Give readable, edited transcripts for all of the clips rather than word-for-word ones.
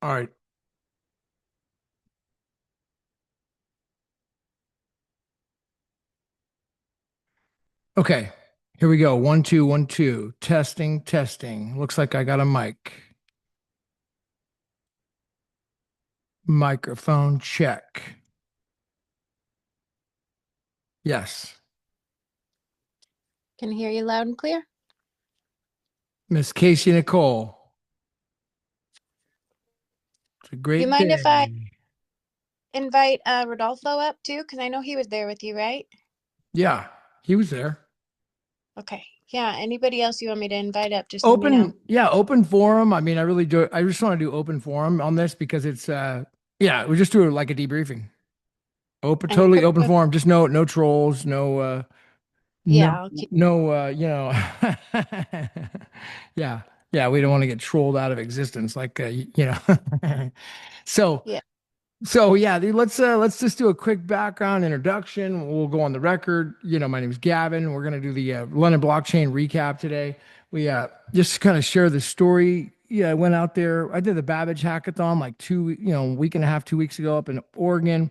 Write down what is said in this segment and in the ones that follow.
All right. Okay. Here we go. 1, 2, 1, 2. Testing, testing. Looks like I got a mic. Microphone check. Yes. Can hear you loud and clear. Miss Casey Nicole. It's a Do you great mind if I day. invite Rodolfo up too? Because I know he was there with you, right? Yeah, he was there. Okay. Yeah. Anybody else you want me to invite up, just let me know. Open forum. I mean, I just want to do open forum on this because yeah, we just do it like a debriefing. And Totally open crypto. forum. Just no trolls, no, Yeah, I'll keep. no, yeah, yeah, we don't want to get trolled out of existence, So, Yeah. yeah, dude, let's just do a quick background introduction. We'll go on the record. My name is Gavin. We're gonna do the London blockchain recap today. We just kind of share the story. Yeah, I went out there. I did the Babbage Hackathon like week and a half, 2 weeks ago up in Oregon.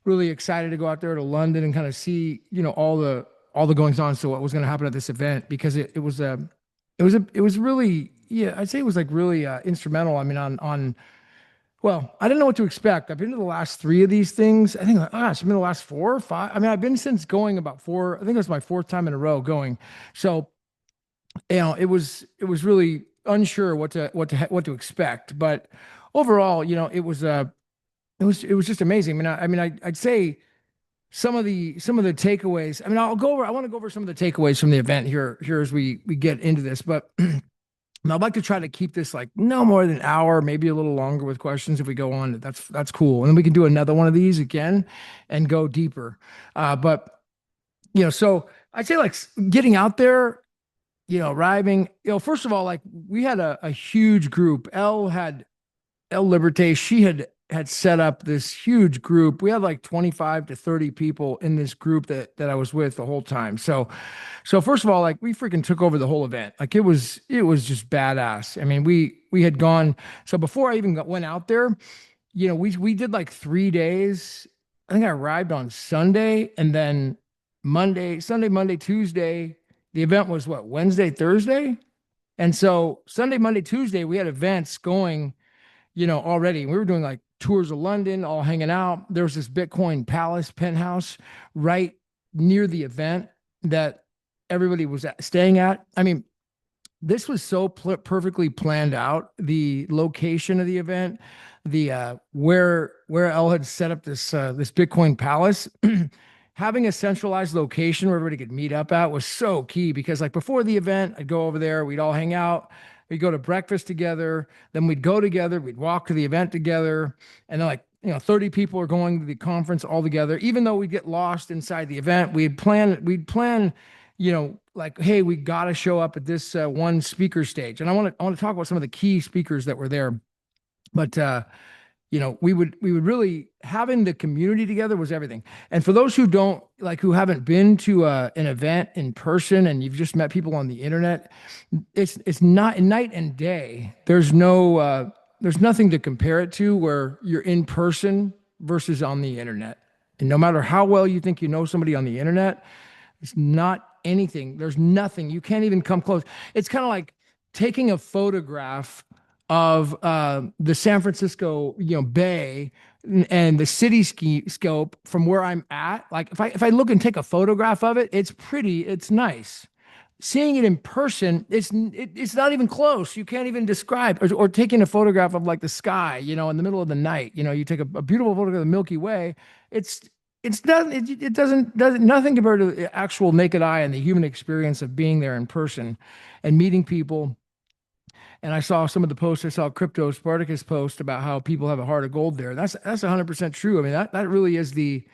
Really excited to go out there to London and kind of see, all the goings on. So what was going to happen at this event because it was really, yeah, I'd say it was like really instrumental. I mean, well, I didn't know what to expect. I've been to the last three of these things. I think, like, gosh, I've been to the last 4 or 5. I mean, I've been since going about four. I think it was my fourth time in a row going. So, it was really unsure what to expect. But overall, it was just amazing. I'd say some of the takeaways. I mean, I want to go over some of the takeaways from the event here as we get into this. But I'd like to try to keep this like no more than an hour, maybe a little longer with questions if we go on. That's cool. And then we can do another one of these again and go deeper. But so I'd say like getting out there, arriving, first of all, like we had a huge group. El Liberté, she had set up this huge group. We had like 25 to 30 people in this group that I was with the whole time. So first of all, like we freaking took over the whole event. Like it was just badass. I mean, we had gone. So before I even went out there, we did like 3 days. I think I arrived on Sunday and then Sunday, Monday, Tuesday. The event was what, Wednesday, Thursday? And so Sunday, Monday, Tuesday, we had events going, already. We were doing like tours of London, all hanging out. There was this Bitcoin Palace penthouse right near the event that everybody was staying at. I mean, this was so perfectly planned out. The location of the event, the where Elle had set up this Bitcoin Palace. Having a centralized location where everybody could meet up at was so key because like before the event, I'd go over there, we'd all hang out, we'd go to breakfast together, then we'd go together, we'd walk to the event together, and then like 30 people are going to the conference all together. Even though we'd get lost inside the event, we'd plan, like, hey, we got to show up at this one speaker stage. And I want to talk about some of the key speakers that were there. But we would really having the community together was everything. And for those who don't like, who haven't been to an event in person and you've just met people on the internet, it's not night and day. There's nothing to compare it to where you're in person versus on the internet. And no matter how well you think you know somebody on the internet, it's not anything. There's nothing. You can't even come close. It's kind of like taking a photograph of the San Francisco, Bay and the city scope from where I'm at. Like if I look and take a photograph of it, it's pretty, it's nice. Seeing it in person, it's not even close. You can't even describe or taking a photograph of like the sky, in the middle of the night. You take a beautiful photograph of the Milky Way. It's it's not it doesn't nothing compared to the actual naked eye and the human experience of being there in person and meeting people. And I saw some of the posts. I saw Crypto Spartacus post about how people have a heart of gold there. That's 100% true. I mean, that really is the,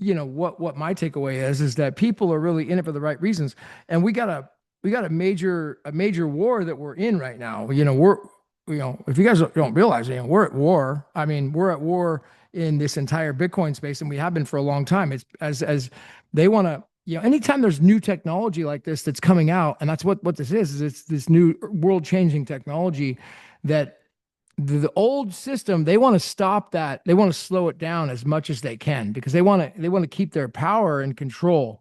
what my takeaway is that people are really in it for the right reasons. And we got a major war that we're in right now. If you guys don't realize, we're at war. I mean, we're at war in this entire Bitcoin space, and we have been for a long time. It's as they want to, anytime there's new technology like this that's coming out, and that's what this is it's this new world changing technology that the old system, they want to stop that. They want to slow it down as much as they can because they want to keep their power and control.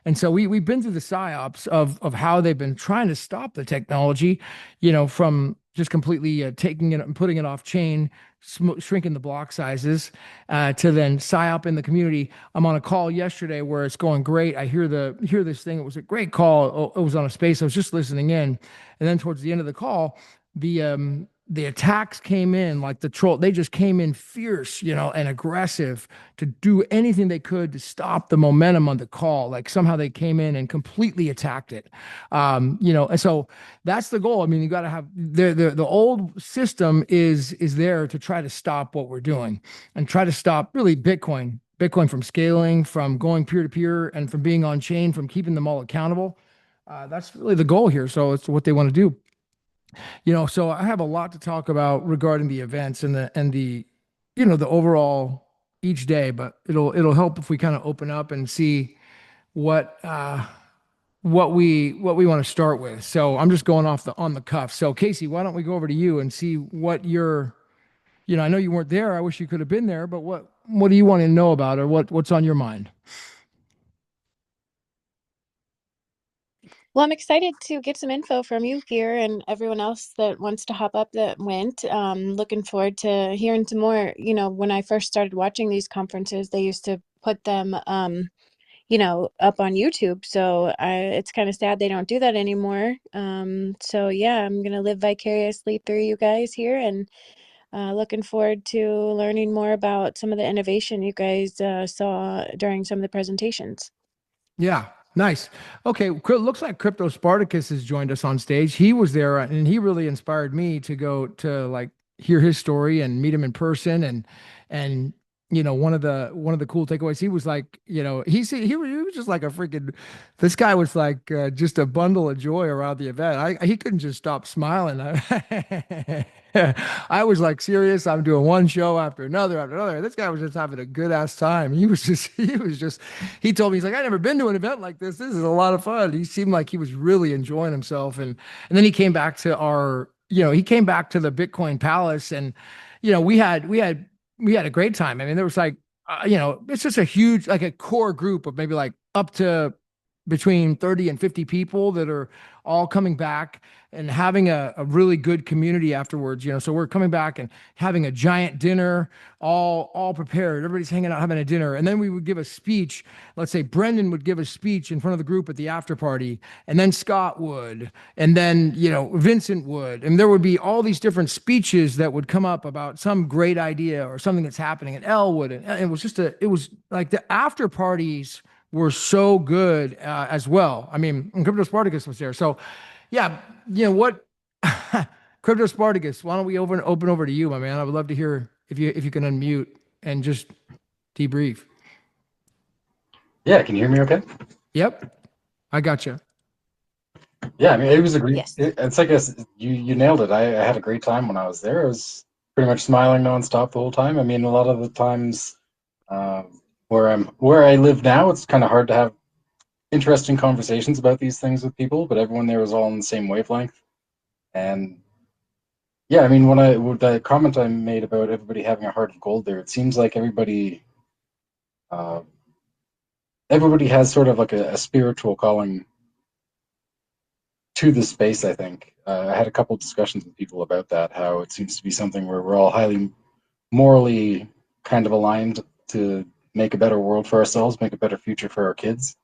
And so we've been through the psyops of how they've been trying to stop the technology, from just completely taking it and putting it off chain, shrinking the block sizes, to then psyop in the community. I'm on a call yesterday where it's going great. I hear this thing. It was a great call. It was on a space. I was just listening in, and then towards the end of the call, the attacks came in like the troll. They just came in fierce, and aggressive to do anything they could to stop the momentum on the call. Like somehow they came in and completely attacked it. And so that's the goal. I mean, you got to have the old system is there to try to stop what we're doing and try to stop really Bitcoin from scaling, from going peer to peer, and from being on chain, from keeping them all accountable. That's really the goal here. So it's what they want to do. So I have a lot to talk about regarding the events and the overall each day, but it'll help if we kind of open up and see what what we want to start with. So I'm just going off the on the cuff. So Casey, why don't we go over to you and see what I know you weren't there. I wish you could have been there, but what do you want to know about, or what's on your mind? Well, I'm excited to get some info from you here and everyone else that wants to hop up that went. Looking forward to hearing some more. When I first started watching these conferences, they used to put them, up on YouTube. So it's kind of sad they don't do that anymore. So yeah, I'm gonna live vicariously through you guys here, and looking forward to learning more about some of the innovation you guys saw during some of the presentations. Yeah, nice. Okay, looks like Crypto Spartacus has joined us on stage. He was there, and he really inspired me to go to like hear his story and meet him in person. And one of the cool takeaways, he was like, he was just like a freaking. This guy was like just a bundle of joy around the event. He couldn't just stop smiling. I was like serious. I'm doing one show after another after another. This guy was just having a good ass time. He told me, he's like, I never been to an event like this. This is a lot of fun. He seemed like he was really enjoying himself. And then he came back to he came back to the Bitcoin Palace, and, we had a great time. I mean, there was like, it's just a huge, like a core group of maybe like up to between 30 and 50 people that are all coming back and having a really good community afterwards. So we're coming back and having a giant dinner, all prepared. Everybody's hanging out having a dinner. And then we would give a speech. Let's say Brendan would give a speech in front of the group at the after party, and then Scott would, and then, Vincent would. And there would be all these different speeches that would come up about some great idea or something that's happening, and Elle would. And it was like the after parties were so good as well. I mean, and Crypto Spartacus was there. So, yeah, what, Crypto Spartacus, why don't we open over to you, my man? I would love to hear if you can unmute and just debrief. Yeah, can you hear me okay? Yep, I got you. Yeah, I mean, it was a great, Yes. it's like you nailed it. I had a great time when I was there. I was pretty much smiling nonstop the whole time. I mean, a lot of the times where I live now, it's kind of hard to have interesting conversations about these things with people, but everyone there was all on the same wavelength. And yeah, I mean, with the comment I made about everybody having a heart of gold there, it seems like uh, everybody has sort of like a spiritual calling to the space. I think I had a couple of discussions with people about that, how it seems to be something where we're all highly morally kind of aligned to make a better world for ourselves, make a better future for our kids.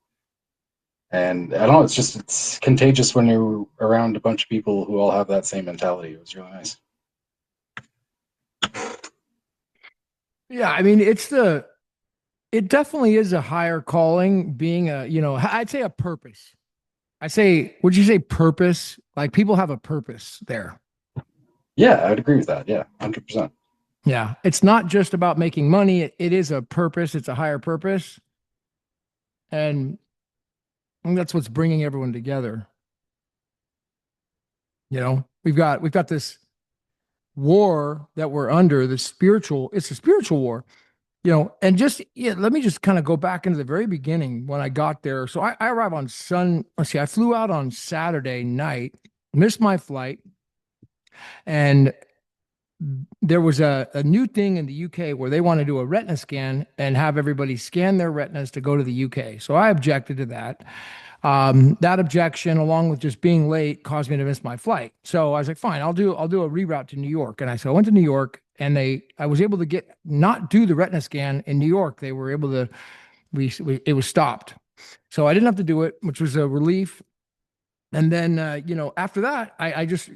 And I don't know, it's contagious when you're around a bunch of people who all have that same mentality. It was really nice. Yeah, I mean, it definitely is a higher calling, being I'd say a purpose. Would you say purpose? Like people have a purpose there. Yeah, I'd agree with that. Yeah, 100%. Yeah. It's not just about making money. It is a purpose. It's a higher purpose. And I think that's what's bringing everyone together. We've got this war that we're under, it's a spiritual war, and just, yeah, let me just kind of go back into the very beginning when I got there. So I arrived let's see, I flew out on Saturday night, missed my flight, and there was a new thing in the UK where they want to do a retina scan and have everybody scan their retinas to go to the UK. So I objected to that. That objection, along with just being late, caused me to miss my flight. So I was like, fine, I'll do a reroute to New York. And I went to New York, and I was able to not do the retina scan in New York. They were able to, it was stopped. So I didn't have to do it, which was a relief. And then, after that, I just,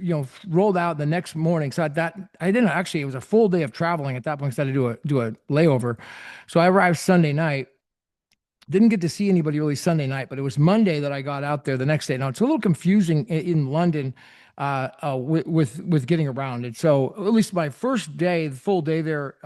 rolled out the next morning. So I didn't actually, it was a full day of traveling at that point, because I had to do a layover. So I arrived Sunday night. Didn't get to see anybody really Sunday night, but it was Monday that I got out there the next day. Now it's a little confusing in London with getting around. And so at least my first day, the full day there,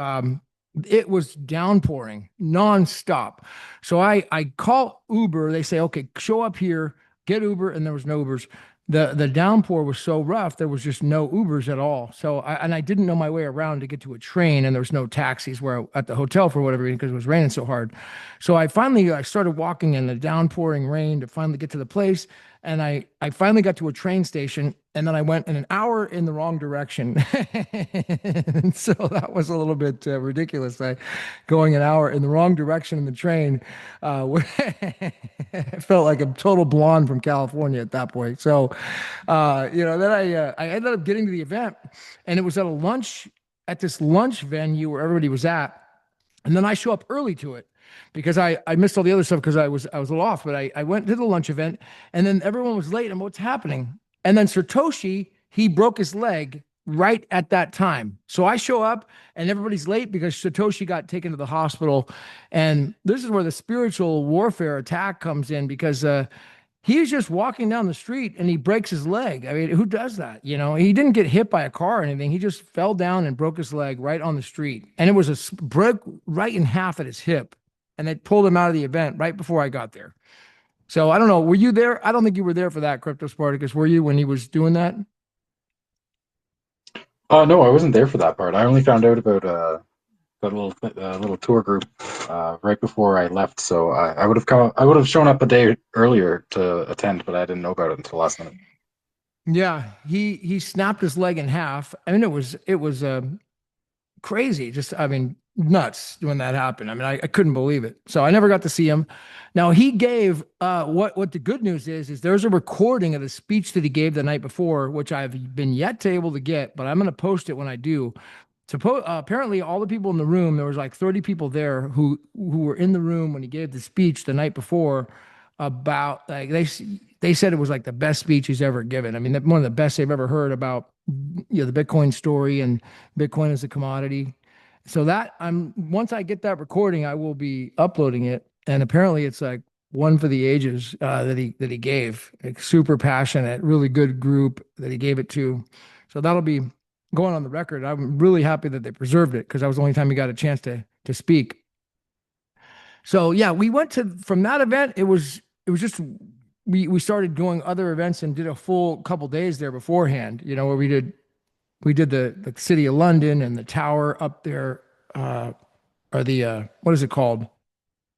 it was downpouring nonstop. So I call Uber. They say, okay, show up here, get Uber, and there was no Ubers. The downpour was so rough, there was just no Ubers at all. So I didn't know my way around to get to a train, and there was no taxis at the hotel for whatever reason, because it was raining so hard. So I started walking in the downpouring rain to finally get to the place. And I finally got to a train station, and then I went in an hour in the wrong direction. And so that was a little bit ridiculous. Going an hour in the wrong direction in the train. I felt like a total blonde from California at that point. So, then I ended up getting to the event, and it was at this lunch venue where everybody was at. And then I show up early to it, because I missed all the other stuff because I was a little off. But I went to the lunch event, and then everyone was late. And what's happening? And then Satoshi, he broke his leg right at that time. So I show up, and everybody's late because Satoshi got taken to the hospital. And this is where the spiritual warfare attack comes in, because he's just walking down the street and he breaks his leg. I mean, who does that? He didn't get hit by a car or anything. He just fell down and broke his leg right on the street. And it was broke right in half at his hip. And they pulled him out of the event right before I got there. So I don't know. Were you there? I don't think you were there for that, Crypto Spartacus. Were you when he was doing that? No, I wasn't there for that part. I only found out about that little tour group right before I left. So I would have shown up a day earlier to attend, but I didn't know about it until last minute. Yeah, he snapped his leg in half. I mean, it was crazy. Just, I mean, nuts when that happened. I mean, I couldn't believe it. So I never got to see him. Now he gave what the good news is there's a recording of the speech that he gave the night before, which I've been yet to able to get, but I'm going to post it when I do. Apparently all the people in the room, there was like 30 people there who were in the room when he gave the speech the night before, about, like, they said it was like the best speech he's ever given. I mean, one of the best they've ever heard about, the Bitcoin story and Bitcoin as a commodity. So once I get that recording, I will be uploading it. And apparently it's like one for the ages that he gave. Like, super passionate, really good group that he gave it to. So that'll be going on the record. I'm really happy that they preserved it, because that was the only time he got a chance to speak. So yeah, we went from that event. It was just, we started doing other events and did a full couple days there beforehand, where we did the city of London and the tower up there, or the what is it called?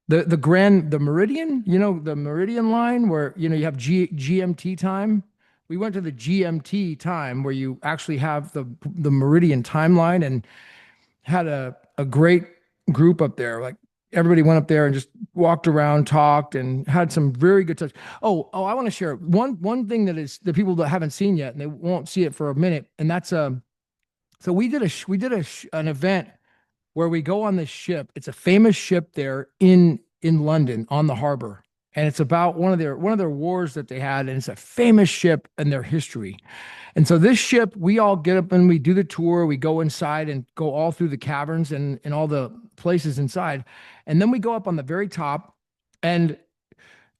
The Meridian, the Meridian line, where you have GMT time. We went to the GMT time, where you actually have the Meridian timeline, and had a great group up there. Like, everybody went up there and just walked around, talked, and had some very good touch. Oh, I want to share one thing that is the people that haven't seen yet, and they won't see it for a minute. And that's so we did an event where we go on this ship. It's a famous ship there in London on the harbor, and it's about one of their wars that they had, and it's a famous ship in their history. And so this ship, we all get up and we do the tour. We go inside and go all through the caverns and all the places inside. And then we go up on the very top. And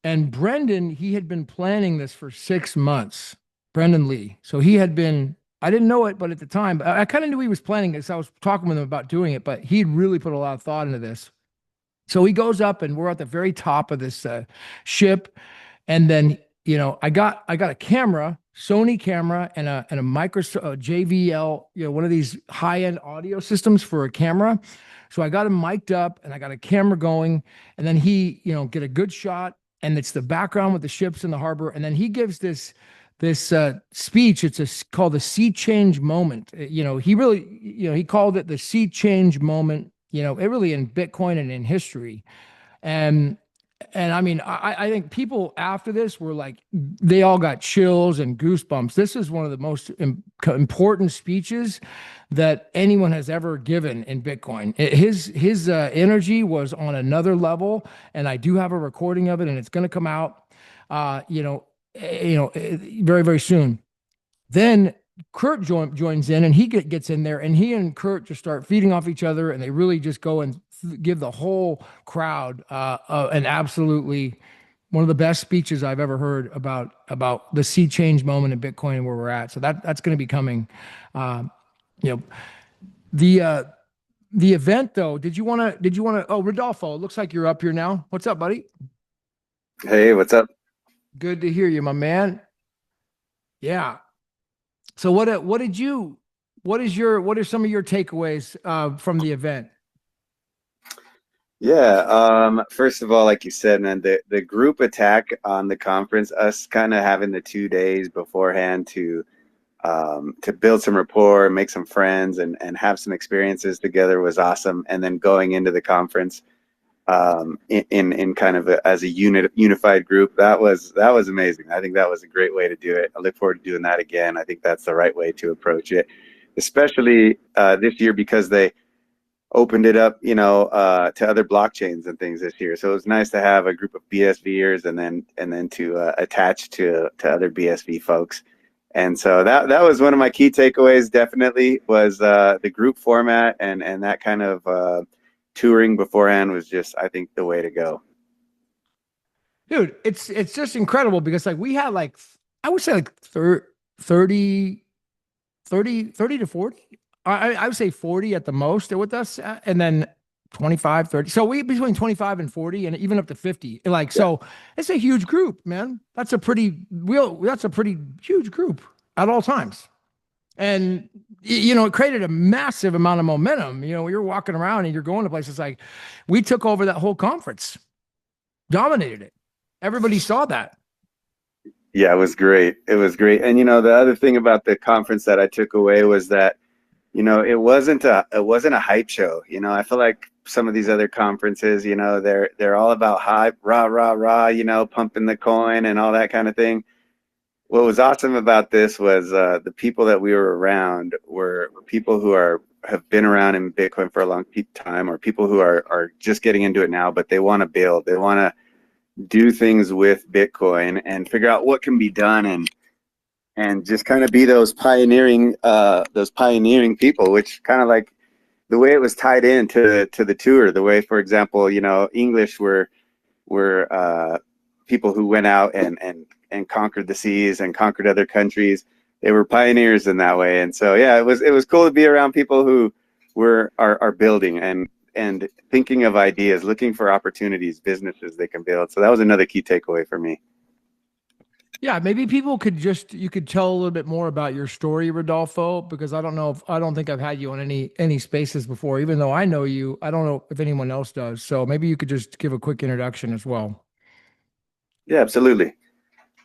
Brendan, he had been planning this for 6 months, Brendan Lee. So he had been, I didn't know it, but at the time, I kind of knew he was planning it. So I was talking with him about doing it, but he'd really put a lot of thought into this. So he goes up, and we're at the very top of this ship. And then, I got a camera, Sony camera, and a micro JVL, one of these high-end audio systems for a camera. So I got him mic'd up, and I got a camera going, and then he, get a good shot, and it's the background with the ships in the harbor. And then he gives this this speech. Called the sea change moment. He really, he called it the sea change moment. It really in Bitcoin and in history. And I mean, I think people after this were like, they all got chills and goosebumps. This is one of the most important speeches that anyone has ever given in Bitcoin. His energy was on another level, and I do have a recording of it, and it's going to come out, very very soon. Then Kurt joins in, and he gets in there, and he and Kurt just start feeding off each other, and they really just go and give the whole crowd an absolutely one of the best speeches I've ever heard about the sea change moment in Bitcoin and where we're at. So that's going to be coming. You know, the event though. Did you want to? Oh, Rodolfo, it looks like you're up here now. What's up, buddy? Hey, what's up? Good to hear you, my man. Yeah. So what are some of your takeaways from the event? Yeah, first of all, like you said, man, the group attack on the conference, us kind of having the 2 days beforehand to build some rapport, make some friends, and have some experiences together was awesome. And then going into the conference in kind of as a unified group, that was amazing. I think that was a great way to do it. I look forward to doing that again. I think that's the right way to approach it, especially this year because they opened it up, to other blockchains and things this year. So it was nice to have a group of BSVers and then to attach to other BSV folks. And so that was one of my key takeaways. Definitely was the group format and that kind of touring beforehand was just, I think, the way to go. Dude, it's just incredible because like we had like, I would say like 30 to 40. I would say 40 at the most with us, and then 25, 30. So we between 25 and 40 and even up to 50. Like, so it's a huge group, man. That's a pretty huge group at all times. And it created a massive amount of momentum. You're walking around and you're going to places like we took over that whole conference, dominated it. Everybody saw that. Yeah, it was great. It was great. And the other thing about the conference that I took away was that it wasn't a hype show. I feel like some of these other conferences, they're all about hype, rah, rah, rah, pumping the coin and all that kind of thing. What was awesome about this was the people that we were around were people who have been around in Bitcoin for a long time, or people who are just getting into it now, but they want to build, they want to do things with Bitcoin and figure out what can be done and just kind of be those pioneering people, which kind of like the way it was tied into the tour, the way, for example, English were people who went out and conquered the seas and conquered other countries. They were pioneers in that way. And so, yeah, it was cool to be around people who are building and thinking of ideas, looking for opportunities, businesses they can build. So that was another key takeaway for me. Yeah, maybe you could tell a little bit more about your story, Rodolfo, because I don't think I've had you on any spaces before, even though I know you. I don't know if anyone else does. So maybe you could just give a quick introduction as well. Yeah, absolutely.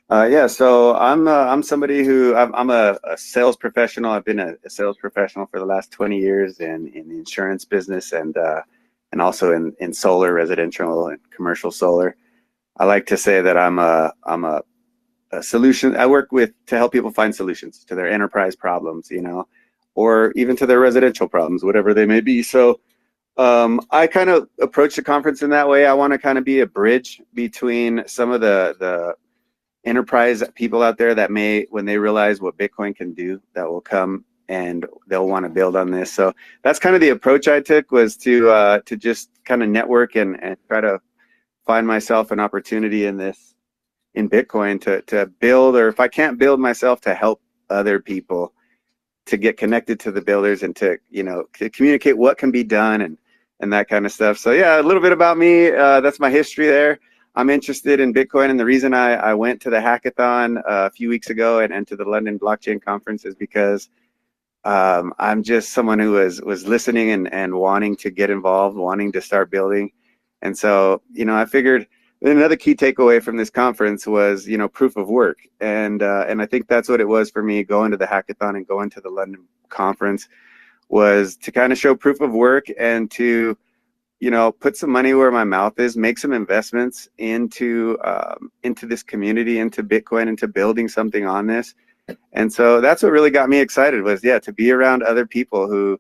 So I'm somebody who I'm a sales professional. I've been a sales professional for the last 20 years in the insurance business and also in solar, residential and commercial solar. I like to say that I'm a solution. I work to help people find solutions to their enterprise problems, or even to their residential problems, whatever they may be. So I kind of approach the conference in that way. I want to kind of be a bridge between some of the enterprise people out there that when they realize what Bitcoin can do, that will come and they'll want to build on this. So that's kind of the approach I took, was to just kind of network and try to find myself an opportunity in Bitcoin to build, or if I can't build myself, to help other people to get connected to the builders and to communicate what can be done and that kind of stuff. So yeah, a little bit about me. That's my history there. I'm interested in Bitcoin, and the reason I went to the hackathon a few weeks ago and to the London Blockchain Conference is because I'm just someone who was listening and wanting to get involved, wanting to start building. And so, I figured another key takeaway from this conference was, you know, proof of work, and I think that's what it was for me going to the hackathon and going to the London conference, was to kind of show proof of work and to, you know, put some money where my mouth is, make some investments into this community, into Bitcoin, into building something on this. And so that's what really got me excited, was, yeah, to be around other people who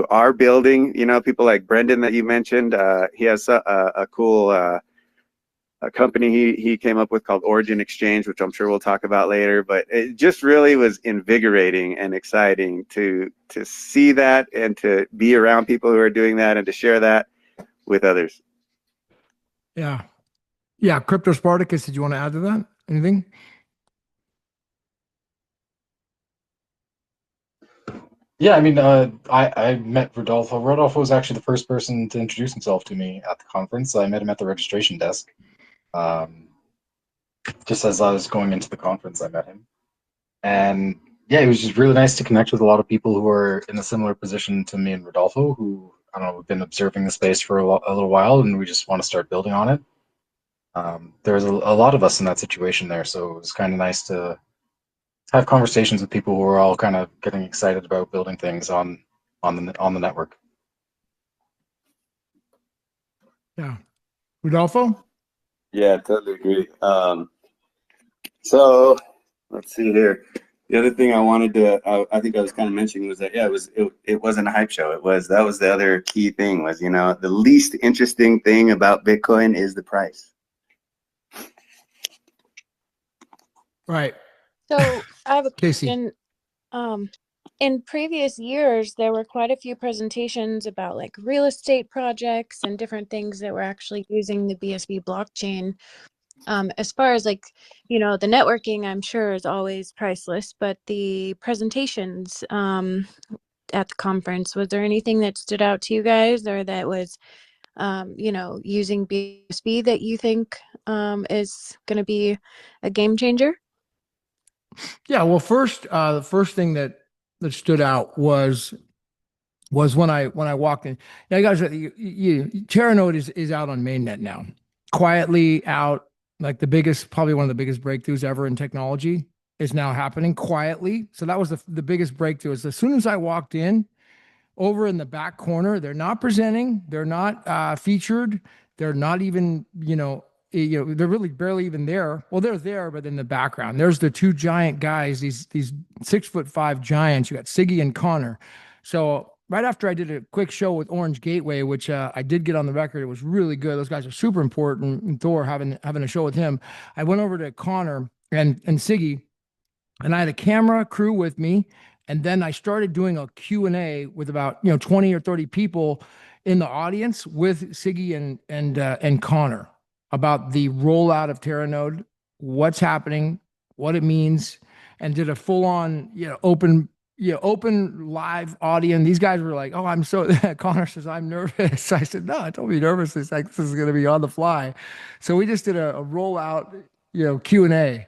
are building, you know, people like Brendan that you mentioned. He has a cool a company he came up with called Origin Exchange, which I'm sure we'll talk about later. But it just really was invigorating and exciting to see that and to be around people who are doing that and to share that with others. Yeah. Yeah. Crypto Spartacus, did you want to add to that? Anything? Yeah, I mean, I met Rodolfo. Rodolfo was actually the first person to introduce himself to me at the conference. I met him at the registration desk. Just as I was going into the conference, I met him. And yeah, it was just really nice to connect with a lot of people who are in a similar position to me and Rodolfo, who, I don't know, we've been observing the space for a little while, and we just want to start building on it. There's a lot of us in that situation there, so it was kind of nice to have conversations with people who are all kind of getting excited about building things on the network. Yeah. Rodolfo? Yeah, totally agree. So let's see here. The other thing I wanted to, I think I was kind of mentioning, was that, yeah, it wasn't a hype show. That was the other key thing, was, you know, the least interesting thing about Bitcoin is the price. Right. So I have a Casey. question. In previous years, there were quite a few presentations about like real estate projects and different things that were actually using the BSV blockchain. As far as like, you know, the networking, I'm sure is always priceless, but the presentations at the conference, was there anything that stood out to you guys, or that was, you know, using BSV that you think is going to be a game changer? Yeah. Well, first, the first thing that stood out was when I walked in. Now, you guys, Teranode is out on mainnet now, quietly out. Like probably one of the biggest breakthroughs ever in technology is now happening quietly. So that was the biggest breakthrough. Is as soon as I walked in, over in the back corner, they're not presenting, they're not featured, they're not even, they're really barely even there. Well, they're there, but in the background, there's the two giant guys, these 6'5" giants. You got Siggy and Connor. So right after I did a quick show with Orange Gateway, which I did get on the record, it was really good. Those guys are super important. And Thor having a show with him, I went over to Connor and Siggy, and I had a camera crew with me. And then I started doing a Q&A with about 20 or 30 people in the audience with Siggy and Connor about the rollout of Teranode, what's happening, what it means, and did a full-on open live audience. These guys were like, "Oh, I'm so." Connor says, "I'm nervous." I said, "No, don't be nervous. It's like this is going to be on the fly." So we just did a rollout Q&A.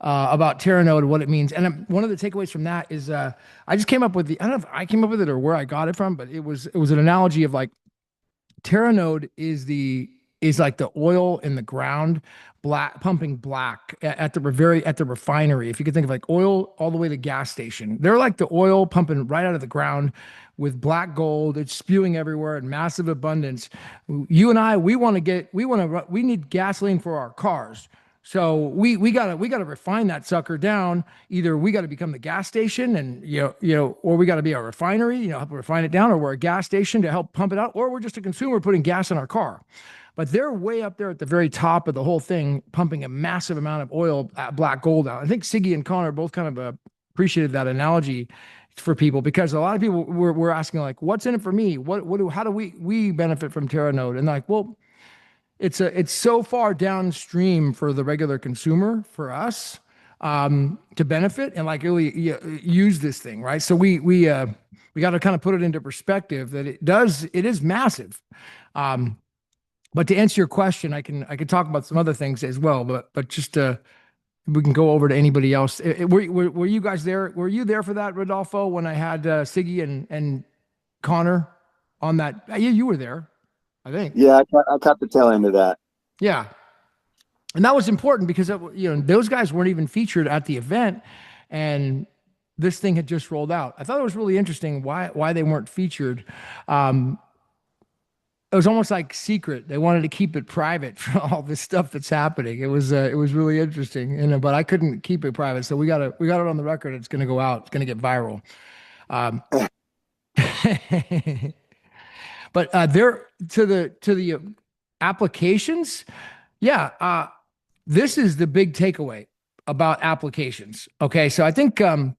About Teranode, what it means. And one of the takeaways from that is I just came up with I don't know if I came up with it or where I got it from, but it was an analogy of like Teranode is like the oil in the ground, pumping black at the refinery. If you could think of like oil all the way to gas station, they're like the oil pumping right out of the ground with black gold. It's spewing everywhere in massive abundance. You and I, we need gasoline for our cars. So we gotta refine that sucker down. Either we got to become the gas station, and or we got to be a refinery, help refine it down, or we're a gas station to help pump it out, or we're just a consumer putting gas in our car. But they're way up there at the very top of the whole thing, pumping a massive amount of oil, black gold out. I think Siggy and Connor both kind of appreciated that analogy for people, because a lot of people were asking like, "What's in it for me? How do we benefit from Teranode?" And like, well, it's so far downstream for the regular consumer, for us, to benefit and like really use this thing, right? So we got to kind of put it into perspective that it is massive. But to answer your question, I can talk about some other things as well, but just we can go over to anybody else. Were you guys there? Were you there for that, Rodolfo, when I had Siggy and Connor on that? Yeah, you were there, I think. Yeah, I caught the tail end of that. Yeah. And that was important because those guys weren't even featured at the event, and this thing had just rolled out. I thought it was really interesting why they weren't featured. It was almost like secret. They wanted to keep it private for all this stuff that's happening. It was really interesting, but I couldn't keep it private, so we got it on the record. It's going to go out. It's going to get viral. But there to the applications, yeah. This is the big takeaway about applications. Okay, so I think in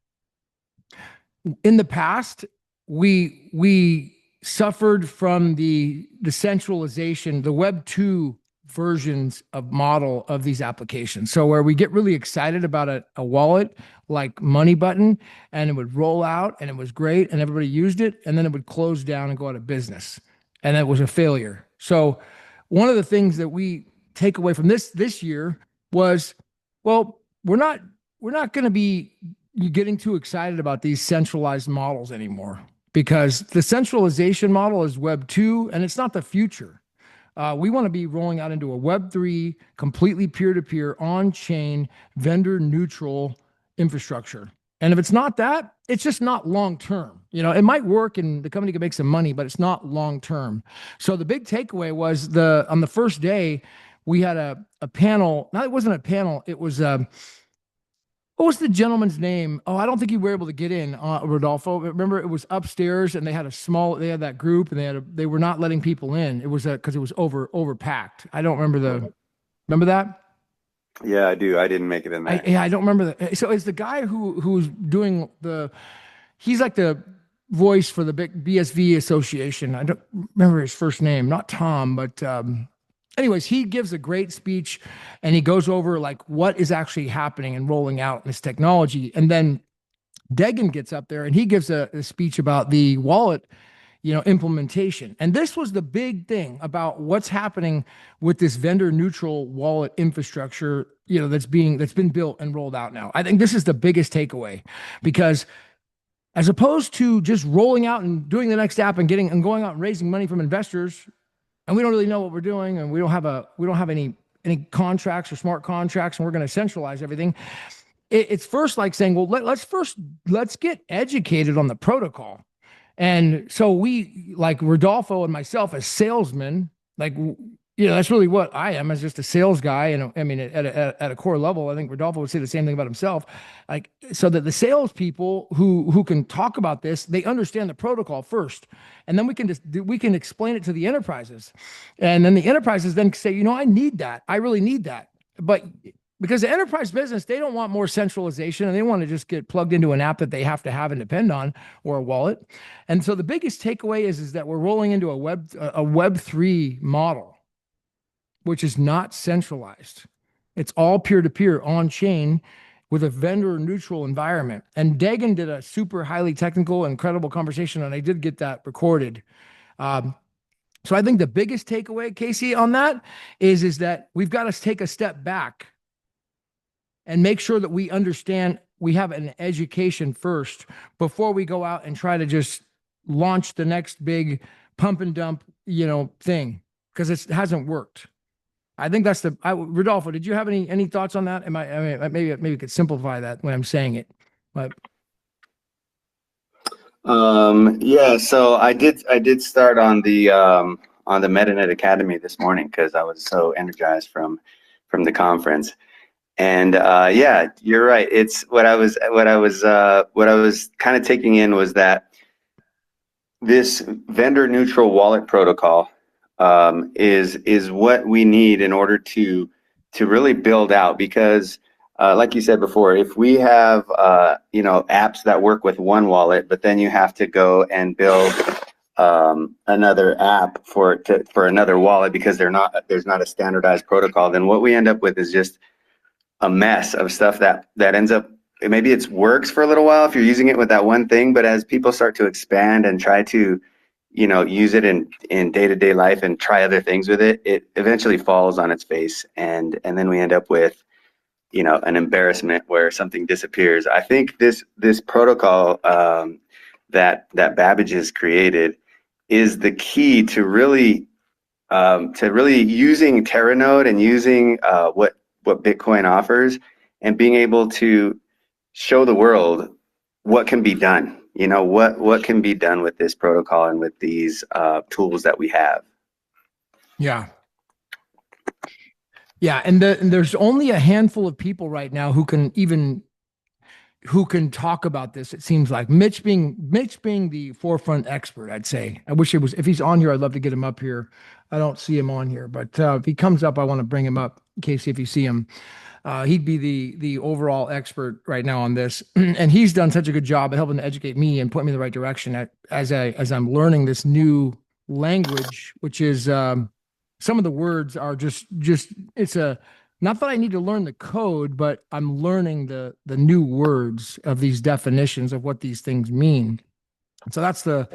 the past we suffered from the centralization, the Web 2 versions of model of these applications. So where we get really excited about a wallet like Money Button, and it would roll out and it was great and everybody used it, and then it would close down and go out of business, and it was a failure. So one of the things that we take away from this year was, well, we're not going to be getting too excited about these centralized models anymore, because the centralization model is Web 2 and it's not the future. We want to be rolling out into a Web 3, completely peer-to-peer, on-chain, vendor-neutral infrastructure. And if it's not that, it's just not long-term. It might work and the company can make some money, but it's not long-term. So the big takeaway was on the first day, we had a panel. No, it wasn't a panel. It was what was the gentleman's name? Oh, I don't think you were able to get in, Rodolfo. Remember, it was upstairs, and they had that group, and they were not letting people in. It was because it was overpacked. I don't remember remember that? Yeah, I do. I didn't make it in there. I don't remember that. So it's the guy who's doing he's like the voice for the big BSV association. I don't remember his first name, not Tom, but anyways, he gives a great speech, and he goes over like what is actually happening and rolling out in this technology. And then Degan gets up there and he gives a speech about the wallet, implementation. And this was the big thing about what's happening with this vendor neutral wallet infrastructure, that's been built and rolled out now. I think this is the biggest takeaway, because as opposed to just rolling out and doing the next app and going out and raising money from investors, and we don't really know what we're doing, and we don't have any contracts or smart contracts, and we're going to centralize everything. It's first like saying, well, let's get educated on the protocol. And so we, like Rodolfo and myself as salesmen, that's really what I am, as just a sales guy. And I mean, at a core level, I think Rodolfo would say the same thing about himself. So that the salespeople who can talk about this, they understand the protocol first, and then we can explain it to the enterprises, and then the enterprises then say, I need that, I really need that. But because the enterprise business, they don't want more centralization, and they want to just get plugged into an app that they have to have and depend on, or a wallet. And so the biggest takeaway is that we're rolling into a Web 3 model, which is not centralized. It's all peer-to-peer, on-chain, with a vendor-neutral environment. And Degan did a super highly technical, incredible conversation, and I did get that recorded. So I think the biggest takeaway, Casey, on that is that we've got to take a step back and make sure that we understand, we have an education first before we go out and try to just launch the next big pump and dump, thing, because it hasn't worked. I think that's Rodolfo, did you have any thoughts on that? Maybe we could simplify that when I'm saying it, but. Yeah, so I did start on the MetaNet Academy this morning because I was so energized from the conference. And yeah, you're right. It's what I was kind of taking in was that this vendor neutral wallet protocol is what we need in order to really build out, because like you said before, if we have apps that work with one wallet, but then you have to go and build another app for another wallet because there's not a standardized protocol, then what we end up with is just a mess of stuff that ends up, maybe it works for a little while if you're using it with that one thing, but as people start to expand and try to use it in day-to-day life and try other things with it, it eventually falls on its face, and then we end up with an embarrassment where something disappears. I think this protocol that Babbage has created is the key to really to really using Teranode and using what Bitcoin offers, and being able to show the world what can be done. You know, what can be done with this protocol and with these tools that we have. Yeah. Yeah, and there's only a handful of people right now who can talk about this. It seems like Mitch being the forefront expert, I'd say. I wish it was, if he's on here, I'd love to get him up here. I don't see him on here, but if he comes up, I want to bring him up in case if you see him. He'd be the overall expert right now on this, and he's done such a good job at helping to educate me and point me in the right direction as I'm learning this new language, which is some of the words are just it's a not that I need to learn the code, but I'm learning the new words of these definitions of what these things mean. So that's the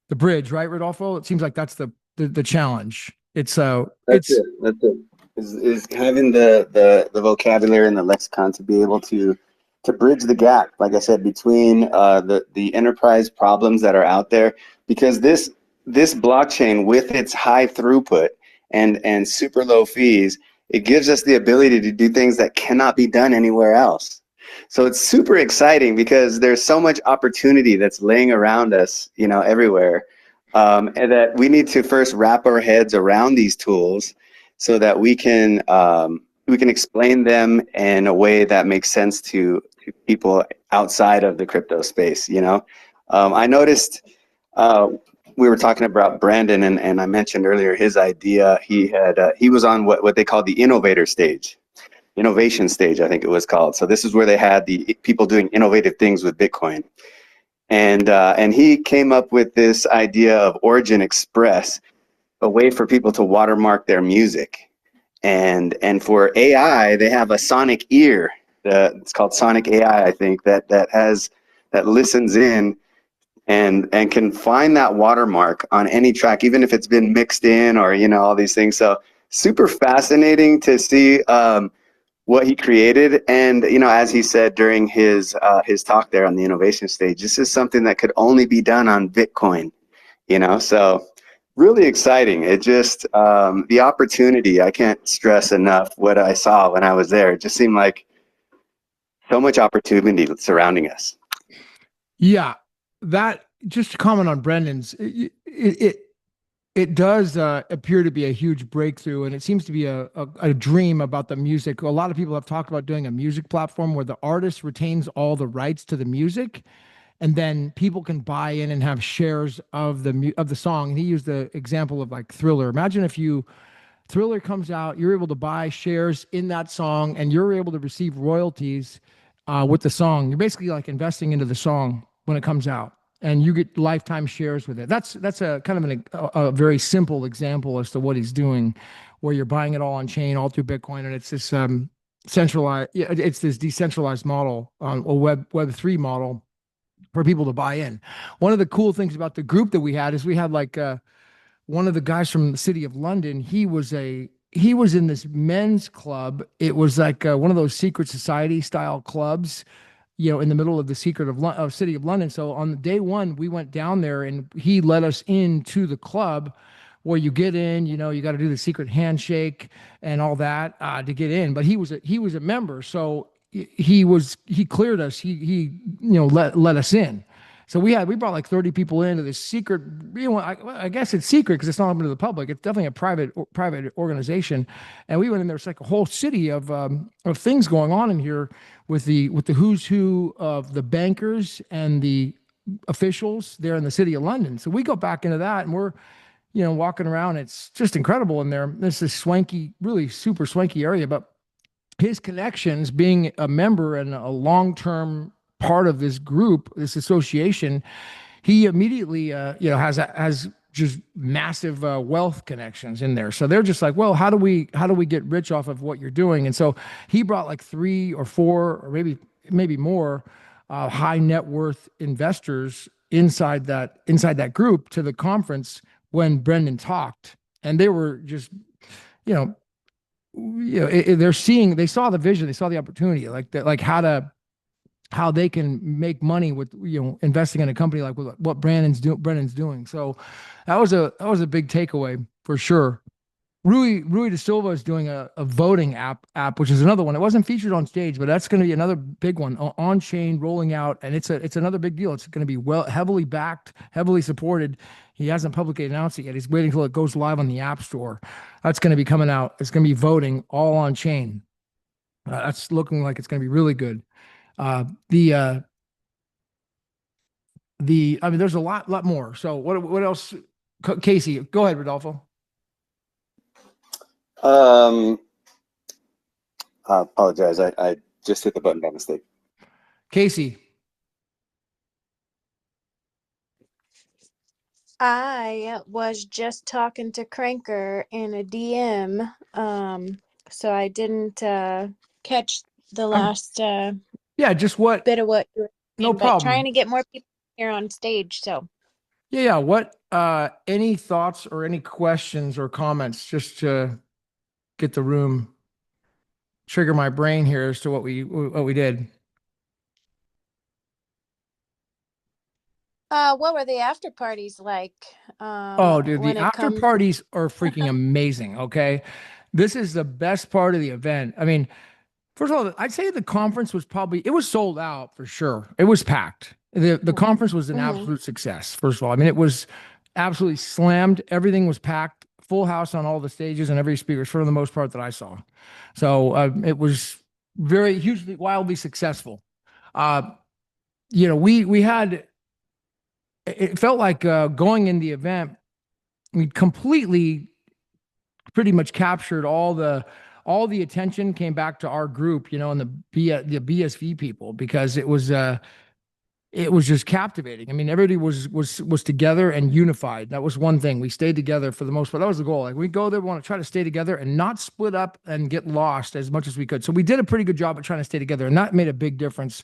bridge, right, Rodolfo? It seems like that's the challenge. That's it. Is having the vocabulary and the lexicon to be able to bridge the gap, like I said, between the enterprise problems that are out there, because this blockchain, with its high throughput and super low fees, it gives us the ability to do things that cannot be done anywhere else. So it's super exciting because there's so much opportunity that's laying around us, you know, everywhere, and that we need to first wrap our heads around these tools so that we can explain them in a way that makes sense to people outside of the crypto space. You know, I noticed we were talking about Brandon, and I mentioned earlier his idea. He was on what they call the innovation stage, I think it was called. So this is where they had the people doing innovative things with Bitcoin, and he came up with this idea of Origin Express, a way for people to watermark their music. And for AI, they have a sonic ear. It's called Sonic AI, I think, that listens in and can find that watermark on any track, even if it's been mixed in, or, you know, all these things. So super fascinating to see what he created. And, you know, as he said during his talk there on the innovation stage, this is something that could only be done on Bitcoin, you know, so really exciting. It just, the opportunity, I can't stress enough what I saw when I was there. It just seemed like so much opportunity surrounding us. Yeah, that, just to comment on Brendan's, it does appear to be a huge breakthrough, and it seems to be a dream about the music. A lot of people have talked about doing a music platform where the artist retains all the rights to the music, and then people can buy in and have shares of the song. And he used the example of like Thriller. Imagine if Thriller comes out, you're able to buy shares in that song, and you're able to receive royalties with the song. You're basically like investing into the song when it comes out, and you get lifetime shares with it. That's a kind of a very simple example as to what he's doing, where you're buying it all on chain, all through Bitcoin, and it's this centralized. Yeah, it's this decentralized model, a Web3 model for people to buy in. One of the cool things about the group that we had is we had like one of the guys from the city of London. He was in this men's club. It was like one of those secret society style clubs, you know, in the middle of the secret of city of London. So on day one, we went down there and he let us into the club where you get in, you know, you got to do the secret handshake and all that to get in. But he was a member. So he cleared us. He let us in. So we brought like 30 people into this secret, you know, I guess it's secret because it's not open to the public. It's definitely a private organization. And we went in there. It's like a whole city of things going on in here with the who's who of the bankers and the officials there in the city of London. So we go back into that, and we're, you know, walking around. It's just incredible in there. This is swanky, really super swanky area. But his connections, being a member and a long-term part of this group, this association, he immediately, has just massive wealth connections in there. So they're just like, well, how do we get rich off of what you're doing? And so he brought like 3 or 4 or maybe more high net worth investors inside that group to the conference when Brendan talked, and they were just, they saw the vision, they saw the opportunity, like how they can make money with, investing in a company like what Brandon's doing. So that was a big takeaway for sure. Rui de Silva is doing a voting app, which is another one. It wasn't featured on stage, but that's going to be another big one on chain rolling out, and it's another big deal. It's going to be heavily backed, heavily supported. He hasn't publicly announced it yet. He's waiting until it goes live on the App Store. That's going to be coming out. It's going to be voting all on chain. That's looking like it's going to be really good. Uh, the uh, I mean, there's a lot more. So what else? Casey, go ahead, Rodolfo. I apologize. I just hit the button by mistake. Casey. I was just talking to Cranker in a DM, so I didn't catch the last Yeah, just what bit of what you were saying, no but problem. trying to get more people here on stage. So Yeah. What any thoughts or any questions or comments just to get the room, trigger my brain here as to what we did. what were the after parties like? Oh, dude, When the it after comes parties are freaking amazing. Okay. This is the best part of the event. I mean, first of all, I'd say the conference was it was sold out for sure. It was packed. The conference was an absolute success. First of all, I mean, it was absolutely slammed. Everything was packed, full house on all the stages and every speaker for the most part that I saw. So it was very hugely, wildly successful. We had, it felt like going in the event, we completely pretty much captured all the attention came back to our group, and the BSV people, because it was just captivating. I mean, everybody was together and unified. That was one thing. We stayed together for the most part. That was the goal. Like, we go there, we want to try to stay together and not split up and get lost as much as we could. So we did a pretty good job at trying to stay together, and that made a big difference.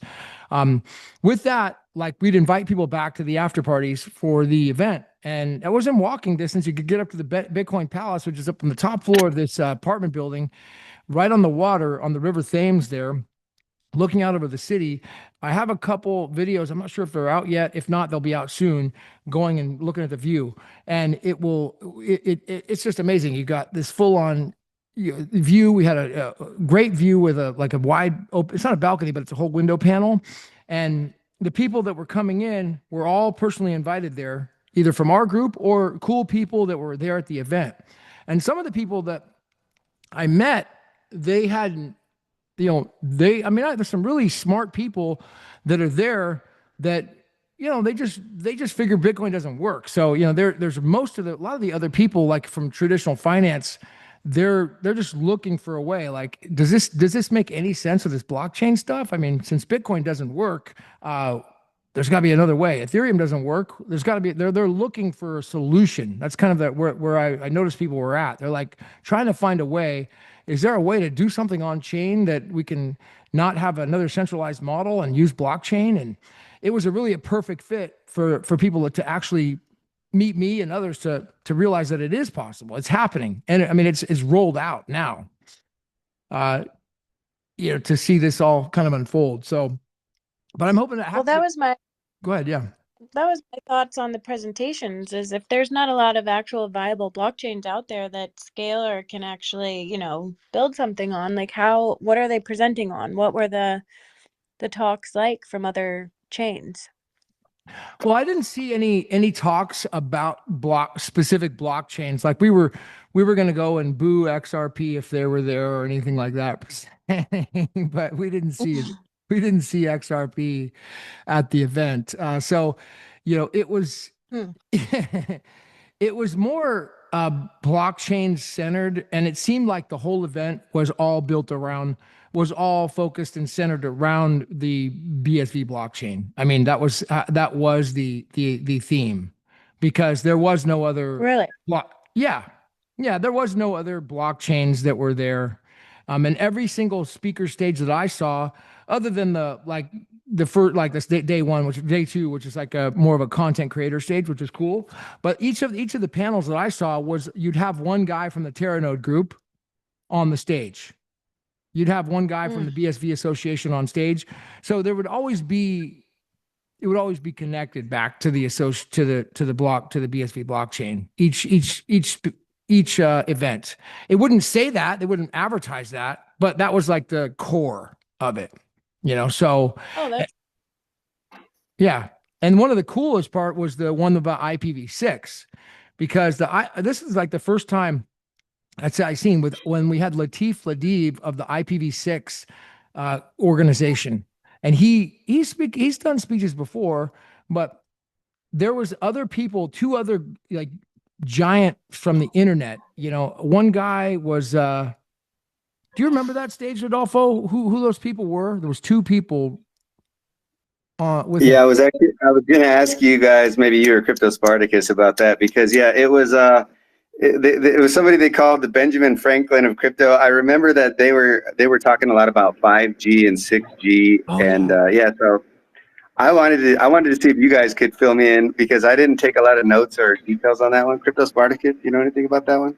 With that, like, we'd invite people back to the after parties for the event. And it was in walking distance. You could get up to the Bitcoin Palace, which is up on the top floor of this apartment building, right on the water, on the River Thames there, looking out over the city. I have a couple videos. I'm not sure if they're out yet. If not, they'll be out soon, going and looking at the view. And it's just amazing. You got this full on view. We had a great view with a wide open, it's not a balcony, but it's a whole window panel. And the people that were coming in were all personally invited there, either from our group or cool people that were there at the event. And some of the people that I met, they hadn't, I mean, there's some really smart people that are there that, they just figure Bitcoin doesn't work. So, there's a lot of the other people, like from traditional finance, they're just looking for a way. Like, does this make any sense with this blockchain stuff? I mean, since Bitcoin doesn't work, there's got to be another way. Ethereum doesn't work. There's got to be, they're looking for a solution. That's kind of where I noticed people were at. They're like trying to find a way. Is there a way to do something on chain that we can not have another centralized model and use blockchain? And it was a perfect fit for people to actually meet me and others to realize that it is possible. It's happening. And I mean, it's rolled out now, to see this all kind of unfold. So, but I'm hoping that go ahead. Yeah. That was my thoughts on the presentations, is if there's not a lot of actual viable blockchains out there that scale or can actually, build something on, like what are they presenting on? What were the talks like from other chains? Well, I didn't see any talks about specific blockchains. Like, we were going to go and boo XRP if they were there or anything like that. But we didn't see it. We didn't see XRP at the event. So, it was it was more blockchain centered, and it seemed like the whole event was all focused and centered around the BSV blockchain. I mean, that was the theme, because there was no other Really? Yeah, there was no other blockchains that were there. And every single speaker stage that I saw, other than the first, like this day one, which is day two, which is like a more of a content creator stage, which is cool. But each of the panels that I saw was, you'd have one guy from the Teranode group on the stage. You'd have one guy from the BSV Association on stage. So it would always be connected back to the BSV blockchain. event. It wouldn't say that, they wouldn't advertise that, but that was like the core of it, you know. So Oh, that's yeah. And one of the coolest part was the one about IPv6, because this is like the first time I seen with when we had Latif Ladib of the IPv6 organization, and he's done speeches before, but there was other people, two other like giant from the internet. You know, one guy was. Do you remember that stage, Rodolfo? Who those people were? There was two people with Yeah, him. I was gonna ask you guys, maybe you or Crypto Spartacus, about that, because yeah, it was it was somebody they called the Benjamin Franklin of crypto. I remember that they were talking a lot about 5G and 6G, Oh and yeah. yeah, so I wanted to see if you guys could fill me in, because I didn't take a lot of notes or details on that one. Crypto Spartacus, you know anything about that one?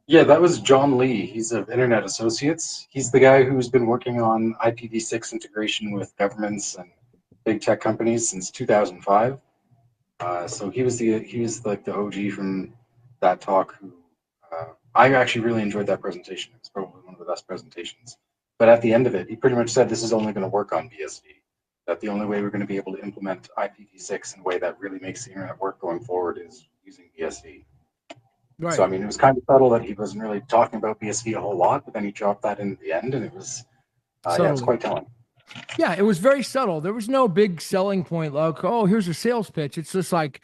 Yeah, that was John Lee. He's of Internet Associates. He's the guy who's been working on IPv6 integration with governments and big tech companies since 2005. So he was like the OG from that talk. Who I actually really enjoyed that presentation. It's probably one of the best presentations. But at the end of it, he pretty much said this is only going to work on BSV. That the only way we're going to be able to implement IPv6 in a way that really makes the internet work going forward is using BSV. Right. So I mean, it was kind of subtle that he wasn't really talking about BSV a whole lot, but then he dropped that in at the end, and it was yeah, it's quite telling. Yeah, it was very subtle. There was no big selling point like, oh, here's a sales pitch. It's just like,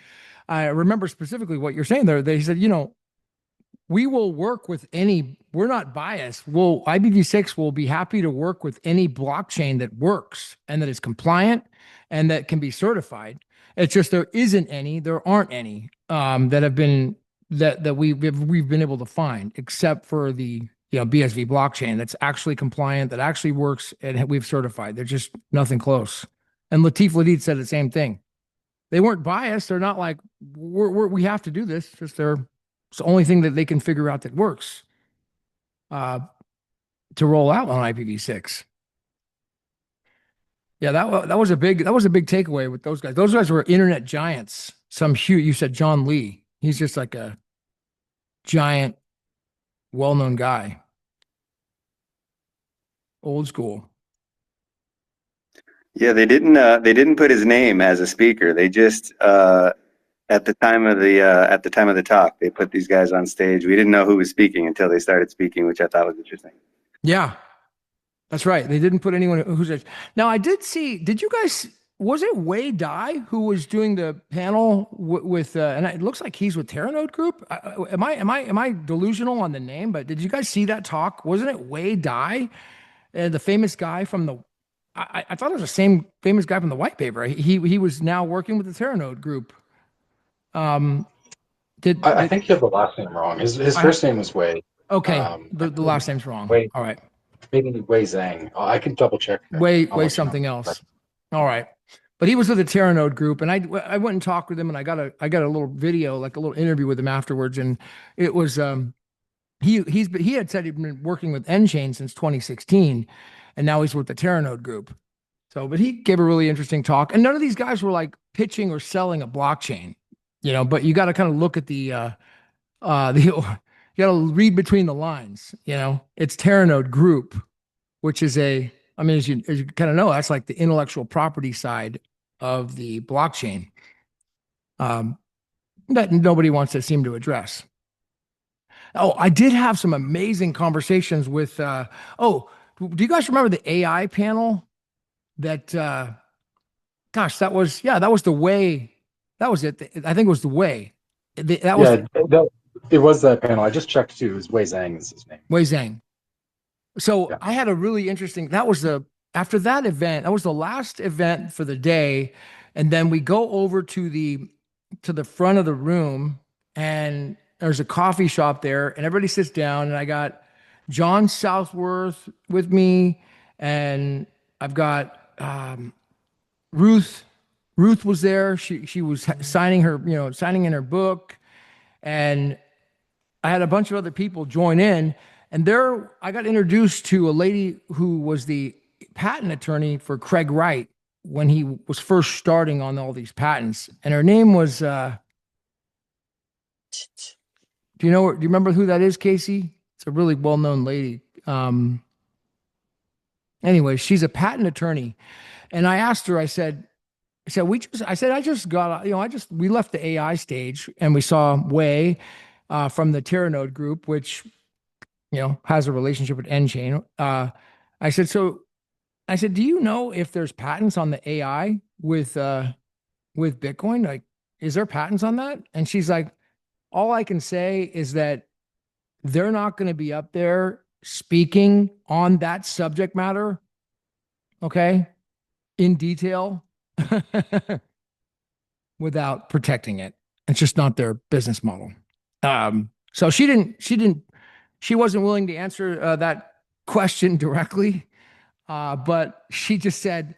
I remember specifically what you're saying there. They said, you know, we will work with any, we're not biased. IPv6 will be happy to work with any blockchain that works and that is compliant and that can be certified. It's just there isn't any, there aren't any that have been, that we've been able to find, except for the BSV blockchain that's actually compliant, that actually works, and we've certified. There's just nothing close. And Latif Ladid said the same thing. They weren't biased. They're not like we have to do this. Just it's the only thing that they can figure out that works to roll out on IPv6. Yeah, that was a big takeaway with those guys. Those guys were internet giants. Some huge. You said John Lee. He's just like a giant, well-known guy. Old school. Yeah, they didn't put his name as a speaker. They just at the time of the talk, they put these guys on stage. We didn't know who was speaking until they started speaking, which I thought was interesting. Yeah, that's right. They didn't put anyone who's. Now I did see. Did you guys? Was it Wei Dai who was doing the panel with? And it looks like he's with Teranode Group. Am I delusional on the name? But did you guys see that talk? Wasn't it Wei Dai, the famous guy from the? I thought it was the same famous guy from the white paper. He was now working with the Teranode Group. I think you have the last name wrong. His first name was Wei. Okay, the last name's wrong. Wei. All right. Maybe Wei Zhang. I can double check. Wei something else. All right. But he was with the Teranode Group, and I went and talked with him, and I got a little video, like a little interview with him afterwards, and it was he had said he'd been working with nChain since 2016, and now he's with the Teranode Group. So, but he gave a really interesting talk, and none of these guys were like pitching or selling a blockchain, but you got to kind of look at the you got to read between the lines. It's Teranode Group, which is as you kind of know, that's like the intellectual property side of the blockchain that nobody wants to seem to address. Oh, I did have some amazing conversations with, do you guys remember the AI panel that, that was the way, that was it. I think it was the way. It was that panel. I just checked too. It was Wei Zhang is his name. Wei Zhang. So yeah. I had a really interesting, after that event, that was the last event for the day. And then we go over to the front of the room, and there's a coffee shop there, and everybody sits down, and I got John Southworth with me, and I've got Ruth. Ruth was there. She was signing in her book, and I had a bunch of other people join in. And there, I got introduced to a lady who was the patent attorney for Craig Wright when he was first starting on all these patents. And her name was, do Do you remember who that is, Casey? It's a really well-known lady. Anyway, she's a patent attorney. And I asked her, I said, I just got, we left the AI stage and we saw Wei from the Teranode group, which, has a relationship with Nchain. I said, do you know if there's patents on the AI with Bitcoin? Like, is there patents on that? And she's like, all I can say is that they're not going to be up there speaking on that subject matter, okay, in detail without protecting it. It's just not their business model. So she wasn't willing to answer that question directly, but she just said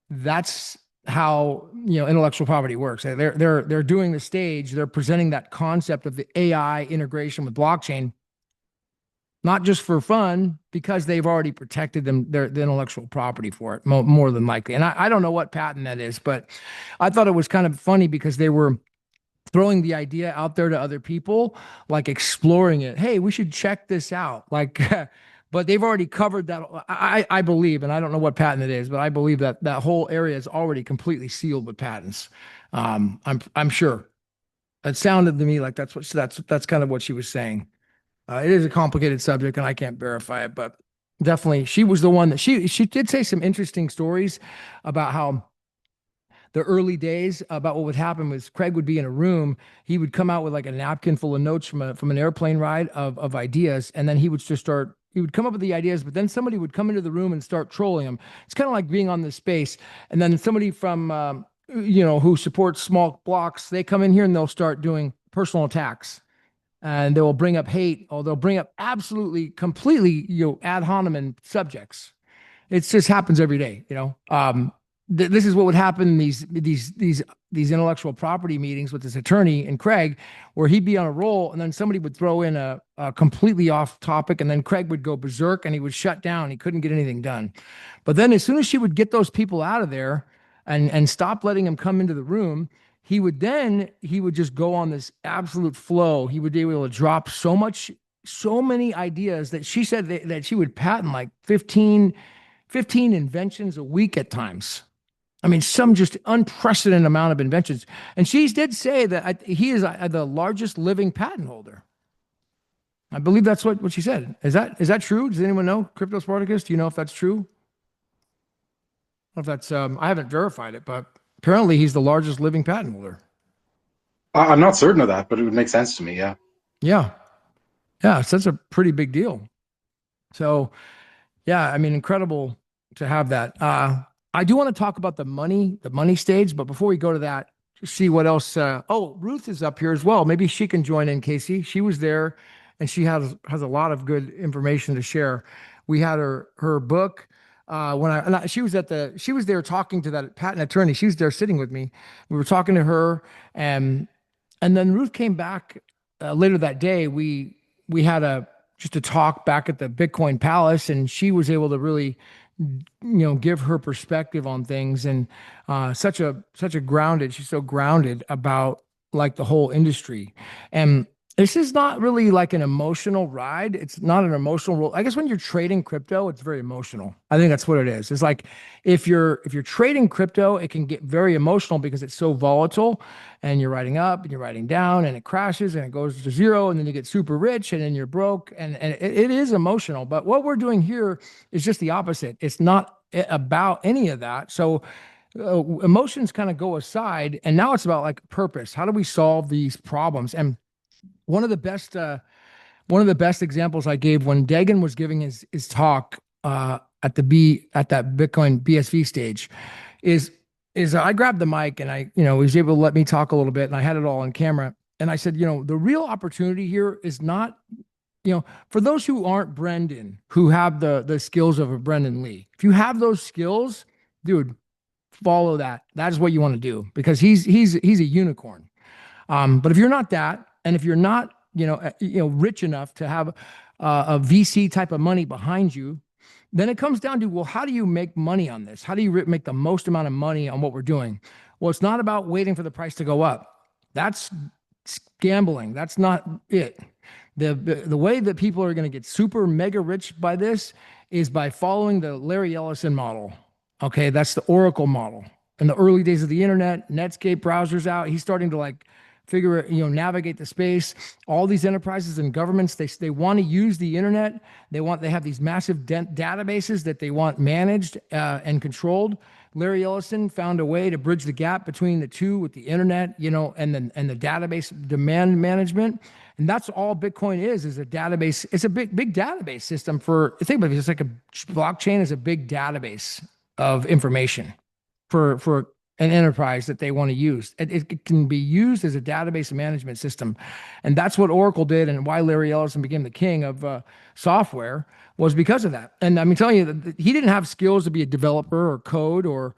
that's how intellectual property works. They're doing the stage. They're presenting that concept of the AI integration with blockchain, not just for fun, because they've already protected the intellectual property for it, more than likely. And I don't know what patent that is, but I thought it was kind of funny because they were throwing the idea out there to other people, like exploring it. Hey, we should check this out. Like, but they've already covered that. I believe, and I don't know what patent it is, but I believe that that whole area is already completely sealed with patents. I'm sure. It sounded to me like that's kind of what she was saying. It is a complicated subject, and I can't verify it, but definitely she was the one that she did say some interesting stories about how the early days, about what would happen was Craig would be in a room. He would come out with like a napkin full of notes from an airplane ride of ideas, and then he would come up with the ideas, but then somebody would come into the room and start trolling him. It's kind of like being on this space, and then somebody from who supports small blocks, they come in here and they'll start doing personal attacks. And they will bring up hate, or they'll bring up absolutely, completely, ad hominem subjects. It just happens every day, this is what would happen in these intellectual property meetings with this attorney and Craig, where he'd be on a roll, and then somebody would throw in a completely off topic, and then Craig would go berserk and he would shut down. He couldn't get anything done. But then as soon as she would get those people out of there and stop letting them come into the room, he would just go on this absolute flow. He would be able to drop so many ideas that she said that she would patent like 15 inventions a week at times. I mean, some just unprecedented amount of inventions. And she did say that he is the largest living patent holder. I believe that's what she said. Is that true? Does anyone know? Crypto Spartacus, do you know if that's true? I don't know if that's I haven't verified it, but apparently he's the largest living patent holder. I'm not certain of that, but it would make sense to me. Yeah. Yeah. So that's a pretty big deal. So, yeah, I mean, incredible to have that. I do want to talk about the money stage, but before we go to that, just see what else. Ruth is up here as well. Maybe she can join in, Casey. She was there, and she has a lot of good information to share. We had her book. She was there talking to that patent attorney. She was there sitting with me. We were talking to her, and then Ruth came back later that day. We had just a talk back at the Bitcoin Palace, and she was able to really, give her perspective on things, and such a grounded. She's so grounded about like the whole industry, and this is not really like an emotional ride. It's not an emotional role. I guess when you're trading crypto, it's very emotional. I think that's what it is. It's like if you're trading crypto, it can get very emotional because it's so volatile, and you're riding up and you're riding down, and it crashes and it goes to zero, and then you get super rich and then you're broke, and it is emotional. But what we're doing here is just the opposite. It's not about any of that. So emotions kind of go aside, and now it's about like purpose. How do we solve these problems? And one of the best examples I gave when Dagan was giving his talk at that Bitcoin BSV stage is I grabbed the mic, and he was able to let me talk a little bit, and I had it all on camera. And I said, the real opportunity here is not, for those who aren't Brendan, who have the skills of a Brendan Lee. If you have those skills, dude, follow that. That is what you want to do, because he's a unicorn. But if you're not that, and if you're not, rich enough to have a VC type of money behind you, then it comes down to, well, how do you make money on this? How do you make the most amount of money on what we're doing? Well, it's not about waiting for the price to go up. That's gambling. That's not it. The way that people are going to get super mega rich by this is by following the Larry Ellison model. Okay, that's the Oracle model. In the early days of the internet, Netscape browsers out, he's starting to like navigate the space. All these enterprises and governments, they want to use the internet. They have these massive databases that they want managed and controlled. Larry Ellison found a way to bridge the gap between the two with the internet, and the database demand management. And that's all Bitcoin is a database. It's a big database system think about it, it's like a blockchain is a big database of information for an enterprise that they want to use. It can be used as a database management system. And that's what Oracle did, and why Larry Ellison became the king of software was because of that. And I'm telling you that he didn't have skills to be a developer or code, or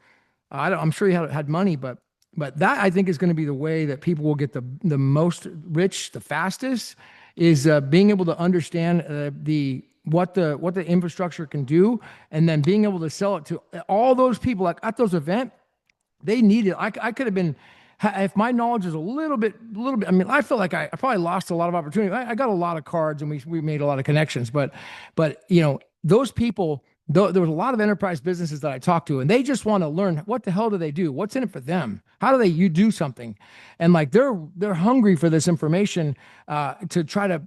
I'm sure he had money, but that I think is going to be the way that people will get the most rich the fastest, is being able to understand what the infrastructure can do, and then being able to sell it to all those people. Like at those events, they need it. I could have been, if my knowledge is a little bit. I mean, I feel like I probably lost a lot of opportunity. I got a lot of cards, and we made a lot of connections, but those people. There was a lot of enterprise businesses that I talked to, and they just want to learn, what the hell do they do? What's in it for them? How do you do something? And like they're hungry for this information to try to.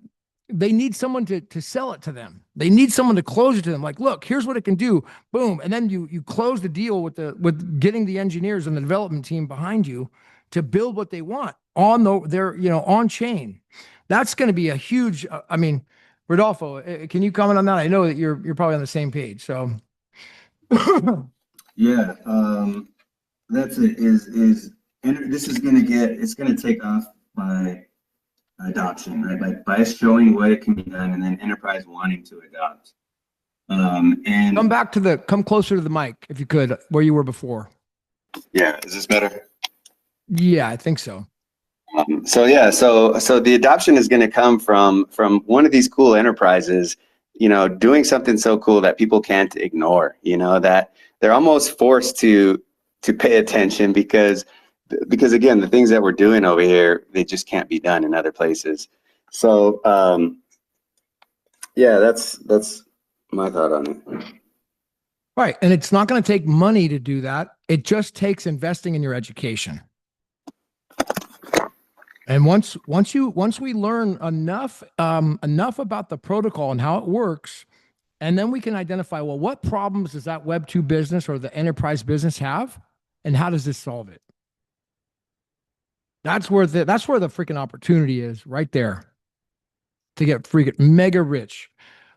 They need someone to sell it to them. They need someone to close it to them. Like, look, here's what it can do. Boom, and then you close the deal with getting the engineers and the development team behind you to build what they want on on chain. That's going to be a huge. I mean. Rodolfo, can you comment on that? I know that you're probably on the same page. So, yeah, that's it. This is it's going to take off by adoption, right? By showing what it can be done, and then enterprise wanting to adopt. And come closer to the mic if you could, where you were before. Yeah, is this better? Yeah, I think so. So the adoption is going to come from one of these cool enterprises, doing something so cool that people can't ignore, that they're almost forced to pay attention because again, the things that we're doing over here, they just can't be done in other places. So yeah, that's my thought on it. Right, and it's not going to take money to do that. It just takes investing in your education. And once we learn enough about the protocol and how it works, and then we can identify, well, what problems does that Web 2 business or the enterprise business have, and how does this solve it? That's where the freaking opportunity is, right there, to get freaking mega rich.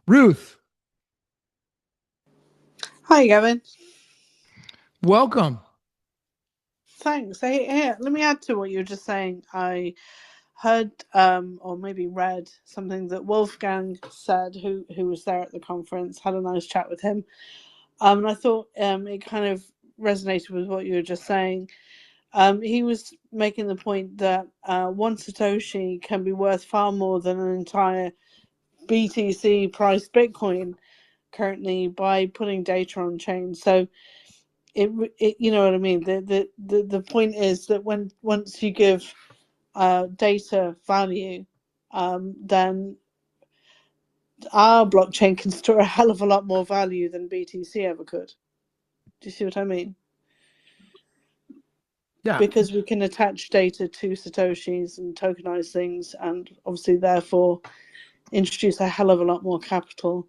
Ruth. Hi, Gavin. Welcome. Thanks. Let me add to what you were just saying. I heard or maybe read something that Wolfgang said, who was there at the conference. Had a nice chat with him, and I thought it kind of resonated with what you were just saying. He was making the point that one Satoshi can be worth far more than an entire BTC priced Bitcoin currently by putting data on chain. So it you know what I mean. The point is that once you give data value, then our blockchain can store a hell of a lot more value than BTC ever could. Do you see what I mean? Yeah. Because we can attach data to Satoshis and tokenize things, and obviously therefore introduce a hell of a lot more capital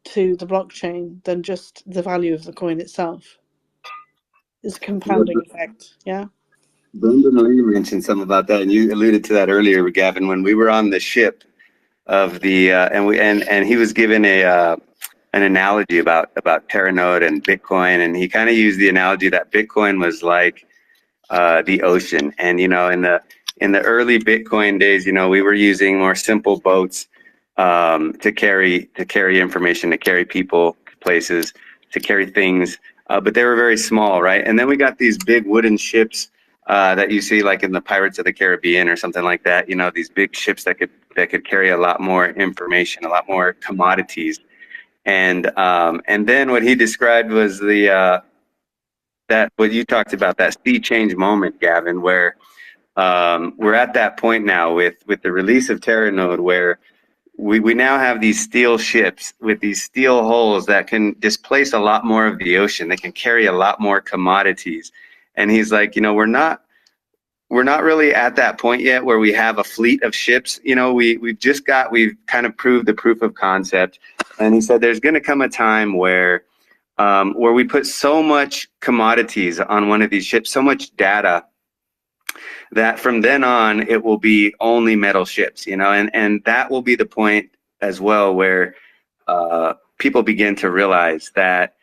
to the blockchain than just the value of the coin itself. It's a compounding effect, yeah? Brendan Lee mentioned something about that, and you alluded to that earlier, Gavin, when we were on the ship of the and he was given an analogy about Teranode and Bitcoin, and he kind of used the analogy that Bitcoin was like the ocean, and in the early Bitcoin days, we were using more simple boats to carry information, to carry people, places, to carry things, but they were very small, right? And then we got these big wooden ships that you see like in the Pirates of the Caribbean or something like that. These big ships that could carry a lot more information, a lot more commodities. And then what he described was that what you talked about, that sea change moment, Gavin, where we're at that point now with the release of Teranode, where we now have these steel ships with these steel hulls that can displace a lot more of the ocean. They can carry a lot more commodities. And he's like, you know, we're not really at that point yet where we have a fleet of ships. You know, we've kind of proved the proof of concept. And he said there's going to come a time where we put so much commodities on one of these ships, so much data, that from then on it will be only metal ships, you know, and that will be the point as well where people begin to realize that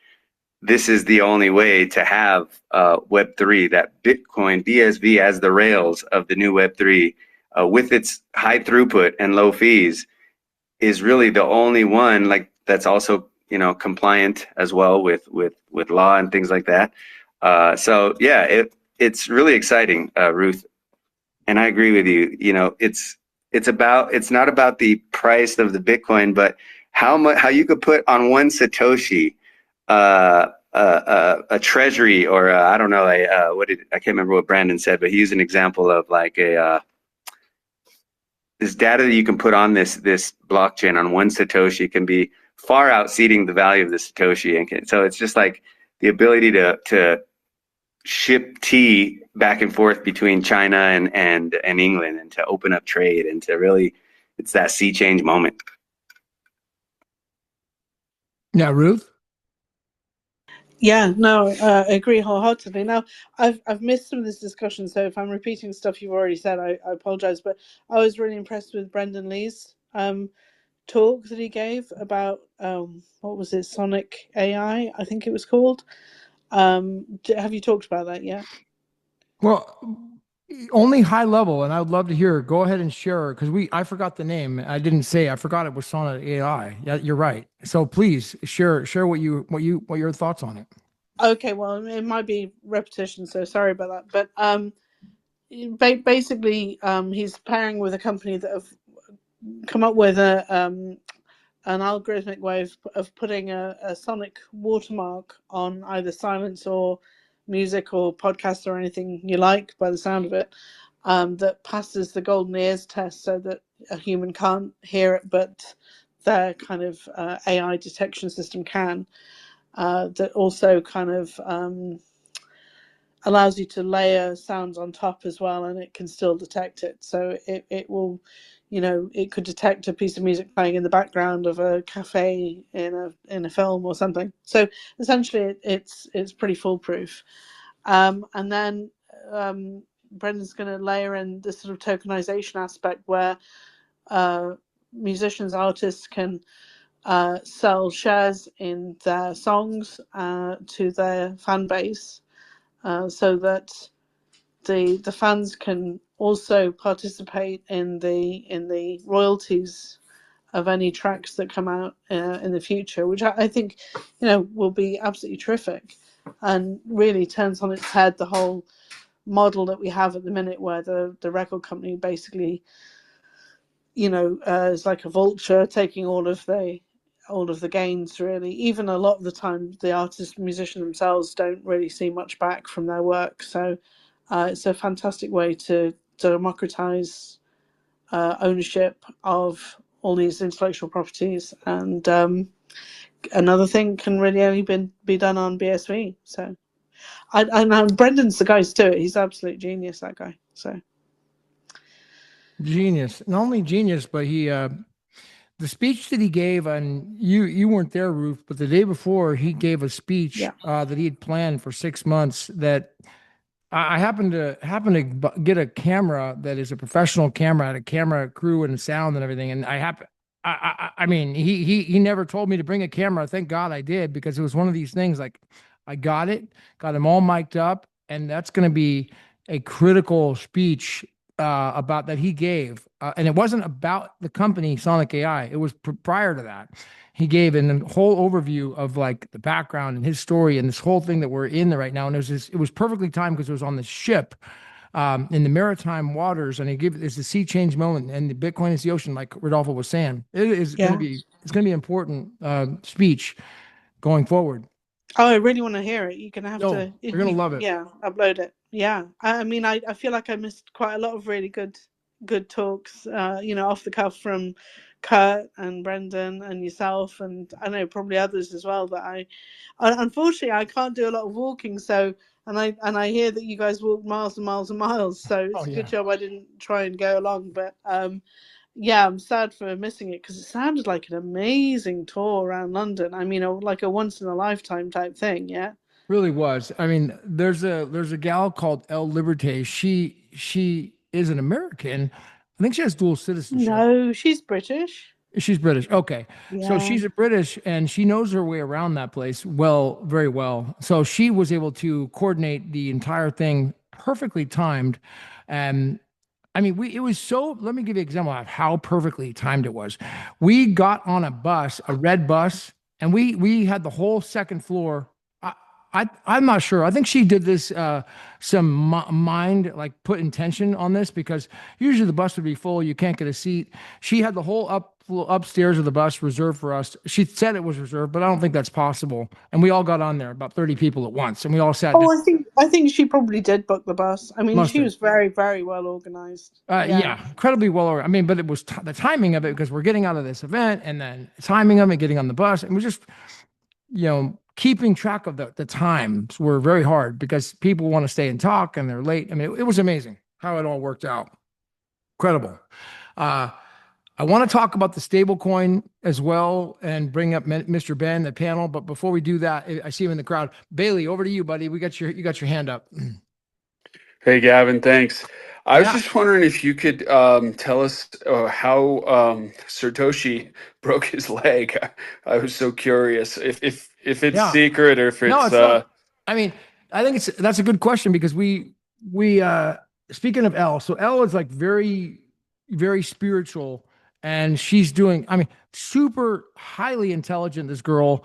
this is the only way to have Web3, that Bitcoin, BSV as the rails of the new Web3 with its high throughput and low fees is really the only one like that's also, you know, compliant as well with law and things like that. So yeah, it's really exciting, Ruth. And I agree with you. You know, it's not about the price of the Bitcoin, but how you could put on one Satoshi a treasury or I don't know, I can't remember what Brandon said, but he used an example of like this data that you can put on this blockchain on one Satoshi can be far exceeding the value of the Satoshi, and so it's just like the ability to ship tea back and forth between China and England, and to open up trade, and to really, it's that sea change moment. Yeah, Ruth. Yeah, no, I agree wholeheartedly. Now, I've missed some of this discussion, so if I'm repeating stuff you've already said, I apologize. But I was really impressed with Brendan Lee's talk that he gave about what was it, Sonic AI, I think it was called. Have you talked about that yet? Well, only high level, and I would love to hear. Go ahead and share, because I forgot the name. I didn't say. I forgot it was Sonic AI. Yeah, you're right. So please share what your thoughts on it. Okay, well, it might be repetition, so sorry about that. But basically, he's pairing with a company that have come up with an algorithmic way of putting a sonic watermark on either silence or music or podcast or anything you like, by the sound of it, that passes the golden ears test, so that a human can't hear it, but their kind of AI detection system can. That also kind of allows you to layer sounds on top as well, and it can still detect it. So it will, you know, it could detect a piece of music playing in the background of a cafe in a film or something. So essentially, it's pretty foolproof. And then Brendan's going to layer in this sort of tokenization aspect where musicians, artists can sell shares in their songs to their fan base, so that the fans can also participate in the royalties of any tracks that come out in the future, which I think, you know, will be absolutely terrific, and really turns on its head the whole model that we have at the minute, where the record company basically, you know, is like a vulture taking all of the gains, really. Even a lot of the time, the artist, musician themselves don't really see much back from their work. So it's a fantastic way to democratize ownership of all these intellectual properties. And another thing can really only be done on BSV. So I know Brendan's the guy to do it. He's absolute genius, that guy. So Genius. Not only genius, but he the speech that he gave, and you weren't there, Ruth, but the day before he gave a speech that he had planned for 6 months. That I happened to get a camera that is a professional camera, had a camera crew and sound and everything, and I mean, he never told me to bring a camera. Thank God I did, because it was one of these things like I got him all mic'd up, and that's going to be a critical speech about that he gave, and it wasn't about the company Sonic AI. It was prior to that. He gave a whole overview of like the background and his story and this whole thing that we're in there right now. And it was perfectly timed because it was on the ship in the maritime waters, and it's the sea change moment, and the Bitcoin is the ocean, like Rodolfo was saying. It's going to be important speech going forward. Oh, I really want to hear it. You're going to have to. You're going to love it. Yeah, upload it. Yeah, I mean, I feel like I missed quite a lot of really good talks, off the cuff from Kurt and Brendan and yourself, and I know probably others as well. But unfortunately, I can't do a lot of walking, so and I hear that you guys walk miles and miles and miles, so Oh it's a yeah. good job I didn't try and go along. But yeah, I'm sad for missing it because it sounded like an amazing tour around London. I mean, like a once in a lifetime type thing. Yeah. Really was. I mean, there's a gal called Elle Liberté. She is an American. I think she has dual citizenship. No, she's British. She's British. Okay. So Yeah. she's a British and she knows her way around that place well, very well. So she was able to coordinate the entire thing perfectly timed. And I mean, it was so, let me give you an example of how perfectly timed it was. We got on a bus, a red bus, and we had the whole second floor. I'm not sure. I think she did this some mind, like put intention on this, because usually the bus would be full, you can't get a seat. She had the whole upstairs of the bus reserved for us. She said it was reserved, but I don't think that's possible. And we all got on there, about 30 people at once, and we all sat down. Oh, I think she probably did book the bus. I mean, she Mustard. was very, very well organized. Yeah, incredibly well. I mean, but it was the timing of it, because we're getting out of this event and then timing of it, getting on the bus, and we just, keeping track of the times were very hard because people want to stay and talk and they're late. I mean, it was amazing how it all worked out. Incredible. I want to talk about the stablecoin as well and bring up Mr. Ben, the panel. But before we do that, I see him in the crowd. Bailey, over to you, buddy. You got your hand up. Hey, Gavin, thanks. I was Yeah. just wondering if you could tell us how Satoshi broke his leg. I was so curious if it's Yeah. secret or if No, it's it's not. I mean, I think that's a good question because we speaking of Elle, so Elle is like very, very spiritual, and she's doing, I mean, super highly intelligent, this girl.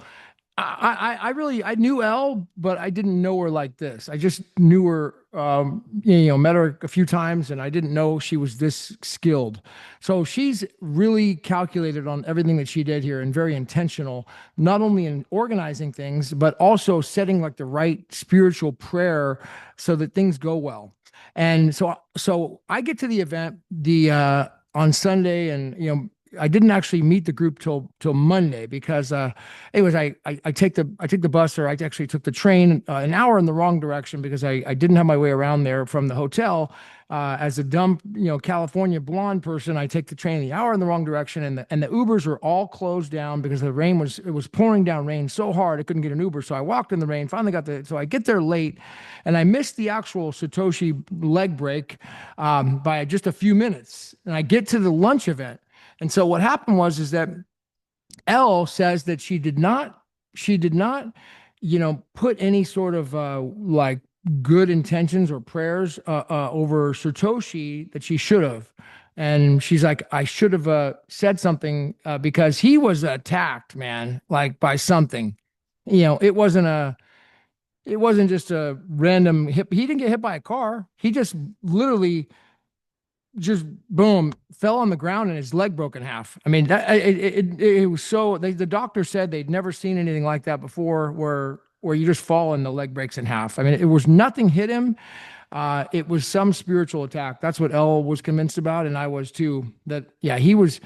I knew Elle, but I didn't know her like this. I just knew her, met her a few times, and I didn't know she was this skilled. So she's really calculated on everything that she did here and very intentional, not only in organizing things, but also setting like the right spiritual prayer so that things go well. And so I get to the event on Sunday, and I didn't actually meet the group till Monday because anyways, I take the bus, or I actually took the train an hour in the wrong direction because I didn't have my way around there from the hotel. As a dumb California blonde person, I take the train the hour in the wrong direction, and the Ubers were all closed down because the rain was pouring down rain so hard I couldn't get an Uber. So I walked in the rain. Finally so I get there late, and I missed the actual Satoshi leg break by just a few minutes. And I get to the lunch event. And so what happened is that Elle says that she did not, put any sort of like good intentions or prayers over Satoshi that she should have. And she's like, I should have said something because he was attacked, man, like by something. It wasn't just a random hit. He didn't get hit by a car. He just literally just boom fell on the ground and his leg broke in half. I mean, it was so. The doctor said they'd never seen anything like that before, where you just fall and the leg breaks in half. I mean, it was nothing hit him. It was some spiritual attack. That's what Elle was convinced about, and I was too. That yeah, he was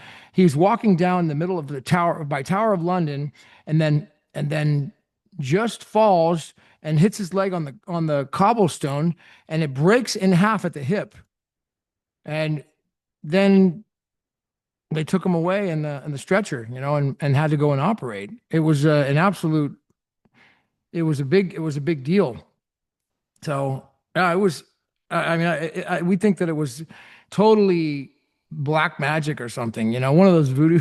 walking down the middle of the Tower of London, and then just falls and hits his leg on the cobblestone, and it breaks in half at the hip. And then they took him away in the stretcher, and had to go and operate. It was an absolute. It was a big deal. So it was. I mean, we think that it was totally black magic or something. One of those voodoo.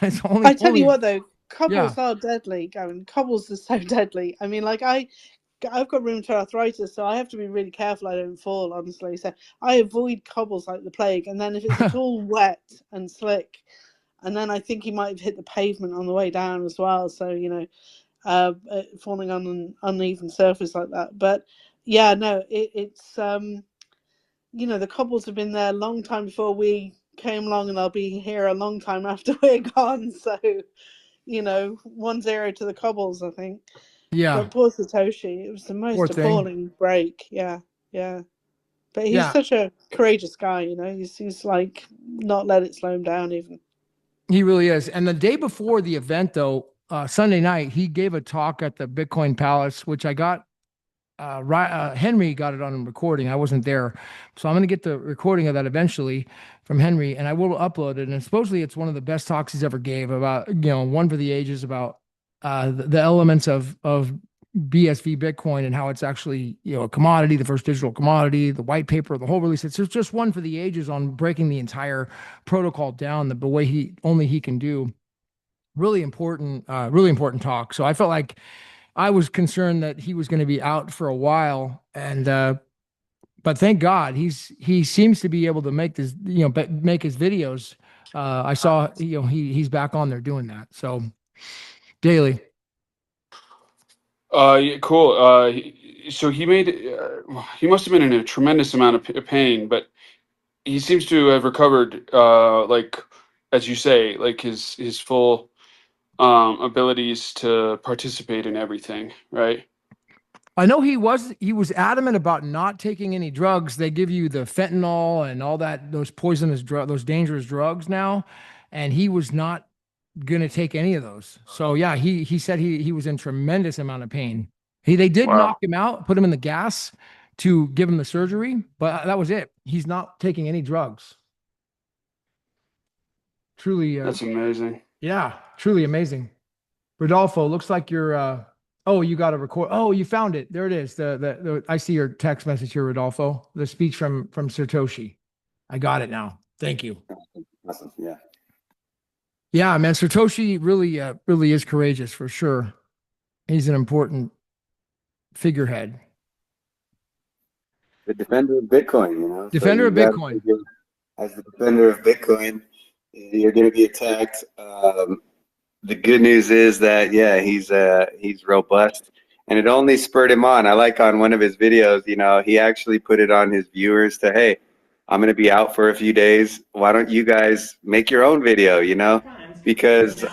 It's I tell you what, though, Yeah. cobbles are deadly, Gavin. Cobbles are so deadly. I mean, like I've got rheumatoid arthritis, so I have to be really careful I don't fall, honestly. So I avoid cobbles like the plague. And then if it's at all wet and slick, and then I think he might have hit the pavement on the way down as well. So, falling on an uneven surface like that. But yeah, no, it's, the cobbles have been there a long time before we came along, and they'll be here a long time after we're gone. So, 1-0 to the cobbles, I think. Yeah. But poor Satoshi, it was the most Poor thing. appalling break. Yeah. Yeah. But he's Yeah, such a courageous guy, you know. He's like not let it slow him down even. he really is. And the day before the event, though, Sunday night, he gave a talk at the Bitcoin Palace, which I got. Henry got it on recording. I wasn't there, so I'm going to get the recording of that eventually from Henry, and I will upload it. And supposedly, it's one of the best talks he's ever gave about, one for the ages, about the elements of BSV Bitcoin and how it's actually, a commodity, the first digital commodity, the white paper, the whole release. It's just one for the ages on breaking the entire protocol down the way he can do. Really important talk. So I felt like I was concerned that he was going to be out for a while, and but thank God he seems to be able to make this, make his videos. I saw, he's back on there doing that. So daily. Yeah, cool. So he must have been in a tremendous amount of pain, but he seems to have recovered, like, as you say, like his full abilities to participate in everything, right? I know he was adamant about not taking any drugs. They give you the fentanyl and all that, those those dangerous drugs now, and he was not going to take any of those. So yeah, he said he was in tremendous amount of pain. They did knock Wow, him out, put him in the gas to give him the surgery, but that was it. He's not taking any drugs. Truly, that's amazing. yeah, truly amazing. Rodolfo, looks like you're oh, you got to record. Oh, you found it. There it is. The I see your text message here, Rodolfo. The speech from Satoshi. I got it now. Thank you. Awesome. Yeah. Yeah, man, Satoshi really is courageous for sure. He's an important figurehead. The defender of Bitcoin, you know. So Defender you of got Bitcoin. as the defender of Bitcoin, you're going to be attacked. The good news is that yeah, he's robust, and it only spurred him on. I like on one of his videos, you know, he actually put it on his viewers to, hey, I'm going to be out for a few days. Why don't you guys make your own video, you know? Because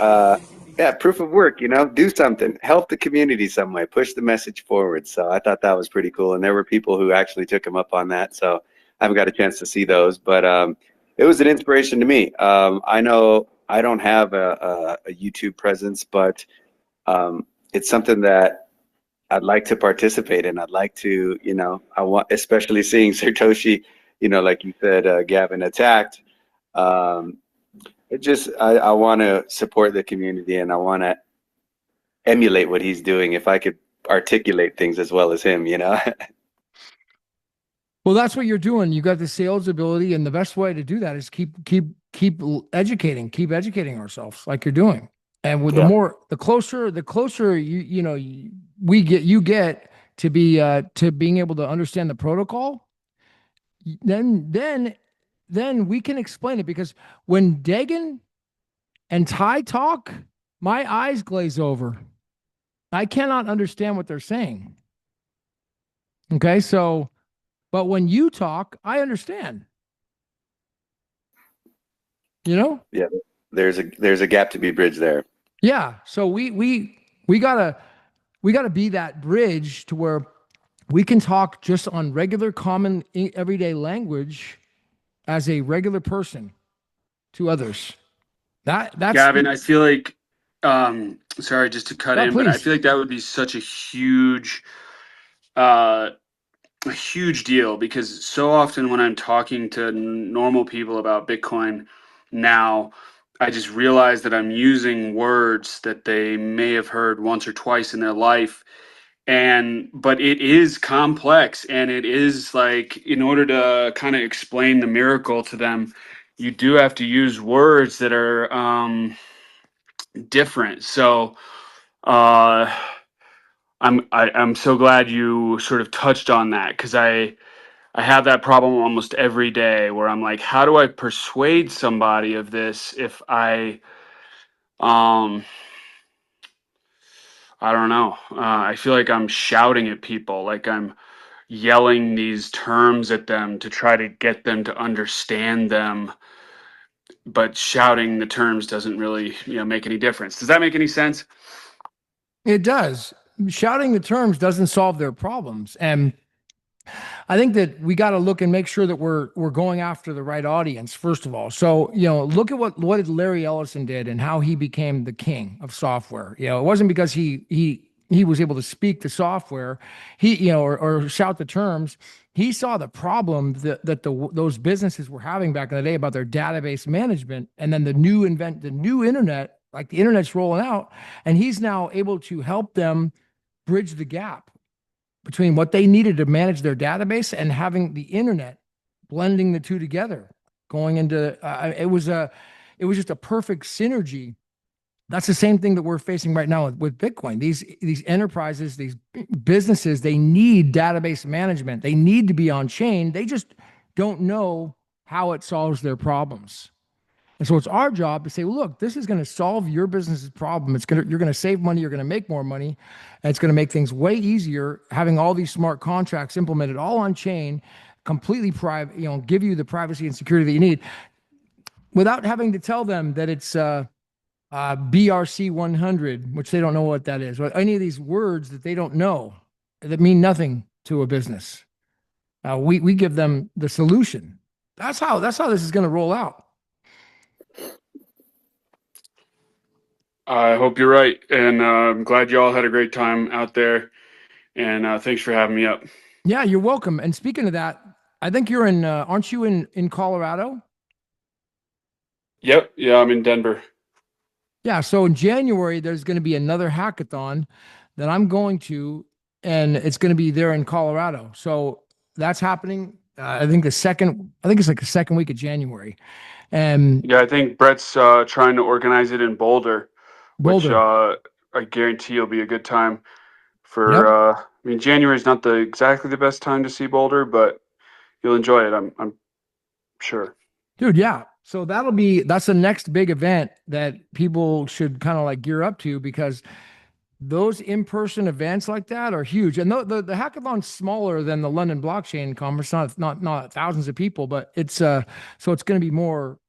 yeah, proof of work, you know, do something, help the community some way, push the message forward. So I thought that was pretty cool, and there were people who actually took him up on that. So I haven't got a chance to see those, but it was an inspiration to me. I know I don't have a YouTube presence, but it's something that I'd like to participate in. I'd like to, you know, I want, especially seeing Satoshi, you know, like you said, Gavin, attacked. I want to support the community, and I want to emulate what he's doing if I could articulate things as well as him, you know? Well, that's what you're doing. You got the sales ability, and the best way to do that is keep educating ourselves like you're doing. And with Yeah. the closer you get to be to being able to understand the protocol, then we can explain it. Because when Dagan and Ty talk, my eyes glaze over. I cannot understand what they're saying. Okay, so but when you talk, I understand. You know? Yeah. There's a gap to be bridged there. Yeah. So we gotta be that bridge to where we can talk just on regular, common, everyday language as a regular person to others. That's Gavin, I feel like, sorry, just to cut yeah, in, but I please. feel like that would be such uh, a huge deal, because so often when I'm talking to normal people about Bitcoin now, I just realize that I'm using words that they may have heard once or twice in their life. But it is complex, and it is like, in order to kind of explain the miracle to them, you do have to use words that are different. So uh, I'm so glad you sort of touched on that, because I have that problem almost every day, where I'm like, how do I persuade somebody of this if um I don't know. I feel like I'm shouting at people, like I'm yelling these terms at them to try to get them to understand them, but shouting the terms doesn't really, make any difference. Does that make any sense? It does. Shouting the terms doesn't solve their problems. And I think that we got to look and make sure that we're going after the right audience first of all. So look at what Larry Ellison did and how he became the king of software. It wasn't because he was able to speak the software, or shout the terms. He saw the problem that those businesses were having back in the day about their database management, and then the new internet, like the internet's rolling out, and he's now able to help them bridge the gap between what they needed to manage their database and having the internet, blending the two together, going into it was just a perfect synergy. That's the same thing that we're facing right now with Bitcoin. These enterprises, these businesses, they need database management. They need to be on chain. They just don't know how it solves their problems. And so it's our job to say, well, look, this is going to solve your business's problem. You're going to save money. You're going to make more money. And it's going to make things way easier having all these smart contracts implemented all on chain, completely private, give you the privacy and security that you need without having to tell them that it's BRC 100, which they don't know what that is, or any of these words that they don't know that mean nothing to a business. We give them the solution. That's how this is going to roll out. I hope you're right, and I'm glad you all had a great time out there. And thanks for having me up. Yeah, you're welcome. And speaking of that, I think you're aren't you in Colorado? Yep. Yeah, I'm in Denver. Yeah. So in January, there's going to be another hackathon that I'm going to, and it's going to be there in Colorado. So that's happening. I think it's like the second week of January. And yeah, I think Brett's trying to organize it in Boulder. Which I guarantee will be a good time for. Yep. I mean, January is not exactly the best time to see Boulder, but you'll enjoy it. I'm sure. Dude, yeah. So that's the next big event that people should kind of like gear up to, because those in-person events like that are huge. And the hackathon's smaller than the London Blockchain Conference, not thousands of people, but it's so it's going to be more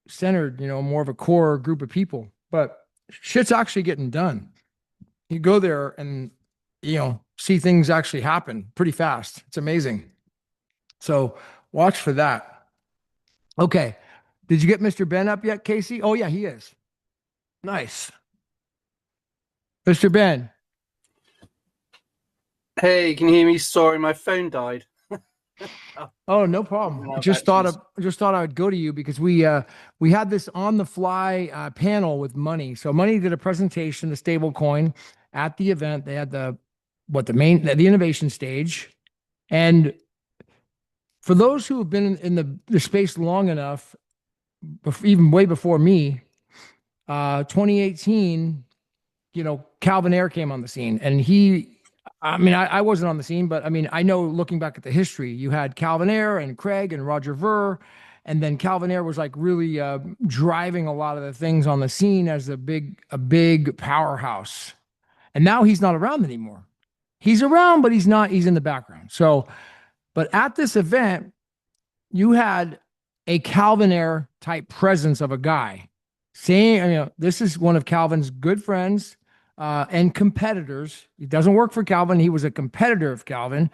centered, more of a core group of people. But shit's actually getting done. You go there and see things actually happen pretty fast. It's amazing. So watch for that. Okay. Did you get Mr. Ben up yet, Casey? Oh yeah, he is. Nice. Mr. Ben. Hey, can you hear me? Sorry, my phone died. Oh, no problem. I just thought I would go to you because we had this on the fly panel with Money. So Money did a presentation, the stablecoin, at the event. They had the innovation stage. And for those who have been in the space long enough, even way before me, 2018, Calvin Ayre came on the scene, and I wasn't on the scene, but I know, looking back at the history, you had Calvin Ayre and Craig and Roger Ver, and then Calvin Ayre was like really driving a lot of the things on the scene as a big powerhouse. And now he's not around anymore. He's around, but he's in the background. So, but at this event, you had a Calvin Ayre type presence of a guy saying, this is one of Calvin's good friends and competitors. He doesn't work for Calvin. He was a competitor of Calvin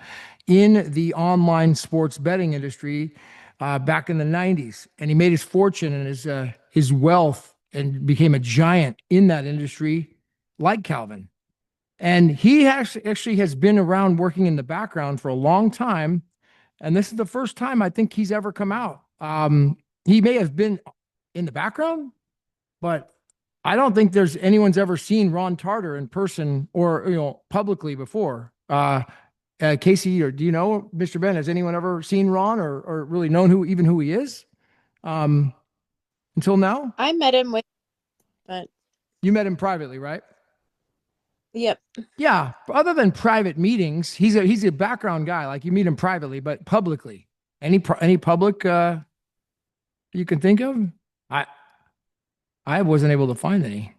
in the online sports betting industry back in the 90s. And he made his fortune and his wealth and became a giant in that industry like Calvin. And he actually has been around working in the background for a long time. And this is the first time I think he's ever come out. He may have been in the background, but I don't think anyone's ever seen Ron Tarter in person or publicly before. Casey, or do you know Mr. Ben? Has anyone ever seen Ron or really known who he is until now? I met him but you met him privately, right? Yep. Yeah. Other than private meetings, he's a background guy. Like, you meet him privately, but publicly, any public you can think of? I wasn't able to find any.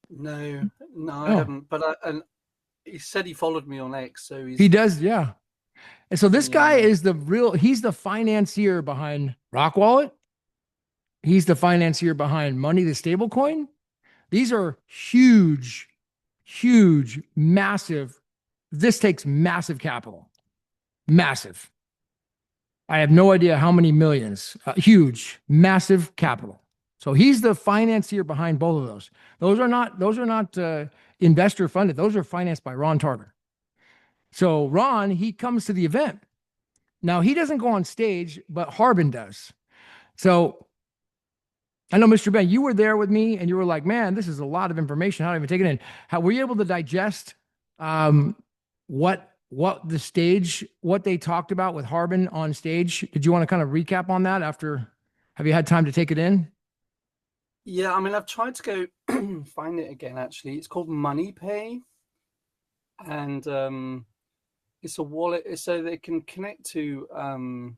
No, I haven't. But he said he followed me on X, so he does, yeah. And so this guy is he's the financier behind Rock Wallet. He's the financier behind Money, the stablecoin. These are huge, massive this takes massive capital, massive. I have no idea how many millions, huge, massive capital. So he's the financier behind both of those. Those are not investor funded. Those are financed by Ron Tarter. So Ron, he comes to the event. Now he doesn't go on stage, but Harbin does. So I know, Mr. Ben, you were there with me and you were like, man, this is a lot of information. How do I even take it in? How were you able to digest what they talked about with Harbin on stage? Did you want to kind of recap on that have you had time to take it in? Yeah, I mean, I've tried to go find it again, actually. It's called MoneyPay. And it's a wallet so they can connect to,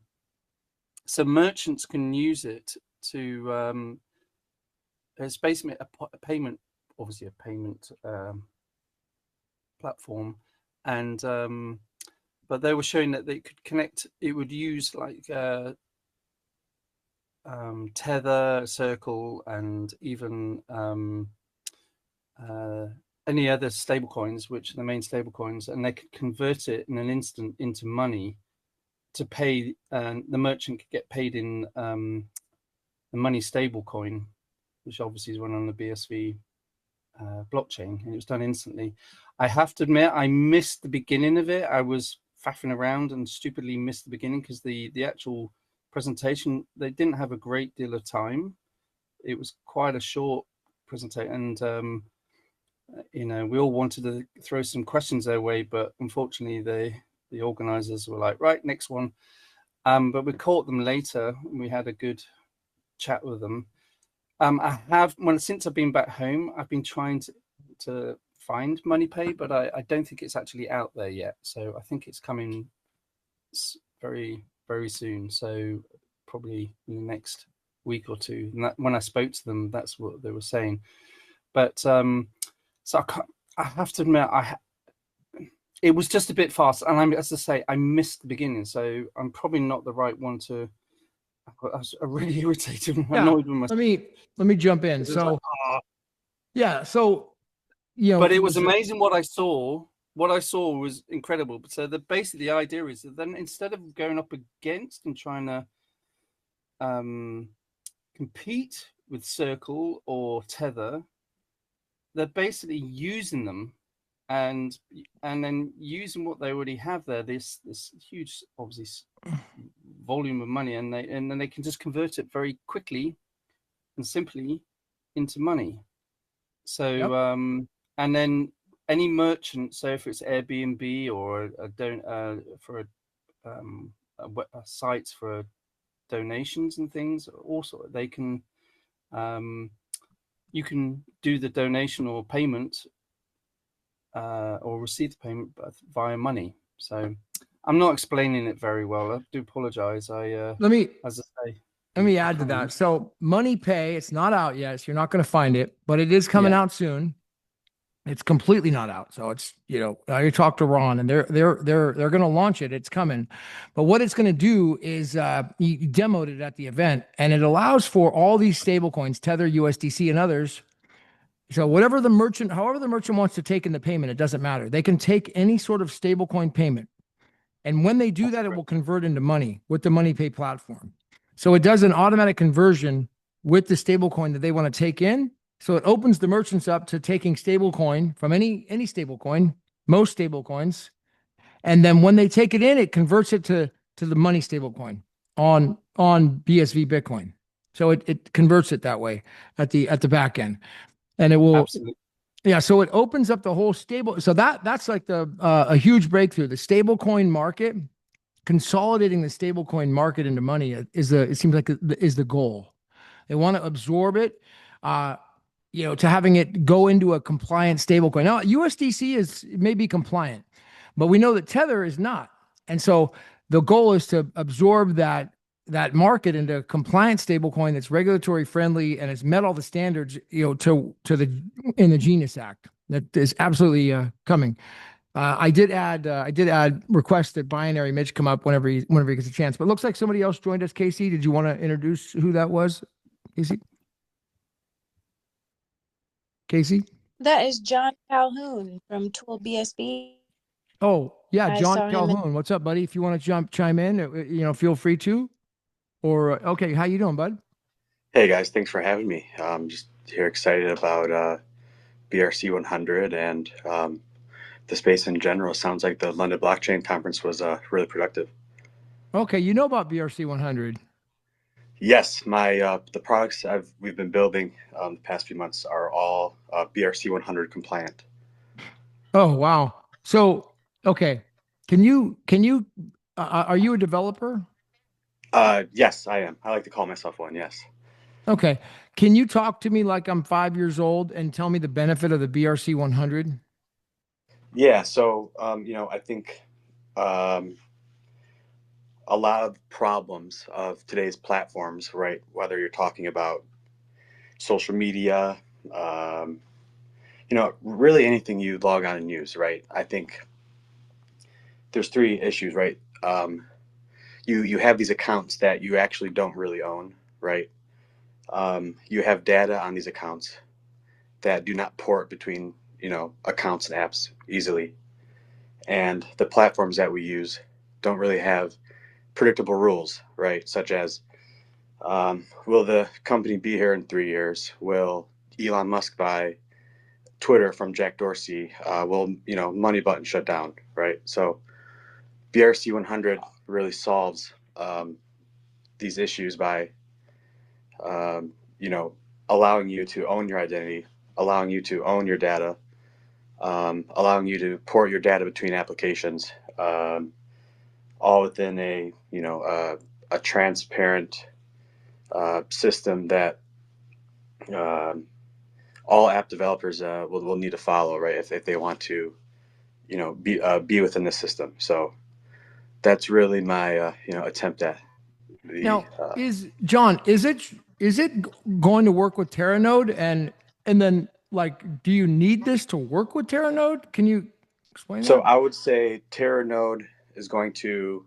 so merchants can use it to, it's basically a payment, obviously a payment platform. And, but they were showing that they could connect, it would use like Tether, Circle, and even any other stable coins, which are the main stable coins, and they could convert it in an instant into money to pay, and the merchant could get paid in the money stable coin, which obviously is run on the BSV blockchain, and it was done instantly. I have to admit, I missed the beginning of it. I was faffing around and stupidly missed the beginning because the actual presentation, they didn't have a great deal of time. It was quite a short presentation, and you know, we all wanted to throw some questions their way, but unfortunately the organizers were like, right, next one. But we caught them later and we had a good chat with them. Since I've been back home, I've been trying to find MoneyPay, but I don't think it's actually out there yet. So I think it's coming very, very soon. So probably in the next week or two. And when I spoke to them, that's what they were saying. But so I have to admit, it was just a bit fast, and as I say, I missed the beginning, so I'm probably not the right one to. I was really irritated and annoyed with myself. Let me jump in. So, yeah, so you know, but it was amazing what I saw. What I saw was incredible. So basically the idea is that then instead of going up against and trying to compete with Circle or Tether, they're basically using them and then using what they already have there, this huge, obviously, volume of money, and then they can just convert it very quickly and simply into money. So yep. And then any merchant, so if it's Airbnb or a site for donations and things, also they can you can do the donation or payment or receive the payment via money. So I'm not explaining it very well. I do apologize. Let me add to that. So MoneyPay, it's not out yet, so you're not going to find it, but it is coming out soon. It's completely not out. So it's, you know, I talked to Ron and they're going to launch it. It's coming. But what it's going to do is you demoed it at the event, and it allows for all these stable coins, Tether, USDC, and others. So however the merchant wants to take in the payment, it doesn't matter. They can take any sort of stablecoin payment. And when they do that, it will convert into money with the MoneyPay platform. So it does an automatic conversion with the stablecoin that they want to take in. So it opens the merchants up to taking stablecoin from any stablecoin, most stablecoins. And then when they take it in, it converts it to the money stablecoin on BSV Bitcoin. So it converts it that way at the back end. And it will, absolutely. Yeah. So it opens up the whole stable. So that's like a huge breakthrough. The stablecoin market, consolidating the stablecoin market into money it seems like is the goal. They want to absorb it, you know, to having it go into a compliant stablecoin. Now, USDC may be compliant, but we know that Tether is not. And so the goal is to absorb that market into a compliant stablecoin that's regulatory friendly and has met all the standards, you know, in the Genius Act. That is absolutely coming. I did add request that Binary Mitch come up whenever he gets a chance. But it looks like somebody else joined us. Casey, did you want to introduce who that was? Casey? That is John Calhoun from Tool BSB. Oh, yeah, I John saw him. Calhoun. What's up, buddy? If you want to chime in, feel free to. Or okay, how you doing, bud? Hey guys, thanks for having me. Just here excited about BRC 100 and the space in general. Sounds like the London Blockchain Conference was really productive. Okay, you know about BRC 100. Yes, my the products we've been building the past few months are all BRC 100 compliant. Oh, wow. So, okay, can you are you a developer? Yes, I am. I like to call myself one. Yes. Okay, can you talk to me like I'm 5 years old and tell me the benefit of the BRC 100? Yeah. So I think um, a lot of problems of today's platforms, right? Whether you're talking about social media, um, really anything you log on and use, right? I think there's three issues, right? You have these accounts that you actually don't really own, right? You have data on these accounts that do not port between accounts and apps easily, and the platforms that we use don't really have predictable rules, right? Such as will the company be here in 3 years? Will Elon Musk buy Twitter from Jack Dorsey? Will money button shut down, right? So BRC 100 really solves these issues by um, you know allowing you to own your identity, allowing you to own your data, allowing you to port your data between applications, all within a transparent system that um, all app developers will need to follow, right? If they want to be within the system. So that's really my attempt at the Now, is John, is it going to work with Teranode and then like do you need this to work with Teranode? Can you explain so that? I would say Teranode is going to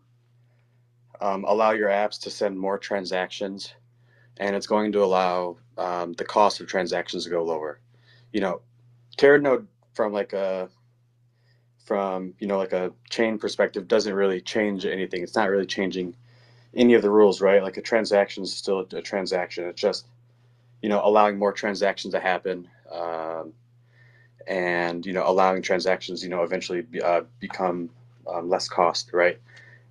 allow your apps to send more transactions, and it's going to allow the cost of transactions to go lower. You know, Teranode from like a chain perspective doesn't really change anything. It's not really changing any of the rules, right? Like a transaction is still a transaction. It's just allowing more transactions to happen, and allowing transactions eventually become less cost, right?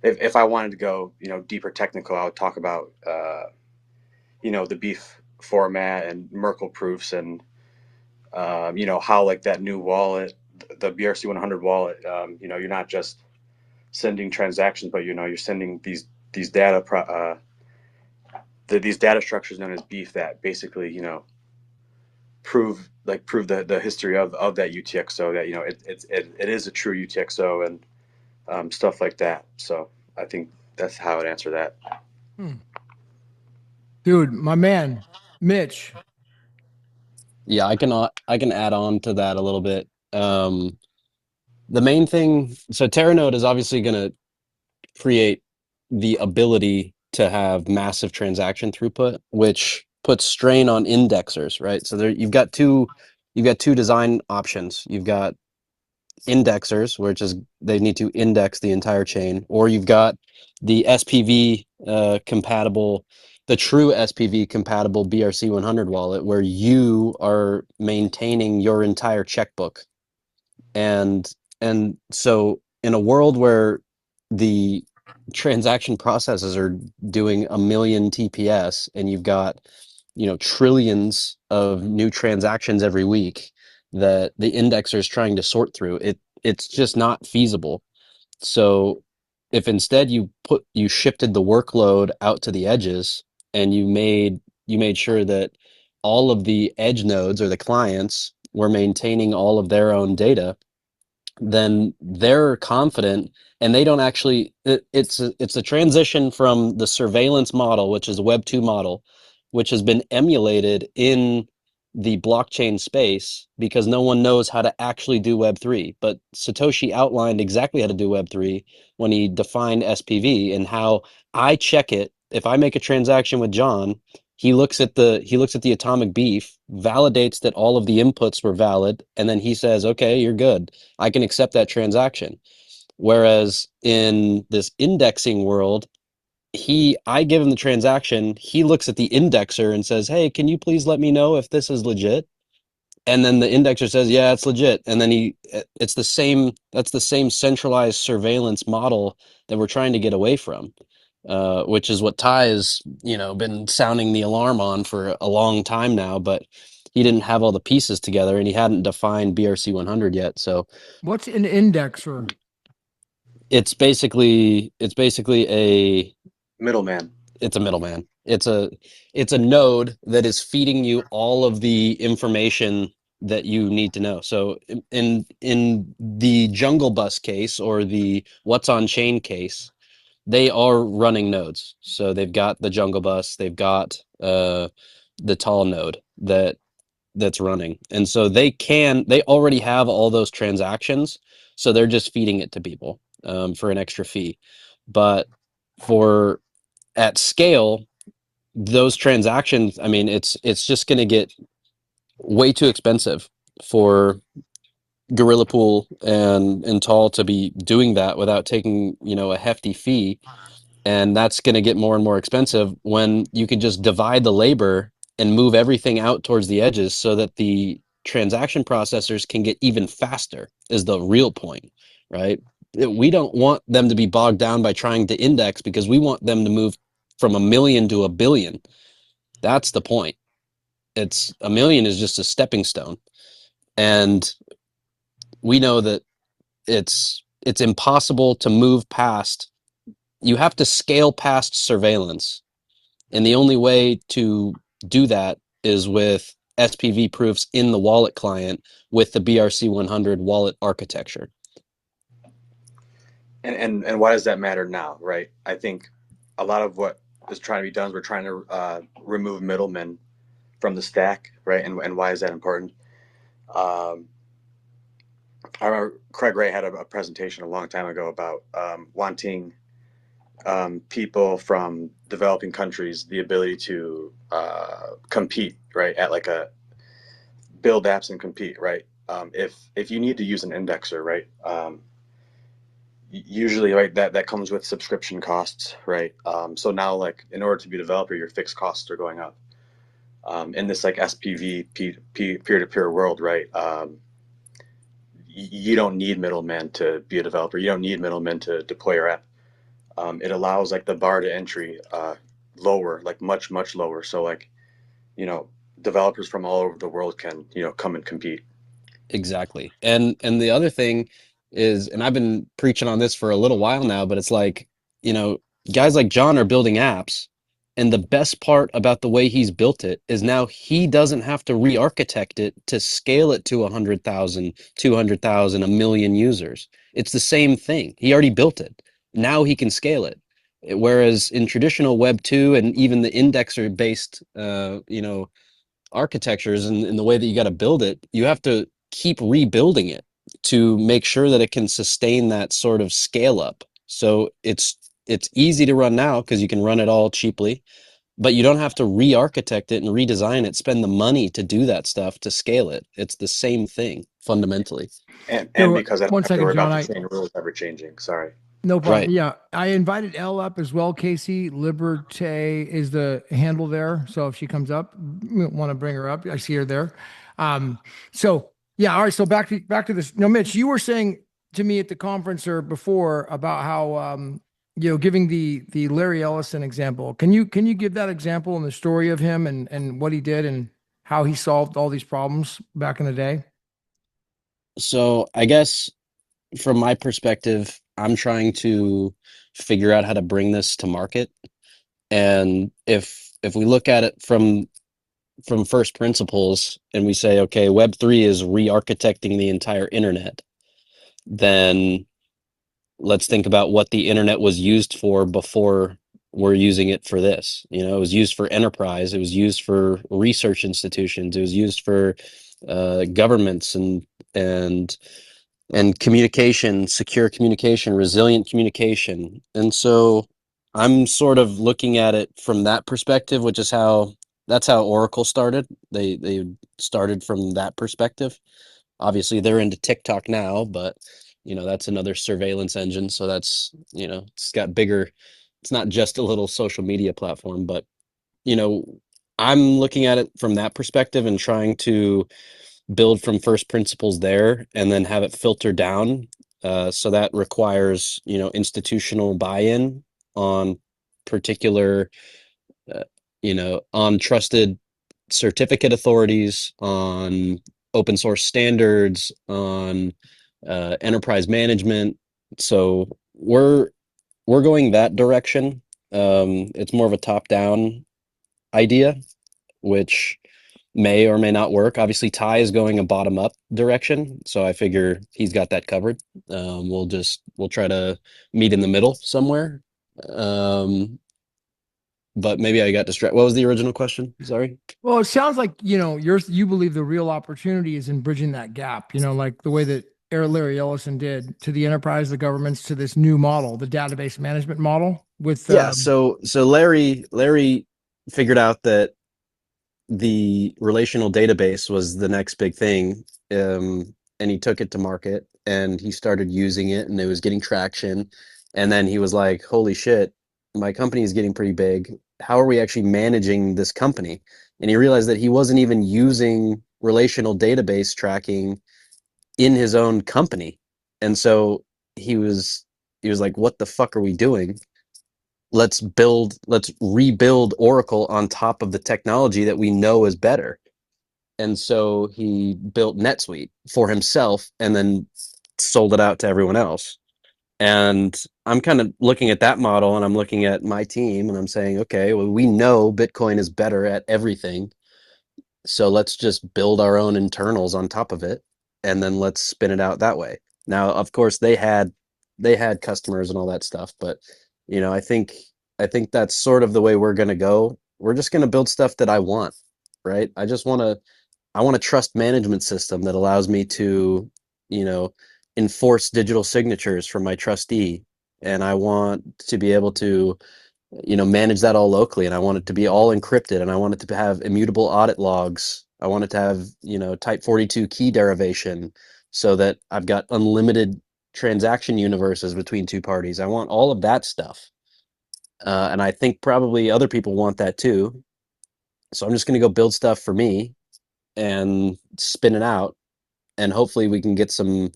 If I wanted to go deeper technical, I would talk about the beef format and Merkle proofs, and how like that new wallet, the BRC 100 wallet, you're not just sending transactions, but you're sending these data these data structures known as beef that basically prove the history of that UTXO, that it is a true UTXO, and stuff like that. So I think that's how I'd answer that. Hmm. Dude, my man, Mitch. Yeah, I can add on to that a little bit. The main thing, so Teranode is obviously going to create the ability to have massive transaction throughput, which puts strain on indexers, right? So there you've got two design options. You've got indexers, which is they need to index the entire chain, or you've got the SPV compatible, the true SPV compatible BRC 100 wallet, where you are maintaining your entire checkbook. And so in a world where the transaction processes are doing a million TPS, and you've got trillions of new transactions every week that the indexer is trying to sort through, it's just not feasible. So if instead you shifted the workload out to the edges, and you made sure that all of the edge nodes or the clients were maintaining all of their own data, then they're confident, and they don't actually it's a transition from the surveillance model, which is a Web 2 model, which has been emulated in the blockchain space because no one knows how to actually do Web 3. But Satoshi outlined exactly how to do Web 3 when he defined SPV, and how I check it. If I make a transaction with John, he looks at the atomic beef, validates that all of the inputs were valid, and then he says, okay, you're good. I can accept that transaction. Whereas in this indexing world, I give him the transaction, he looks at the indexer and says, hey, can you please let me know if this is legit? And then the indexer says, yeah, it's legit. And then that's the same centralized surveillance model that we're trying to get away from, which is what Ty has, been sounding the alarm on for a long time now, but he didn't have all the pieces together and he hadn't defined BRC 100 yet. So What's an indexer? it's basically a Middleman. it's a middleman. It's a node that is feeding you all of the information that you need to know. So in the Jungle Bus case or the What's on Chain case, they are running nodes. So they've got the Jungle Bus, they've got the tall node that's running. And so they already have all those transactions. So they're just feeding it to people for an extra fee. But for at scale, those transactions, I mean, it's just going to get way too expensive for Gorilla Pool and Tall to be doing that without taking, a hefty fee. And that's going to get more and more expensive when you can just divide the labor and move everything out towards the edges so that the transaction processors can get even faster is the real point, right? We don't want them to be bogged down by trying to index because we want them to move from 1 million to 1 billion. That's the point. It's 1 million is just a stepping stone. And we know that it's impossible to move past. You have to scale past surveillance. And the only way to do that is with SPV proofs in the wallet client with the BRC 100 wallet architecture. And why does that matter now, right? I think a lot of what is trying to be done is we're trying to remove middlemen from the stack, right? And why is that important? I remember Craig Ray had a presentation a long time ago about wanting people from developing countries the ability to compete, right? At like a build apps and compete, right? If you need to use an indexer, right? Usually, right, that comes with subscription costs, right? So now, like, in order to be a developer, your fixed costs are going up. In this like SPV peer-to-peer world, right? You don't need middlemen to be a developer. You don't need middlemen to deploy your app. It allows like the bar to entry lower, like much lower. So like, developers from all over the world can come and compete. Exactly. And the other thing is, and I've been preaching on this for a little while now, but it's like, guys like John are building apps. And the best part about the way he's built it is now he doesn't have to re-architect it to scale it to 100,000, 200,000, 1 million users. It's the same thing. He already built it. Now he can scale it. Whereas in traditional Web 2 and even the indexer based, architectures and in the way that you got to build it, you have to keep rebuilding it to make sure that it can sustain that sort of scale up. So it's easy to run now because you can run it all cheaply, but you don't have to re-architect it and redesign it, spend the money to do that stuff to scale it. It's the same thing fundamentally. And Here, because I don't one have to second, worry John. about the chain rules ever changing. Sorry. No problem. Right. Yeah, I invited Elle up as well. Casey Liberté is the handle there. So if she comes up, we want to bring her up. I see her there. So yeah, all right. So back to this. No, Mitch, you were saying to me at the conference or before about how giving the Larry Ellison example. Can you give that example and the story of him and what he did and how he solved all these problems back in the day? So I guess from my perspective, I'm trying to figure out how to bring this to market. And if we look at it from first principles and we say, okay, Web3 is re-architecting the entire internet, then let's think about what the internet was used for before we're using it for this. It was used for enterprise, it was used for research institutions, it was used for governments and communication, secure communication, resilient communication. And so I'm sort of looking at it from that perspective, which is that's how Oracle started. They started from that perspective. Obviously they're into TikTok now, but that's another surveillance engine. So that's, it's got bigger, it's not just a little social media platform, but, I'm looking at it from that perspective and trying to build from first principles there and then have it filter down. So that requires, institutional buy-in on particular, on trusted certificate authorities, on open source standards, on enterprise management. So we're going that direction. It's more of a top-down idea, which may or may not work. Obviously, Ty is going a bottom-up direction, so I figure he's got that covered. We'll try to meet in the middle somewhere. But maybe I got distracted. What was the original question? Sorry. Well, it sounds like, you believe the real opportunity is in bridging that gap, like the way that Larry Ellison did to the enterprise, the governments, to this new model, the database management model with, Yeah. So Larry figured out that the relational database was the next big thing, and he took it to market and he started using it, and it was getting traction. And then he was like, "Holy shit, my company is getting pretty big. How are we actually managing this company?" And he realized that he wasn't even using relational database tracking in his own company. And so he was like, "What the fuck are we doing? Let's rebuild Oracle on top of the technology that we know is better." And so he built NetSuite for himself and then sold it out to everyone else. And I'm kind of looking at that model, and I'm looking at my team, and I'm saying, okay, well, we know Bitcoin is better at everything. So let's just build our own internals on top of it, and then let's spin it out that way. Now, of course, they had customers and all that stuff, but I think that's sort of the way we're going to go. We're just going to build stuff that I want, right? I want a trust management system that allows me to, enforce digital signatures from my trustee, and I want to be able to, manage that all locally, and I want it to be all encrypted, and I want it to have immutable audit logs. I want it to have, type 42 key derivation so that I've got unlimited transaction universes between two parties. I want all of that stuff. And I think probably other people want that too. So I'm just going to go build stuff for me and spin it out. And hopefully we can get some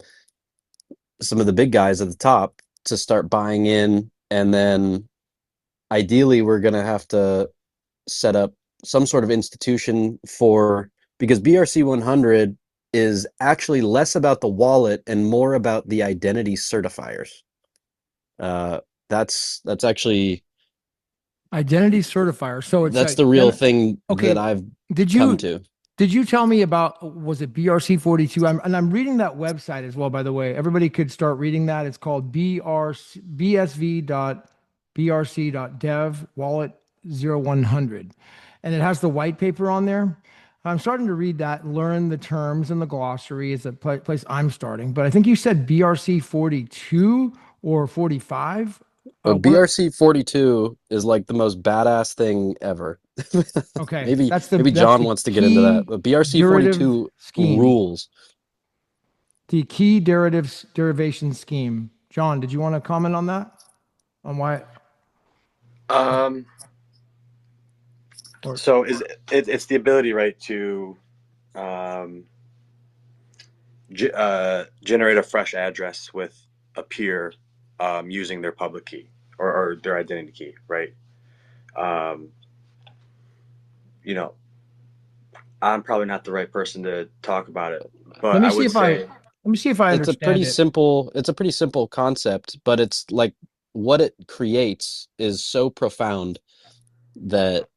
of the big guys at the top to start buying in. And then ideally we're going to have to set up some sort of institution because BRC 100 is actually less about the wallet and more about the identity certifiers. That's actually identity certifier. So it's that's like, the real thing okay, that I've did come you to. did you tell me about, was it BRC 42? I'm reading that website as well, by the way. Everybody could start reading that. It's called bsv.brc.dev wallet 0100. And it has the white paper on there. I'm starting to read that, learn the terms and the glossary is the place I'm starting. But I think you said BRC 42 or 45. BRC 42 is like the most badass thing ever. Okay, maybe that's John the wants to get into that, key but BRC derivative 42 scheme. rules. The key derivation scheme. John, did you want to comment on that? On why? So it's the ability, right, to generate a fresh address with a peer using their public key or their identity key, right? I'm probably not the right person to talk about it, but Let me I see would if I say It's a understand it. it's a pretty simple concept, but it's like what it creates is so profound that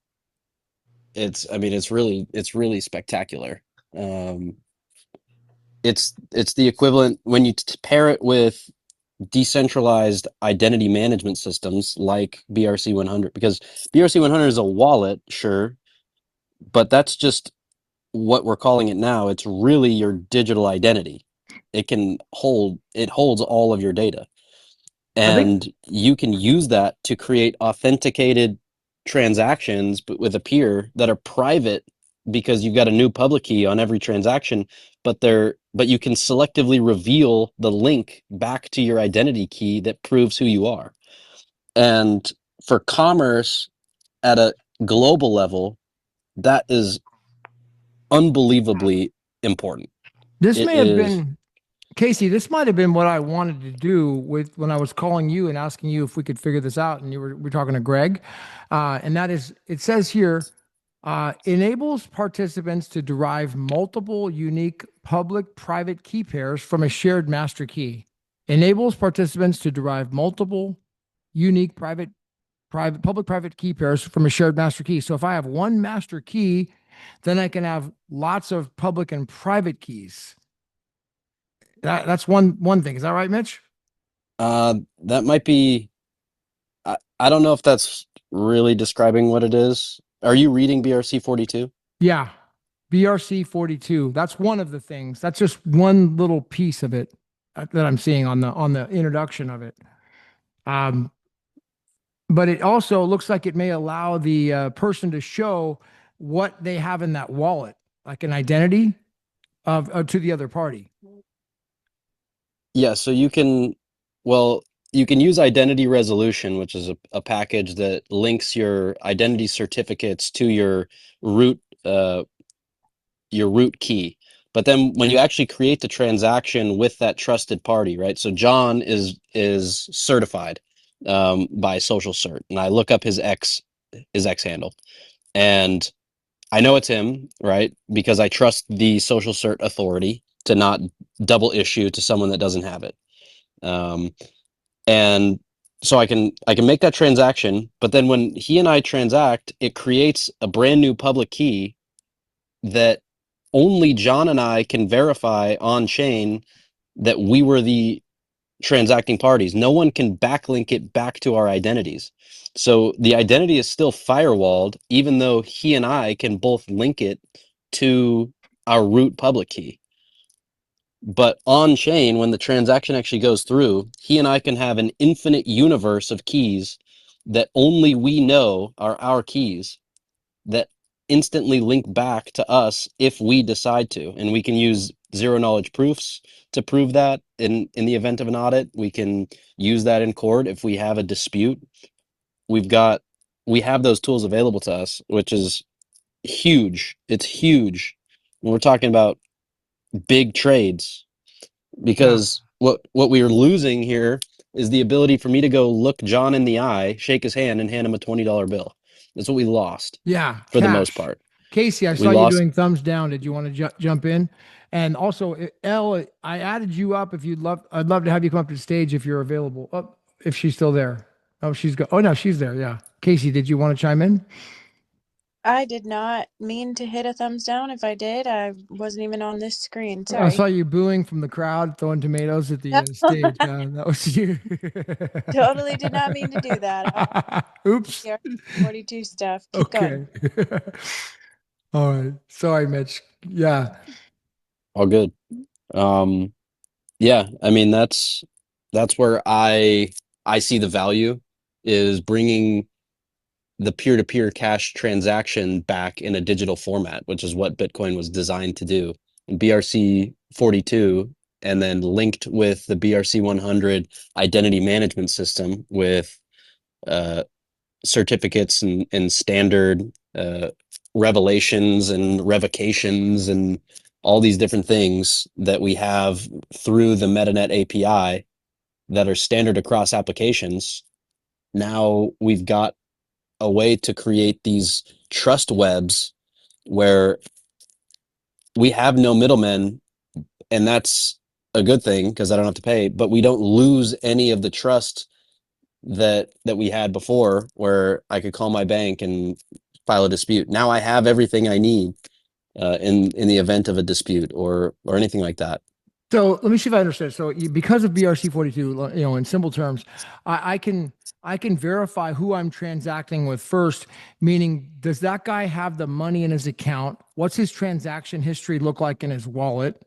it's really spectacular. It's the equivalent when you pair it with decentralized identity management systems like BRC 100, because BRC 100 is a wallet, sure, but that's just what we're calling it now. It's really your digital identity. It holds all of your data, I think and you can use that to create authenticated transactions, but with a peer that are private because you've got a new public key on every transaction, but you can selectively reveal the link back to your identity key that proves who you are. And for commerce at a global level, that is unbelievably important. This It may have is, been, Casey, this might have been what I wanted to do with when I was calling you and asking you if we could figure this out. And we're talking to Greg. And that is, it says here, enables participants to derive multiple unique public-private key pairs from a shared master key. Enables participants to derive multiple unique public-private key pairs from a shared master key. So if I have one master key, then I can have lots of public and private keys. That's one thing. Is that right, Mitch? that might be, I don't know if that's really describing what it is. Are you reading BRC 42? Yeah. BRC 42. That's one of the things. That's just one little piece of it that I'm seeing on the introduction of it. But it also looks like it may allow the person to show what they have in that wallet, like an identity of to the other party. Yeah, so you can, well, you can use identity resolution, which is a package that links your identity certificates to root your root key. But then when you actually create the transaction with that trusted party, right? So John is certified by Social Cert, and I look up his X handle, and I know it's him, right? Because I trust the Social Cert authority to not double issue to someone that doesn't have it. And so I can make that transaction, but then when he and I transact, it creates a brand new public key that only John and I can verify on chain that we were the transacting parties. No one can backlink it back to our identities. So the identity is still firewalled, even though he and I can both link it to our root public key. But on chain, when the transaction actually goes through, he and I can have an infinite universe of keys that only we know are our keys that instantly link back to us if we decide to. And we can use zero knowledge proofs to prove that in the event of an audit. We can use that in court if we have a dispute. We have those tools available to us, which is huge. It's huge when we're talking about big trades, because what we are losing here is the ability for me to go look John in the eye, shake his hand, and hand him a $20 bill. That's what we lost. Yeah, for the most cash. part. Casey, I We saw you lost. doing thumbs down. Did you want to jump in? And also, Elle, I added you up. If you'd love, I'd love to have you come up to the stage if you're available. Oh, if she's still there. Oh, oh no, she's there. Yeah. Casey, did you want to chime in? I did not mean to hit a thumbs down. If I did, I wasn't even on this screen. I saw Sorry. you booing from the crowd, throwing tomatoes at the stage. That was you. Totally did not mean to do that. Oops. 42 stuff. Keep going. All right. Sorry, Mitch. Yeah. All good. Yeah, I mean that's where I see the value, is bringing the peer-to-peer cash transaction back in a digital format, which is what Bitcoin was designed to do. And BRC 42, and then linked with the BRC 100 identity management system with certificates and standard revelations and revocations and all these different things that we have through the MetaNet API that are standard across applications. Now we've got a way to create these trust webs where we have no middlemen, and that's a good thing because I don't have to pay, but we don't lose any of the trust that we had before, where I could call my bank and file a dispute. Now I have everything I need in the event of a dispute or anything like that. So let me see if I understand. So because of BRC 42, in simple terms, I can verify who I'm transacting with first, meaning does that guy have the money in his account? What's his transaction history look like in his wallet?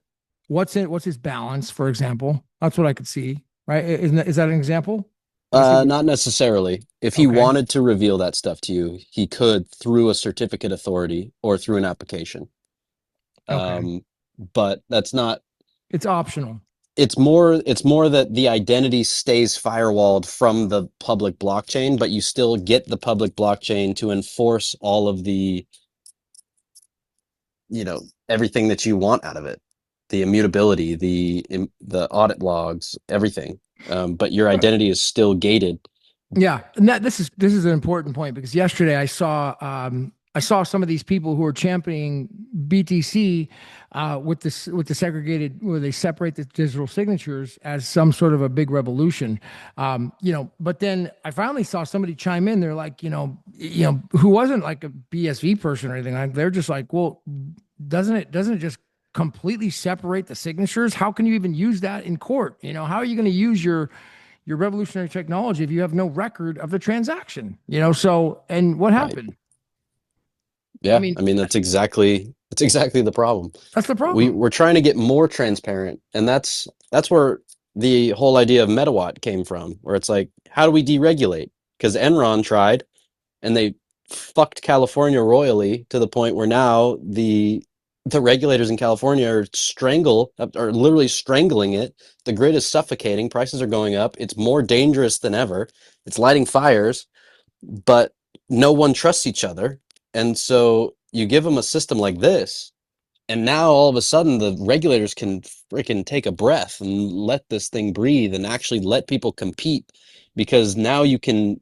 What's his balance, for example? That's what I could see, right? Is that an example? basically? Not necessarily. If he Okay. wanted to reveal that stuff to you, he could through a certificate authority or through an application. Okay. But that's not. It's optional. It's more that the identity stays firewalled from the public blockchain, but you still get the public blockchain to enforce all of the, everything that you want out of it. The immutability, the audit logs, everything. But your identity is still gated. Yeah, and this is an important point because yesterday I saw some of these people who are championing BTC with the segregated, where they separate the digital signatures as some sort of a big revolution. But then I finally saw somebody chime in. They're like, who wasn't like a BSV person or anything. They're just like, well, doesn't it just completely separate the signatures? How can you even use that in court? How are you going to use your revolutionary technology if you have no record of the transaction? So, and what Right. happened? Yeah, I mean, that's exactly the problem. that's the problem. We're trying to get more transparent, and that's where the whole idea of Metawatt came from, where it's like, how do we deregulate? Because Enron tried, and they fucked California royally to the point where now the regulators in California are literally strangling it. The grid is suffocating. Prices are going up. It's more dangerous than ever. It's lighting fires, but no one trusts each other. And so you give them a system like this, and now all of a sudden the regulators can freaking take a breath and let this thing breathe and actually let people compete, because now you can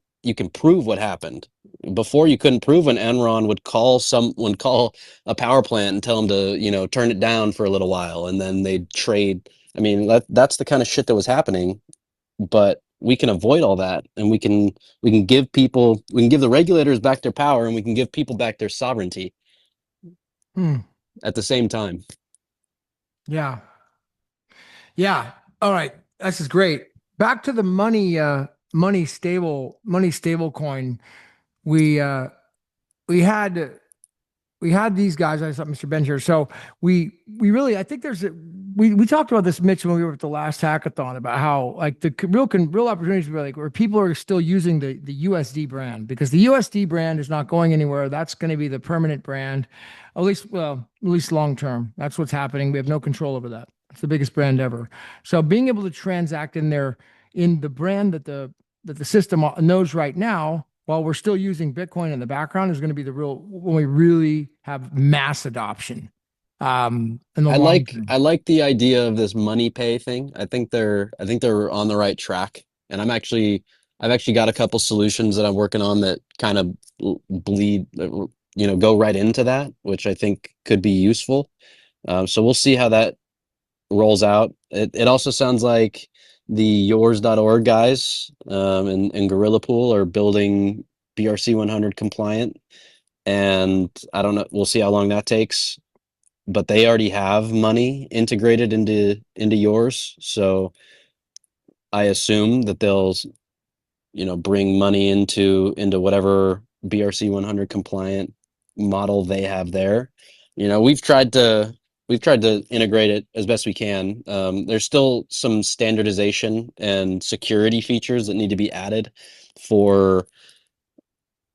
prove what happened. Before you couldn't prove, when Enron would call a power plant and tell them to, turn it down for a little while, and then they'd trade. I mean, that's the kind of shit that was happening, but we can avoid all that, and we can give the regulators back their power, and we can give people back their sovereignty at the same time. Yeah. Yeah. All right. This is great. Back to the money stable coin. We uh we had we had these guys. I saw Mr. Ben here. So we really, I think we talked about this, Mitch, when we were at the last hackathon, about how like the real opportunities were like where people are still using the USD brand, because the USD brand is not going anywhere. That's going to be the permanent brand, at least long term. That's what's happening. We have no control over that. It's the biggest brand ever. So being able to transact in the brand that the system knows right now, while we're still using Bitcoin in the background, is going to be the real, when we really have mass adoption. In the long term. I like the idea of this money pay thing. I think they're on the right track, and I've actually got a couple solutions that I'm working on that kind of bleed, go right into that, which I think could be useful. So we'll see how that rolls out. It also sounds like the yours.org guys and Gorilla Pool are building BRC 100 compliant, and I don't know. We'll see how long that takes. But they already have money integrated into yours, so I assume that they'll bring money into whatever BRC 100 compliant model they have there. We've tried to integrate it as best we can. There's still some standardization and security features that need to be added for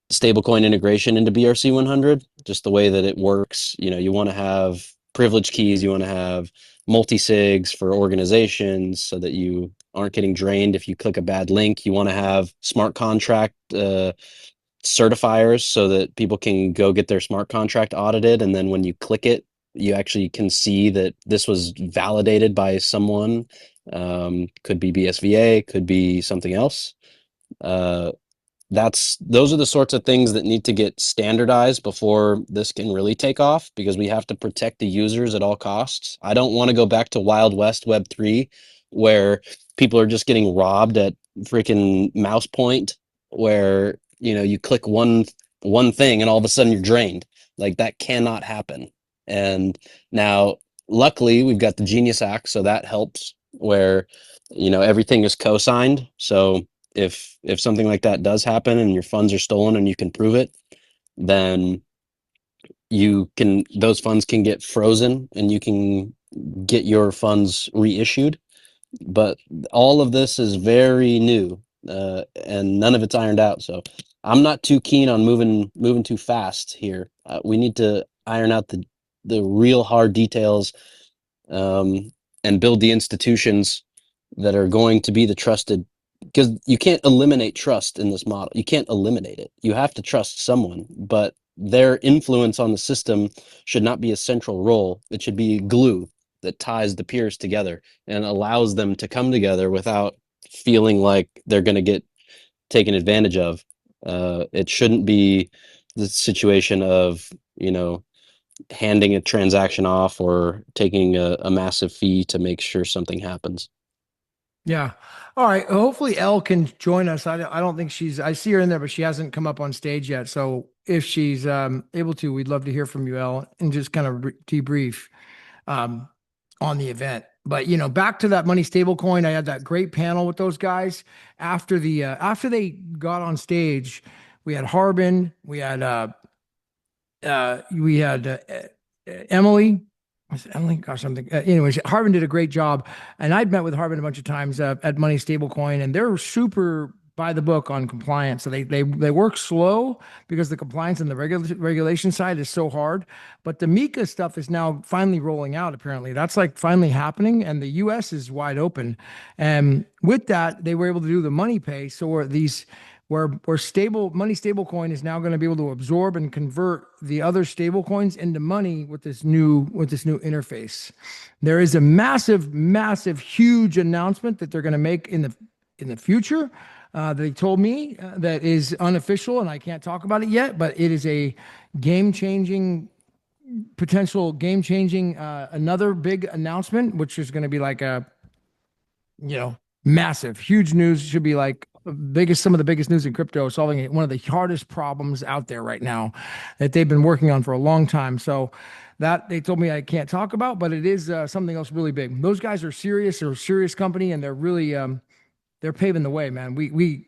stablecoin integration into BRC 100, just the way that it works. You want to have privilege keys, you want to have multi-sigs for organizations so that you aren't getting drained if you click a bad link. You want to have smart contract certifiers so that people can go get their smart contract audited, and then when you click it, you actually can see that this was validated by someone. Could be BSVA, could be something else. Those are the sorts of things that need to get standardized before this can really take off, because we have to protect the users at all costs. I don't want to go back to Wild West Web3, where people are just getting robbed at freaking mouse point, where you click one thing and all of a sudden you're drained. Like, that cannot happen. And now, luckily, we've got the Genius Act, so that helps, where everything is co-signed. So if something like that does happen and your funds are stolen and you can prove it, then those funds can get frozen and you can get your funds reissued. But all of this is very new. and none of it's ironed out. So I'm not too keen on moving too fast here. We need to iron out the real hard details, and build the institutions that are going to be the trusted, because you can't eliminate trust in this model. You can't eliminate it. You have to trust someone, but their influence on the system should not be a central role. It should be glue that ties the peers together and allows them to come together without feeling like they're going to get taken advantage of. It shouldn't be the situation of, handing a transaction off or taking a massive fee to make sure something happens. Yeah. All right. Hopefully Elle can join us. I don't think I see her in there, but she hasn't come up on stage yet. So if she's able to, we'd love to hear from you, Elle, and just kind of debrief on the event. But back to that money stablecoin, I had that great panel with those guys after they got on stage. We had Harbin, we had Emily. Was it Emily? Gosh, something. Anyways, Harbin did a great job, and I'd met with Harbin a bunch of times at Money Stablecoin, and they're super by the book on compliance. So they work slow because the compliance and the regulation side is so hard. But the Mika stuff is now finally rolling out. Apparently, that's like finally happening, and the U.S. is wide open. And with that, they were able to do the money pay. So where money stablecoin is now going to be able to absorb and convert the other stablecoins into money with this new interface. There is a massive, huge announcement that they're going to make in the future. They told me that is unofficial, and I can't talk about it yet. But it is a potential game changing, another big announcement, which is going to be like a massive, huge news. Should be like some of the biggest news in crypto, solving one of the hardest problems out there right now that they've been working on for a long time. So that they told me I can't talk about, but it is something else really big. Those guys are serious. They're a serious company, and they're really they're paving the way, man. We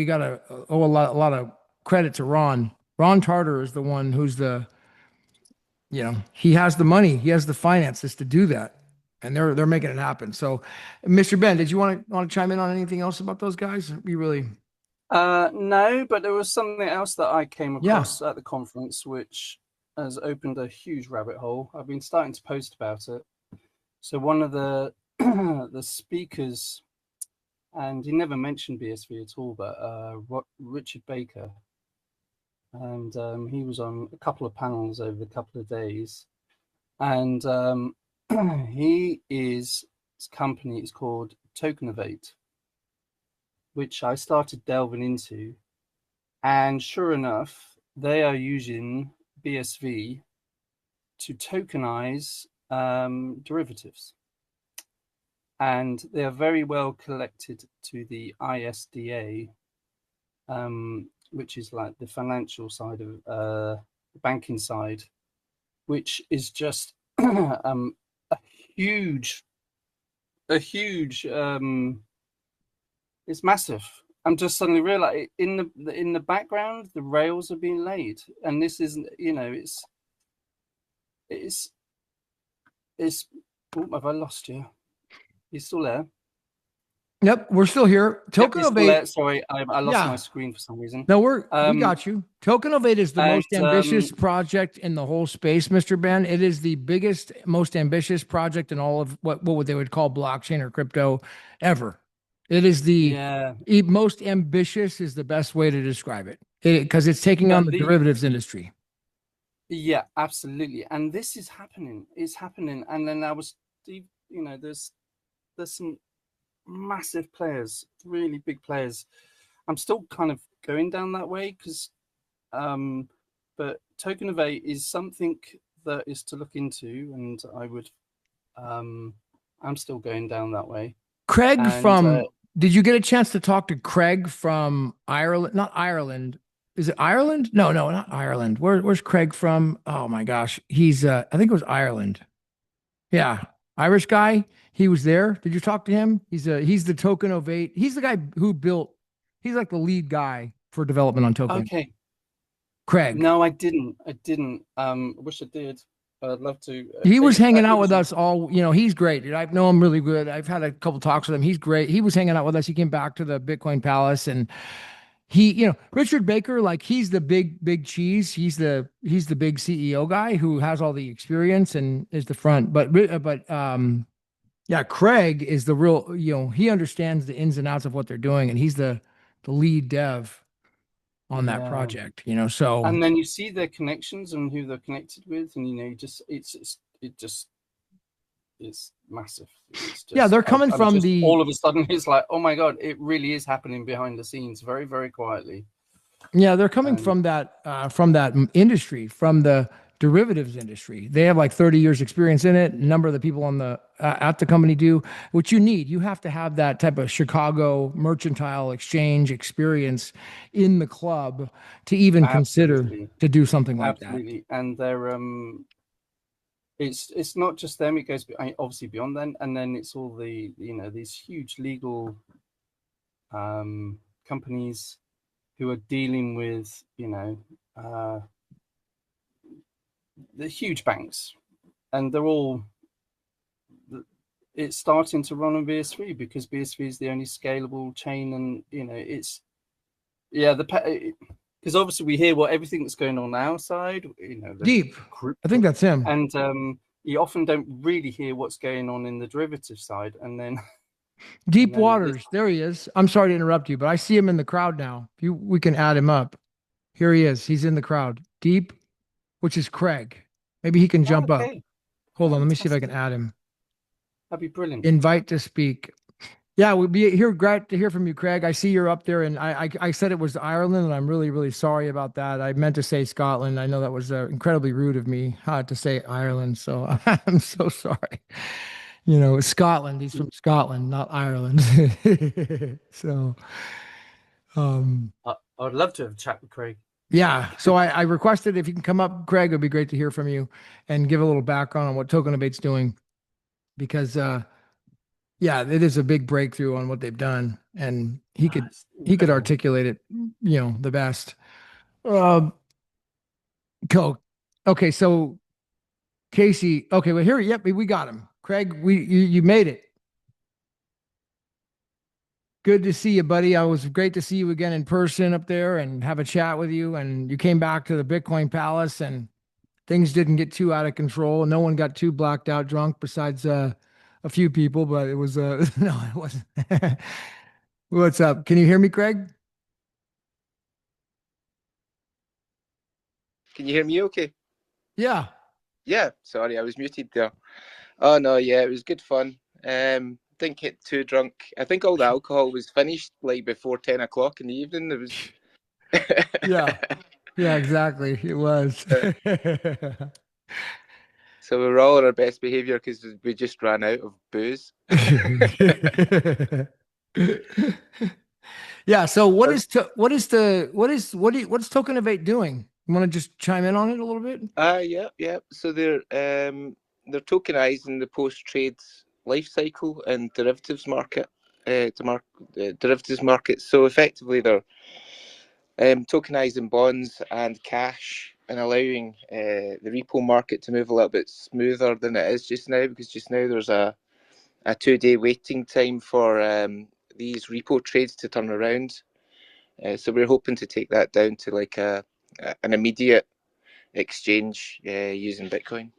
gotta owe a lot of credit to Ron. Ron Tarter is the one who's he has the money, he has the finances to do that. And they're making it happen. So, Mr. Ben, did you want to chime in on anything else about those guys? We really no, but there was something else that I came across at the conference, which has opened a huge rabbit hole. I've been starting to post about it. So one of the the speakers, and he never mentioned BSV at all, but Richard Baker, and he was on a couple of panels over a couple of days, and his company is called Tokenovate, which I started delving into, and sure enough, they are using BSV to tokenize derivatives, and they are very well collected to the ISDA, which is like the financial side of the banking side, which is just it's massive. I'm just suddenly realizing in the background the rails are being laid, and this isn't, it's oh, have I lost you? You still there? Yep, we're still here. Tokenovate. Sorry, I lost my screen for some reason. No, we got you. Tokenovate is the most ambitious project in the whole space, Mr. Ben. It is the biggest, most ambitious project in all of what they would call blockchain or crypto ever. It is the most ambitious is the best way to describe it, because it's taking on the derivatives industry. Yeah, absolutely. And this is happening. It's happening. And then there's some massive players, really big players. I'm still kind of going down that way because but Tokenovate is something that is to look into, and I'm still going down that way. Craig did you get a chance to talk to Craig from Ireland? Not Ireland. Is it Ireland? No, not Ireland. Where's Craig from? Oh my gosh. He's I think it was Ireland. Yeah. Irish guy. He was there. Did you talk to him? He's the Tokenovate. He's the guy who he's like the lead guy for development on Token. Okay. Craig. No, I didn't. I wish I did. I'd love to. He was hanging out It with was us all, he's great, dude. I know him really good. I've had a couple talks with him. He's great. He was hanging out with us. He came back to the Bitcoin Palace, and Richard Baker, like, he's the big cheese. He's the big CEO guy who has all the experience and is the front. But yeah, Craig is the real, he understands the ins and outs of what they're doing, and he's the lead dev on that yeah. project, so And then you see their connections and who they're connected with, and it just is massive. It's just, yeah, they're coming I'm from just the all of a sudden it's like, oh my god, it really is happening behind the scenes, very very quietly. Yeah, they're coming And from that industry, from the derivatives industry. They have like 30 years experience in it. A number of the people on the at the company do. What you need, you have to have that type of Chicago mercantile exchange experience in the club to even consider absolutely, to do something like that. absolutely, and they're it's not just them. It goes obviously beyond then, and then it's all the these huge legal companies who are dealing with the huge banks, and they're all. It's starting to run on BSV because BSV is the only scalable chain, and it's because obviously we hear everything that's going on outside, Deep, I think that's him. and you often don't really hear what's going on in the derivative side, and then Deep Waters, there he is. I'm sorry to interrupt you, but I see him in the crowd now. We can add him up. Here he is. He's in the crowd. Deep, which is Craig. Maybe he can jump up. Hold on, let me see if I can add him. That'd be brilliant. Invite to speak. Yeah, we'll be here. Glad to hear from you, Craig. I see you're up there, and I said it was Ireland, and I'm really, really sorry about that. I meant to say Scotland. I know that was incredibly rude of me to say Ireland, so I'm so sorry. It's Scotland. He's from Scotland, not Ireland. So, I'd love to have a chat with Craig. yeah. So I requested if you can come up, Craig. It'd be great to hear from you and give a little background on what Tokenovate's doing, because yeah, it is a big breakthrough on what they've done, and he could articulate it, the best. Cool. Okay, so Casey. Okay, well here, yep, we got him. Craig, you made it. Good to see you, buddy. I was great to see you again in person up there and have a chat with you. And you came back to the Bitcoin Palace, and things didn't get too out of control. No one got too blacked out drunk besides a few people, but it was no, it wasn't. What's up? Can you hear me, Craig? Can you hear me okay? Yeah. Yeah, sorry, I was muted there. Oh no, yeah, it was good fun. Didn't get too drunk. I think all the alcohol was finished like before 10 o'clock in the evening. There was yeah, exactly. It was. So we were all on our best behavior because we just ran out of booze. Yeah. So what's Tokenovate doing? You want to just chime in on it a little bit? Yeah. So they're tokenizing the post-trade life cycle and derivatives market. Derivatives market. So effectively, they're tokenizing bonds and cash and allowing the repo market to move a little bit smoother than it is just now, because just now there's a 2-day waiting time for these repo trades to turn around. So we're hoping to take that down to like an immediate exchange using Bitcoin.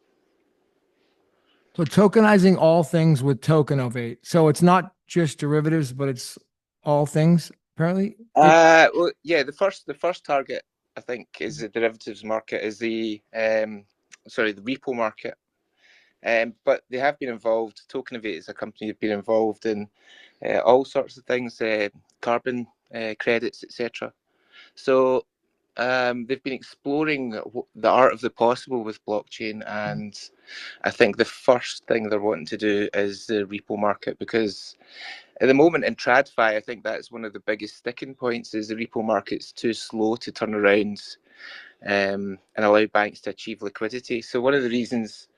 So tokenizing all things with Tokenovate. So it's not just derivatives, but it's all things apparently. Well, yeah, the first target I think is the derivatives market, is the repo market. But they have been involved. Tokenovate is a company that's been involved in all sorts of things, carbon credits, etc. So they've been exploring the art of the possible with blockchain, and I think the first thing they're wanting to do is the repo market, because at the moment in TradFi, I think that's one of the biggest sticking points, is the repo market's too slow to turn around and allow banks to achieve liquidity. So one of the reasons,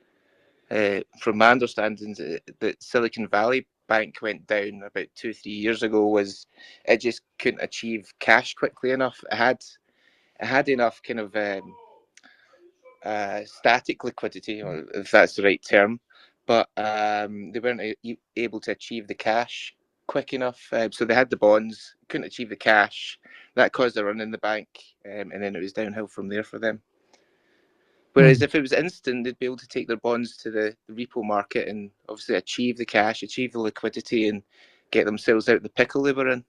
from my understanding, that Silicon Valley Bank went down about 2-3 years ago was it just couldn't achieve cash quickly enough. It had enough kind of static liquidity, or if that's the right term, but they weren't able to achieve the cash quick enough. So they had the bonds, couldn't achieve the cash. That caused a run in the bank, and then it was downhill from there for them. Whereas if it was instant, they'd be able to take their bonds to the repo market and obviously achieve the cash, achieve the liquidity, and get themselves out of the pickle they were in.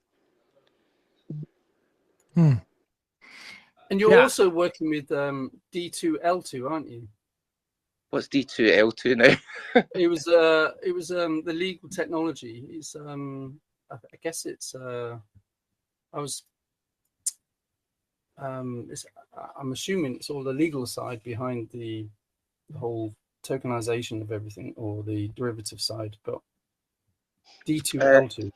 And you're also working with D2L2, aren't you? What's D2L2 now? It was the legal technology. It's I guess it's I'm assuming it's all the legal side behind the whole tokenization of everything, or the derivative side, but D2L2.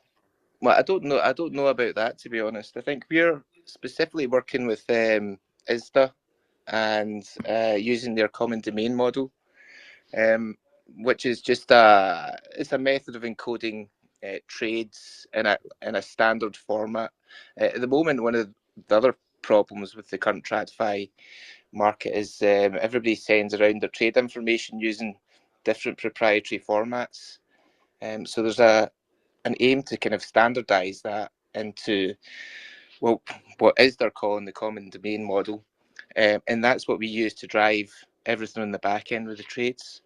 Well, I don't know about that, to be honest. I think we're specifically working with ISDA and using their common domain model, which is just it's a method of encoding trades in a standard format. At the moment, one of the other problems with the current TradFi market is everybody sends around their trade information using different proprietary formats. So there's an aim to kind of standardize that into, well, what is they're calling the common domain model. And that's what we use to drive everything on the back end with the trades.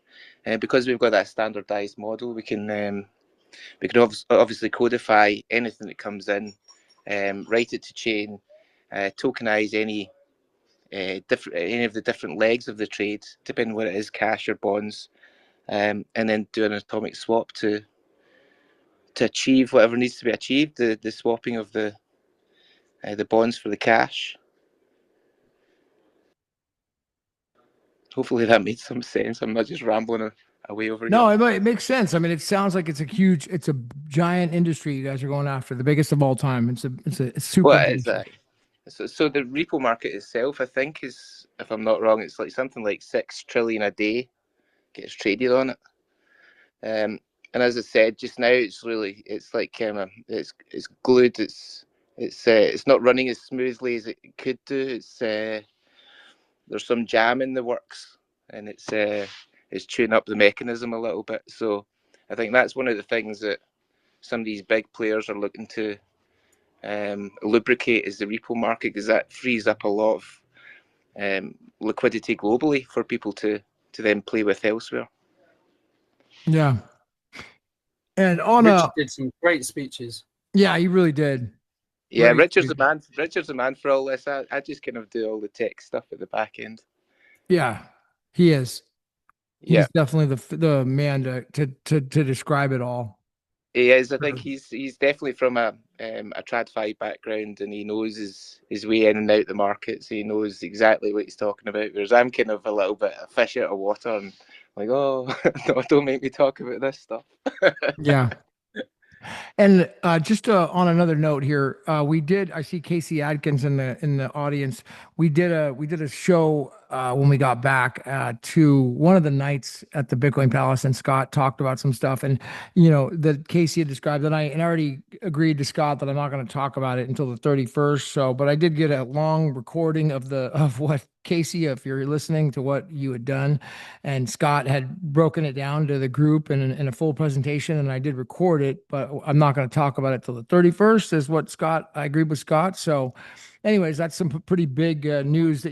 Because we've got that standardized model, we can obviously codify anything that comes in, write it to chain, tokenize any of the different legs of the trade, depending on what it is, cash or bonds, and then do an atomic swap to achieve whatever needs to be achieved, the swapping of the bonds for the cash. Hopefully that made some sense. I'm not just rambling away over No, here. it makes sense. I mean, it sounds like it's a giant industry you guys are going after, the biggest of all time. It's super. Well, it's so the repo market itself, I think, is, if I'm not wrong, it's like something like 6 trillion a day gets traded on it. And as I said just now, it's like it's glued. It's not running as smoothly as it could do. There's some jam in the works, and it's tuning up the mechanism a little bit. So I think that's one of the things that some of these big players are looking to lubricate, is the repo market, because that frees up a lot of liquidity globally for people to then play with elsewhere. Yeah. And Richard did some great speeches. Yeah, he really did. Yeah, Richard's the man for all this. I just kind of do all the tech stuff at the back end. Yeah, he is. He's Yeah, definitely the man to describe it all. He is. I think he's definitely from a TradFi background, and he knows his way in and out the markets. He knows exactly what he's talking about. Whereas I'm kind of a little bit a fish out of water, and like, oh, no, don't make me talk about this stuff. Yeah. And just on another note here, I see Casey Adkins in the audience. We did a show when we got back to one of the nights at the Bitcoin Palace, and Scott talked about some stuff, and that Casey had described, and I already agreed to Scott that I'm not going to talk about it until the 31st. So, but I did get a long recording of what Casey, if you're listening to what you had done, and Scott had broken it down to the group in a full presentation, and I did record it, but I'm not going to talk about it till the 31st, is what I agreed with Scott. So anyways, that's some pretty big news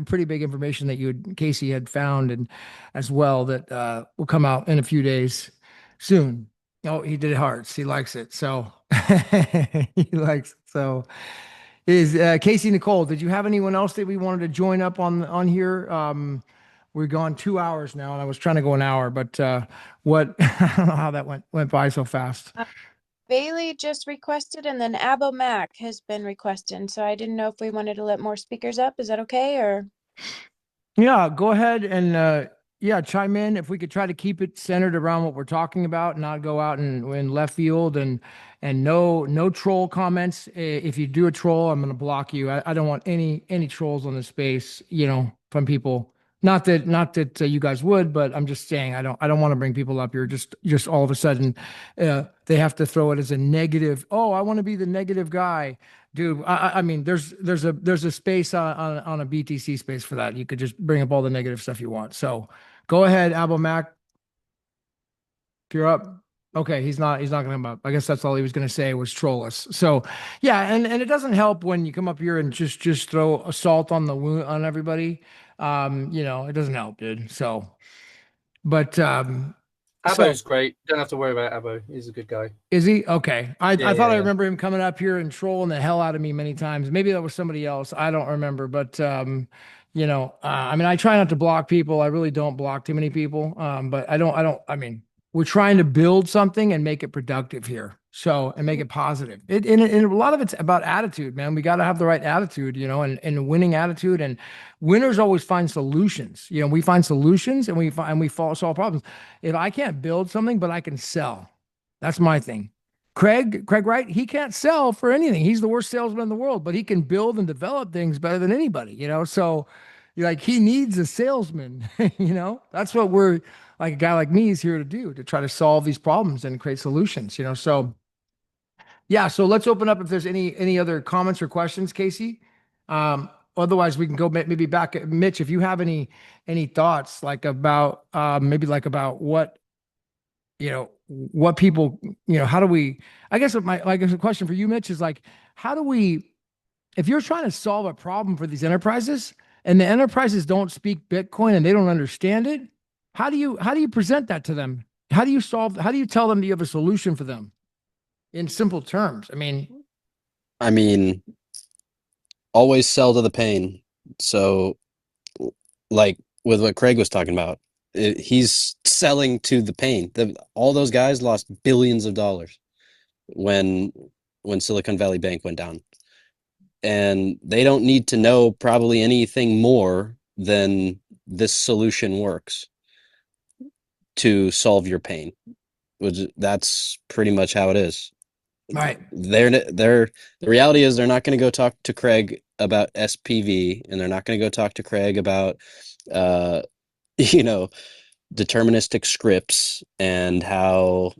pretty big information that Casey had found, and as well that will come out in a few days soon. Oh, he did hearts. He likes it. So he likes it. So is Casey, Nicole, did you have anyone else that we wanted to join up on here? We're gone 2 hours now, and I was trying to go an hour, but what I don't know how that went by so fast. Bailey just requested, and then Abo Mac has been requested. So I didn't know if we wanted to let more speakers up. Is that okay? Or yeah, go ahead and chime in. If we could try to keep it centered around what we're talking about, and not go out in left field, and no troll comments. If you do a troll, I'm going to block you. I don't want any trolls on the space, from people. Not that you guys would, but I'm just saying I don't want to bring people up here just all of a sudden they have to throw it as a negative. Oh, I want to be the negative guy, dude. I mean, there's a space on a BTC space for that. You could just bring up all the negative stuff you want. So go ahead, Mac. If you're up. Okay, he's not gonna come up. I guess that's all he was gonna say was troll us. So yeah, and it doesn't help when you come up here and just throw assault on the wound on everybody. It doesn't help, dude. So but so Abo's great. Don't have to worry about Abo. He's a good guy. is he? Okay. I Yeah, thought I yeah. remember him coming up here and trolling the hell out of me many times. Maybe that was somebody else. I don't remember, but I mean, I try not to block people. I really don't block too many people. But I mean, we're trying to build something and make it productive here. So, and make it positive. And a lot of it's about attitude, man. We got to have the right attitude, and a winning attitude, and winners always find solutions. We find solutions and we solve problems. If I can't build something, but I can sell, that's my thing. Craig Wright, he can't sell for anything. He's the worst salesman in the world, but he can build and develop things better than anybody, So like he needs a salesman, That's what we're like a guy like me is here to do, to try to solve these problems and create solutions, So yeah, so let's open up if there's any other comments or questions, Casey. Otherwise we can go maybe back. Mitch, if you have any thoughts like about maybe like about what people, how do we, I guess a question for you, Mitch, is like, how do we, if you're trying to solve a problem for these enterprises and the enterprises don't speak Bitcoin and they don't understand it, how do you present that to them? How do you tell them that you have a solution for them in simple terms? I mean, always sell to the pain. So, like with what Craig was talking about, he's selling to the pain. All those guys lost billions of dollars when Silicon Valley Bank went down, and they don't need to know probably anything more than this solution works to solve your pain. That's pretty much how it is. Right. The reality is they're not going to go talk to Craig about SPV, and they're not going to go talk to Craig about deterministic scripts and how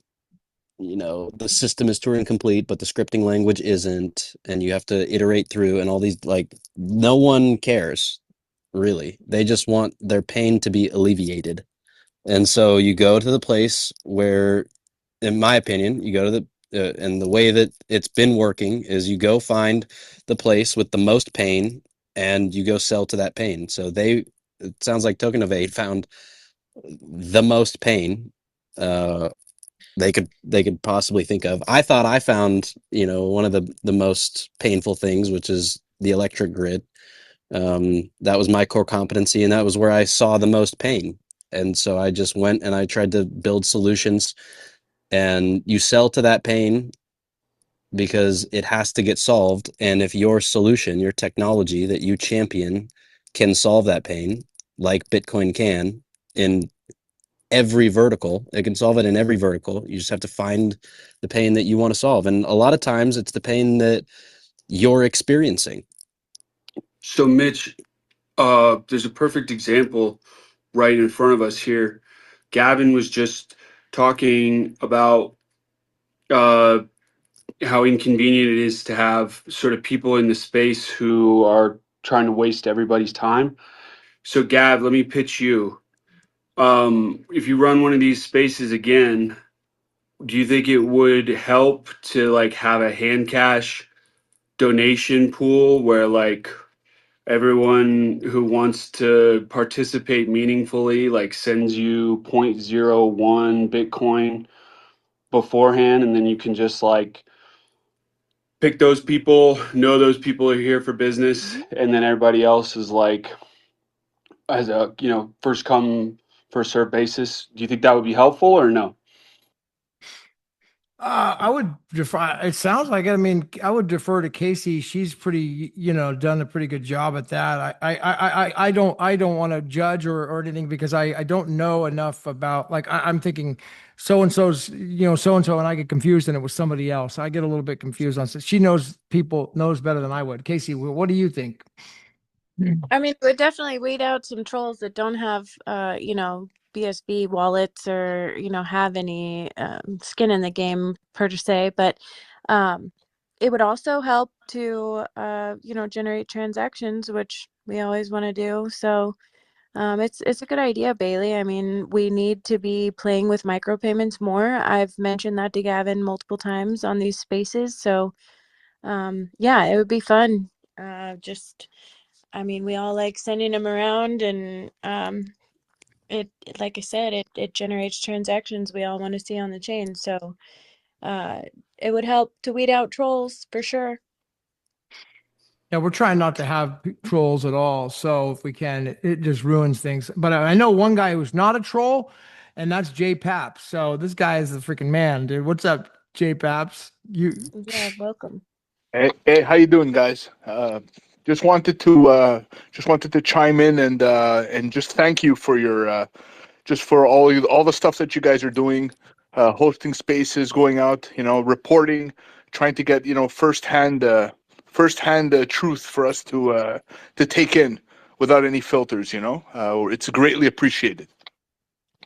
the system is Turing complete, but the scripting language isn't, and you have to iterate through, and all these, like, no one cares really. They just want their pain to be alleviated. And so you go to the place where, in my opinion, you go to and the way that it's been working is you go find the place with the most pain and you go sell to that pain. So it sounds like Tokenovate found the most pain they could possibly think of. I thought I found, one of the most painful things, which is the electric grid. That was my core competency, and that was where I saw the most pain. And so I just went and I tried to build solutions, and you sell to that pain because it has to get solved. And if your solution, your technology that you champion can solve that pain, like Bitcoin can, in every vertical, it can solve it in every vertical. You just have to find the pain that you want to solve. And a lot of times it's the pain that you're experiencing. So Mitch, there's a perfect example right in front of us here. Gavin was just talking about how inconvenient it is to have sort of people in the space who are trying to waste everybody's time. So Gav, let me pitch you. If you run one of these spaces again, do you think it would help to like have a hand cash donation pool where like everyone who wants to participate meaningfully like sends you 0.01 Bitcoin beforehand, and then you can just like pick those people, know those people are here for business, and then everybody else is like as a first come first serve basis. Do you think that would be helpful or no? I would defer. It sounds like it. I mean, I would defer to Casey. She's pretty, done a pretty good job at that. I don't want to judge or anything because I don't know enough about. Like I'm thinking, so and so's, so and so, and I get confused, and it was somebody else. I get a little bit confused on. She knows better than I would. Casey, what do you think? I mean, it would definitely weed out some trolls that don't have, BSV wallets or, have any skin in the game per se. But um, it would also help to, generate transactions, which we always want to do. So it's a good idea, Bailey. I mean, we need to be playing with micropayments more. I've mentioned that to Gavin multiple times on these spaces. So yeah, it would be fun. Just I mean, we all like sending them around, and it like I said, it generates transactions we all want to see on the chain. So uh, it would help to weed out trolls for sure. Yeah, we're trying not to have trolls at all. So if we can, it just ruins things. But I know one guy who's not a troll, and that's Jay Paps. So this guy is the freaking man, dude. What's up, Jay Paps? Yeah, welcome. Hey, how you doing, guys? Just wanted to chime in and just thank you for your just for all the stuff that you guys are doing, hosting spaces, going out, reporting, trying to get firsthand truth for us to take in without any filters. It's greatly appreciated.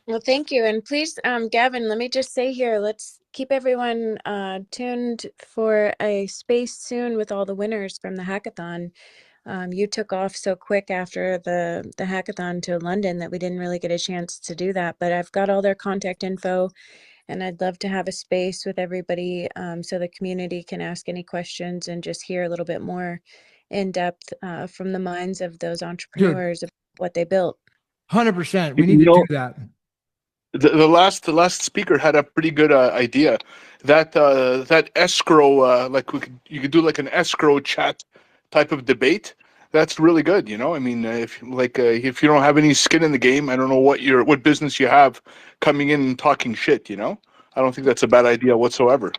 Well, thank you. And please, Gavin, let me just say here, let's keep everyone tuned for a space soon with all the winners from the hackathon. You took off so quick after the hackathon to London that we didn't really get a chance to do that. But I've got all their contact info, and I'd love to have a space with everybody so the community can ask any questions and just hear a little bit more in depth from the minds of those Dude, entrepreneurs of what they built. 100%. We You need to do know, that. the last speaker had a pretty good idea that escrow you could do like an escrow chat type of debate. That's really good. I mean, if you don't have any skin in the game, I don't know what business you have coming in and talking shit. I don't think that's a bad idea whatsoever.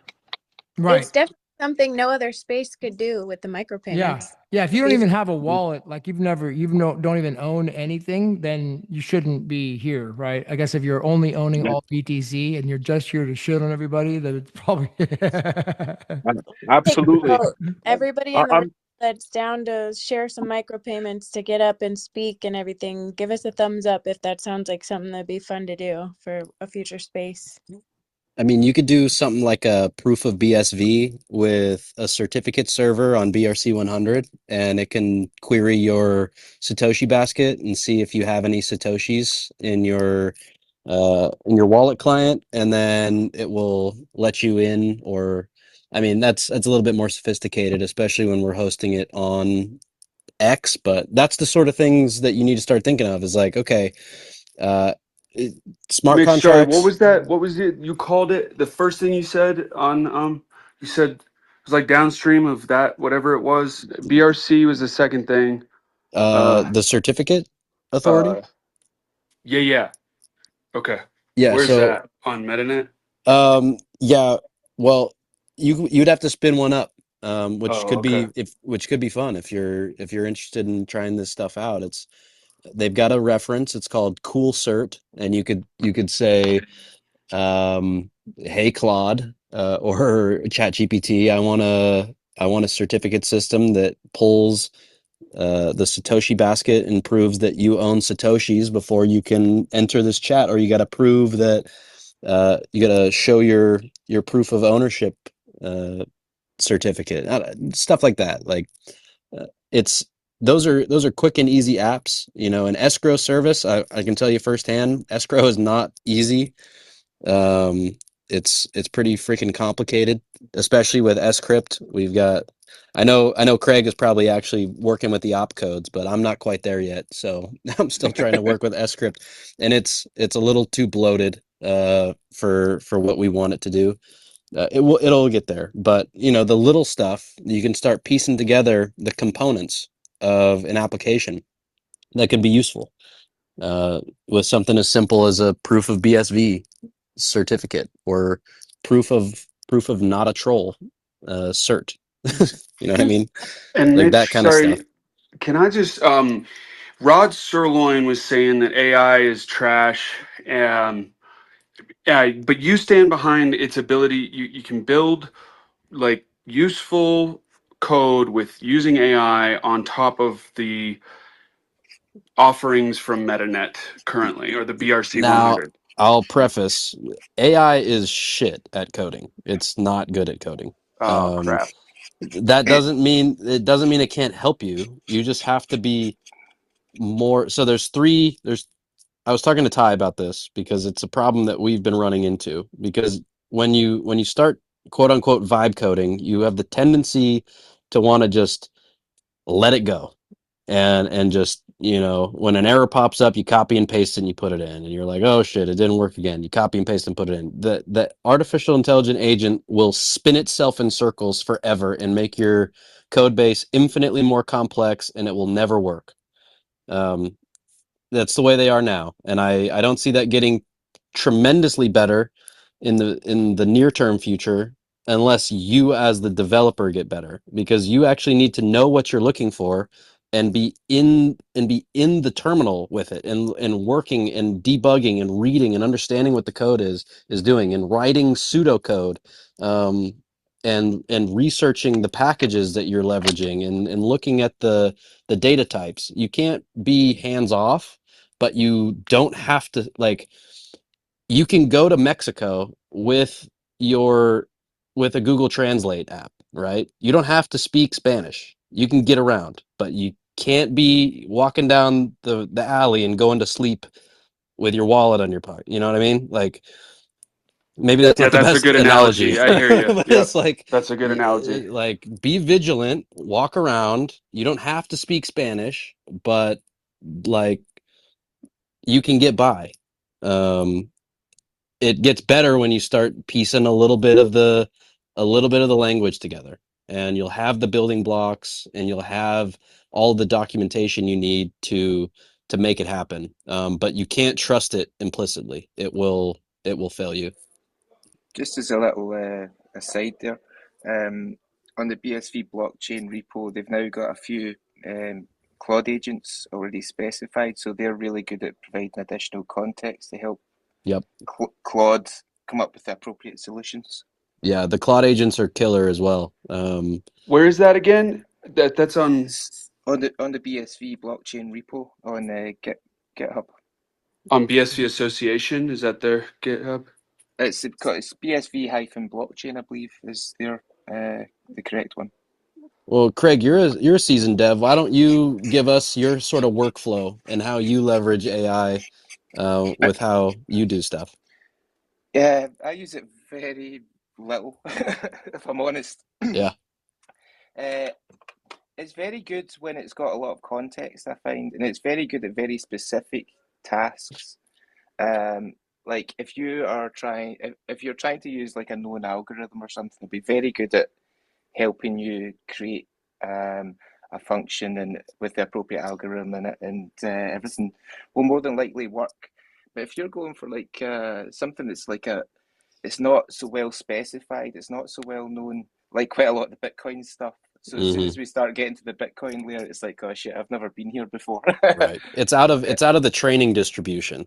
Right. It's definitely something no other space could do with the Yeah. micropayments. Yeah. If you don't Easy. even have a wallet, like don't even own anything, then you shouldn't be here, right? I guess if you're only owning Yeah, all BTC and you're just here to shit on everybody, then it's probably. Take absolutely. note. Everybody I, in the room I'm that's down to share some micropayments to get up and speak and everything, give us a thumbs up if that sounds like something that'd be fun to do for a future space. I mean, you could do something like a proof of BSV with a certificate server on BRC 100, and it can query your Satoshi basket and see if you have any Satoshis in your wallet client, and then it will let you in. Or, I mean, that's a little bit more sophisticated, especially when we're hosting it on X. But that's the sort of things that you need to start thinking of. Is like, okay, uh, smart Mitch, sorry, what contracts. was that? What was it? You called it the first thing you said on you said it was like downstream of that, whatever it was. BRC was the second thing. The certificate authority. Uh yeah, yeah. Okay. Yeah. Where's So, that? On MetaNet? yeah. Well, you'd have to spin one up, which Oh, could okay. be fun if you're interested in trying this stuff out. They've got a reference. It's called Cool Cert, and you could say, "Hey Claude," or ChatGPT, I want a certificate system that pulls the Satoshi basket and proves that you own Satoshis before you can enter this chat, or you got to prove that you got to show your proof of ownership uh, certificate, stuff like that. Like it's those are quick and easy apps. An escrow service. I can tell you firsthand, escrow is not easy. Um, it's pretty freaking complicated, especially with Scrypt. I know Craig is probably actually working with the op codes, but I'm not quite there yet. So I'm still trying to work with Scrypt, and it's a little too bloated for what we want it to do. It'll get there, but the little stuff, you can start piecing together the components of an application that could be useful with something as simple as a proof of BSV certificate, or proof of not a troll cert. You know what I mean? And Like that Mitch, kind of stuff. sorry, can I just Rod Sirloin was saying that AI is trash. Yeah, but you stand behind its ability. You can build like useful code with using AI on top of the offerings from MetaNet currently, or the BRC Now, 100? I'll preface, AI is shit at coding. It's not good at coding. Oh crap! That doesn't mean it can't help you. You just have to be more. So I was talking to Ty about this because it's a problem that we've been running into, because when you start quote unquote vibe coding, you have the tendency to want to just let it go. And just, when an error pops up, you copy and paste it and you put it in, and you're like, oh shit, it didn't work again. You copy and paste and put it in. The artificial intelligent agent will spin itself in circles forever and make your code base infinitely more complex, and it will never work. That's the way they are now, and I don't see that getting tremendously better in the near term future, unless you as the developer get better, because you actually need to know what you're looking for and be in the terminal with it, and working and debugging and reading and understanding what the code is doing, and writing pseudocode, and researching the packages that you're leveraging, and looking at the data types. You can't be hands off, but you don't have to, like, you can go to Mexico with a Google Translate app, right? You don't have to speak Spanish. You can get around, but you can't be walking down the alley and going to sleep with your wallet on your pocket. You know what I mean? Like, maybe that's Yeah, not the that's a best good analogy, analogy. I hear you. but Yep, it's like, that's a good analogy. like, be vigilant, walk around. You don't have to speak Spanish, but, like, you can get by. Um, it gets better when you start piecing a little bit of the language together, and you'll have the building blocks, and you'll have all the documentation you need to make it happen. But you can't trust it implicitly. It will fail you. Just as a little aside there, on the BSV blockchain repo, they've now got a few Claude agents already specified, so they're really good at providing additional context to help Yep. Claude come up with the appropriate solutions. Yeah, the Claude agents are killer as well. Where is that again? That's on On the BSV blockchain repo on GitHub. on BSV Association. Is that their GitHub? It's BSV-blockchain, I believe, is the correct one. Well, Craig, you're a seasoned dev. Why don't you give us your sort of workflow and how you leverage AI with how you do stuff? Yeah, I use it very little, if I'm honest. Yeah. It's very good when it's got a lot of context, I find, and it's very good at very specific tasks. Like if you're trying to use like a known algorithm or something, it'll be very good at helping you create a function and with the appropriate algorithm in it, and everything will more than likely work. But if you're going for like something that's like it's not so well specified, it's not so well known, like quite a lot of the Bitcoin stuff. So as soon as we start getting to the Bitcoin layer, it's like, oh shit, I've never been here before. Right. It's out of the training distribution.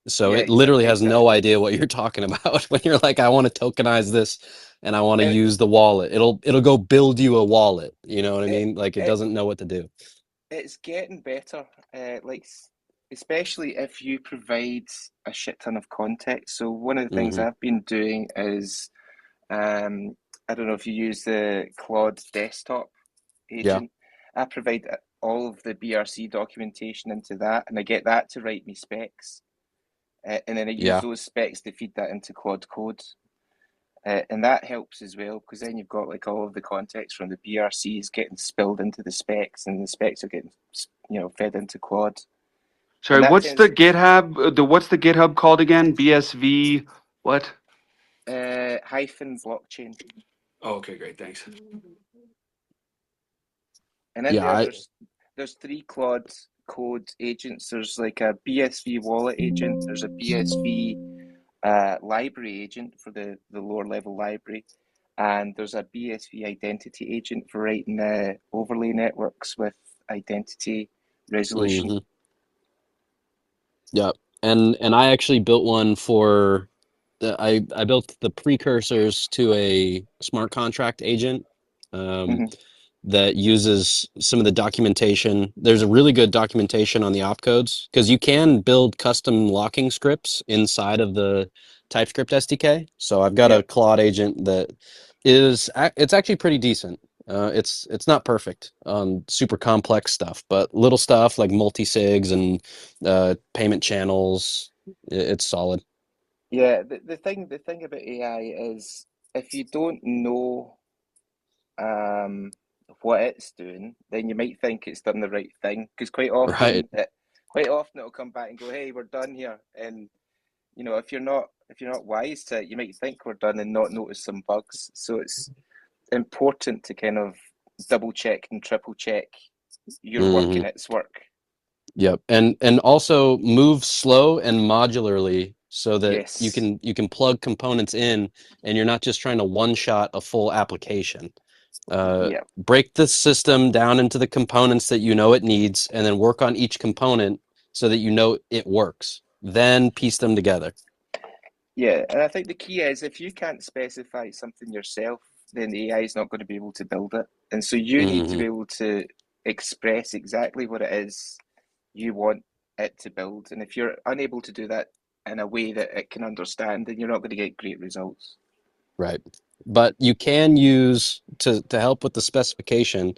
So Yeah, it literally has no exactly. idea what you're talking about when you're like, I want to tokenize this and I want to And use the wallet. It'll go build you a wallet. You know what I it, mean? Like, it it doesn't know what to do. it's getting better. Like especially if you provide a shit ton of context. So one of the things Hmm. I've been doing is I don't know if you use the Claude desktop Yeah. agent. I provide all of the BRC documentation into that, and I get that to write me specs, and then I use Yeah. those specs to feed that into Claude Code, and that helps as well because then you've got like all of the context from the BRCs getting spilled into the specs, and the specs are getting fed into Claude, Sorry, and that what's the tends GitHub? What's the GitHub called again? BSV what? hyphen blockchain, Oh, okay, great, thanks. and in Yeah. there there's three Claude code agents. There's like a BSV wallet agent. There's a BSV library agent for the lower level library, and there's a BSV identity agent for writing overlay networks with identity resolution. Hmm. Yeah. And I actually built one for I built the precursors to a smart contract agent. Um, Mm-hmm. that uses some of the documentation. There's a really good documentation on the opcodes because you can build custom locking scripts inside of the TypeScript SDK. So I've got a Claude agent that it's actually pretty decent. It's not perfect on super complex stuff, but little stuff like multi-sigs and payment channels, it's solid. Yeah, the thing about AI is if you don't know what it's doing, then you might think it's done the right thing. Because Right. quite often it'll come back and go, "Hey, we're done here." And you know, if you're not wise to it, you might think we're done and not notice some bugs. So it's important to kind of double check and triple check your work and its work. Yep. And also move slow and modularly so that you Yes. can plug components in and you're not just trying to one shot a full application. Yeah. Break the system down into the components that you know it needs and then work on each component so that you know it works. Then piece them together. Yeah, and I think the key is if you can't specify something yourself, then the AI is not going to be able to build it. And so you need to be able to express exactly what it is you want it to build. And if you're unable to do that in a way that it can understand, then you're not going to get great results. Right. But you can use to help with the specification,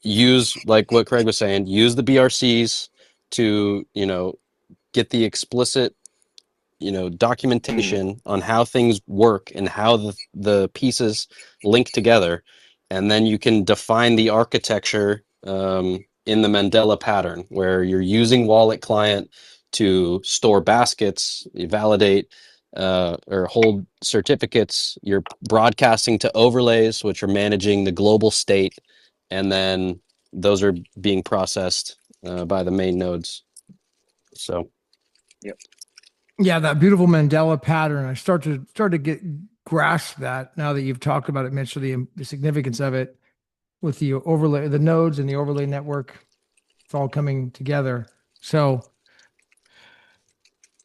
use like what Craig was saying, use the BRCs to, get the explicit, documentation on how things work and how the pieces link together. And then you can define the architecture in the Mandela pattern where you're using wallet client to store baskets, you validate or hold certificates. You're broadcasting to overlays, which are managing the global state. And then those are being processed by the main nodes. So. Yep. Yeah, that beautiful Mandela pattern. I start to get grasp that now that you've talked about it, Mitch, so the significance of it with the overlay, the nodes and the overlay network. It's all coming together. So,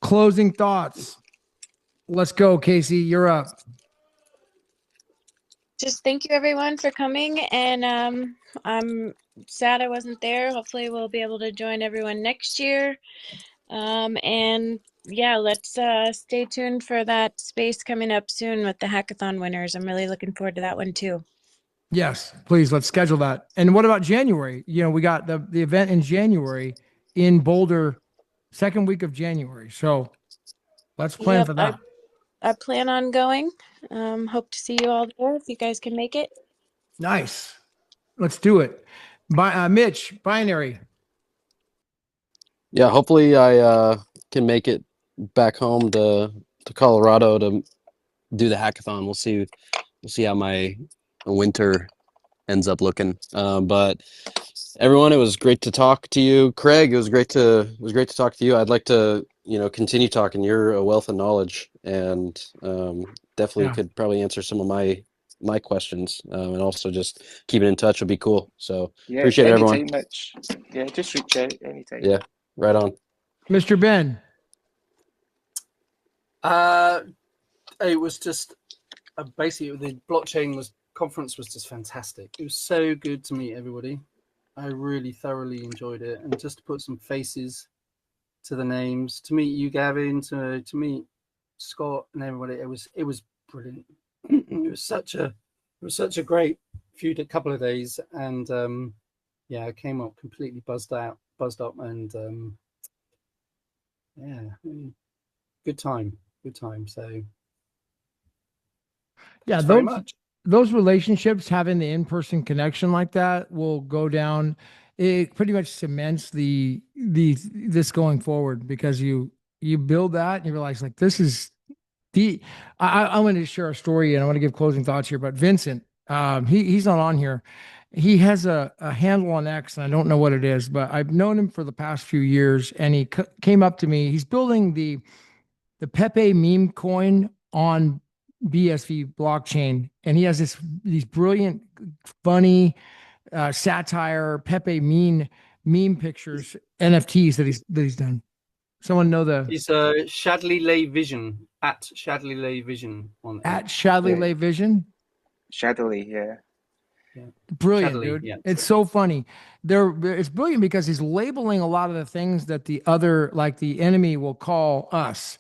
closing thoughts. Let's go, Casey. You're up. Just thank you everyone for coming, and I'm sad I wasn't there. Hopefully we'll be able to join everyone next year. And yeah, let's stay tuned for that space coming up soon with the hackathon winners. I'm really looking forward to that one too. Yes, please, let's schedule that. And what about January? We got the event in January in Boulder, second week of January. So let's plan for that. I plan on going. Hope to see you all there if you guys can make it. Nice. Let's do it. Mitch, Binary. Yeah, hopefully I can make it back home to Colorado to do the hackathon. We'll see how my winter ends up looking. But everyone, it was great to talk to you. Craig, it was great to talk to you. I'd like to, continue talking. You're a wealth of knowledge and definitely could probably answer some of my questions. And also just keeping in touch would be cool. So appreciate it, everyone. Anytime, Mitch. Yeah, just reach out anytime. Yeah, right on. Mr. Ben. It was just basically the blockchain conference was just fantastic. It was so good to meet everybody. I really thoroughly enjoyed it, and just to put some faces to the names, to meet you, Gavin, to meet Scott and everybody. It was brilliant. It was such a great couple of days, and yeah, I came up completely buzzed up, and yeah, good time. So Yeah, very much. Those relationships, having the in-person connection like that, will go down. It pretty much cements this going forward, because you build that and you realize, like, this is I want to share a story, and I want to give closing thoughts here. But Vincent, he's not on here. He has a handle on X, and I don't know what it is, but I've known him for the past few years, and he came up to me. He's building the Pepe meme coin on BSV blockchain, and he has these brilliant, funny satire Pepe meme pictures, NFTs that he's done. Someone know the? He's Shadley Lay Vision @Shadley Lay Vision on @Shadley Lay Vision. Shadowly, yeah. Yeah. Brilliant, Shadowly, dude. yeah. It's so funny. It's brilliant because he's labeling a lot of the things that the other, like the enemy, will call us.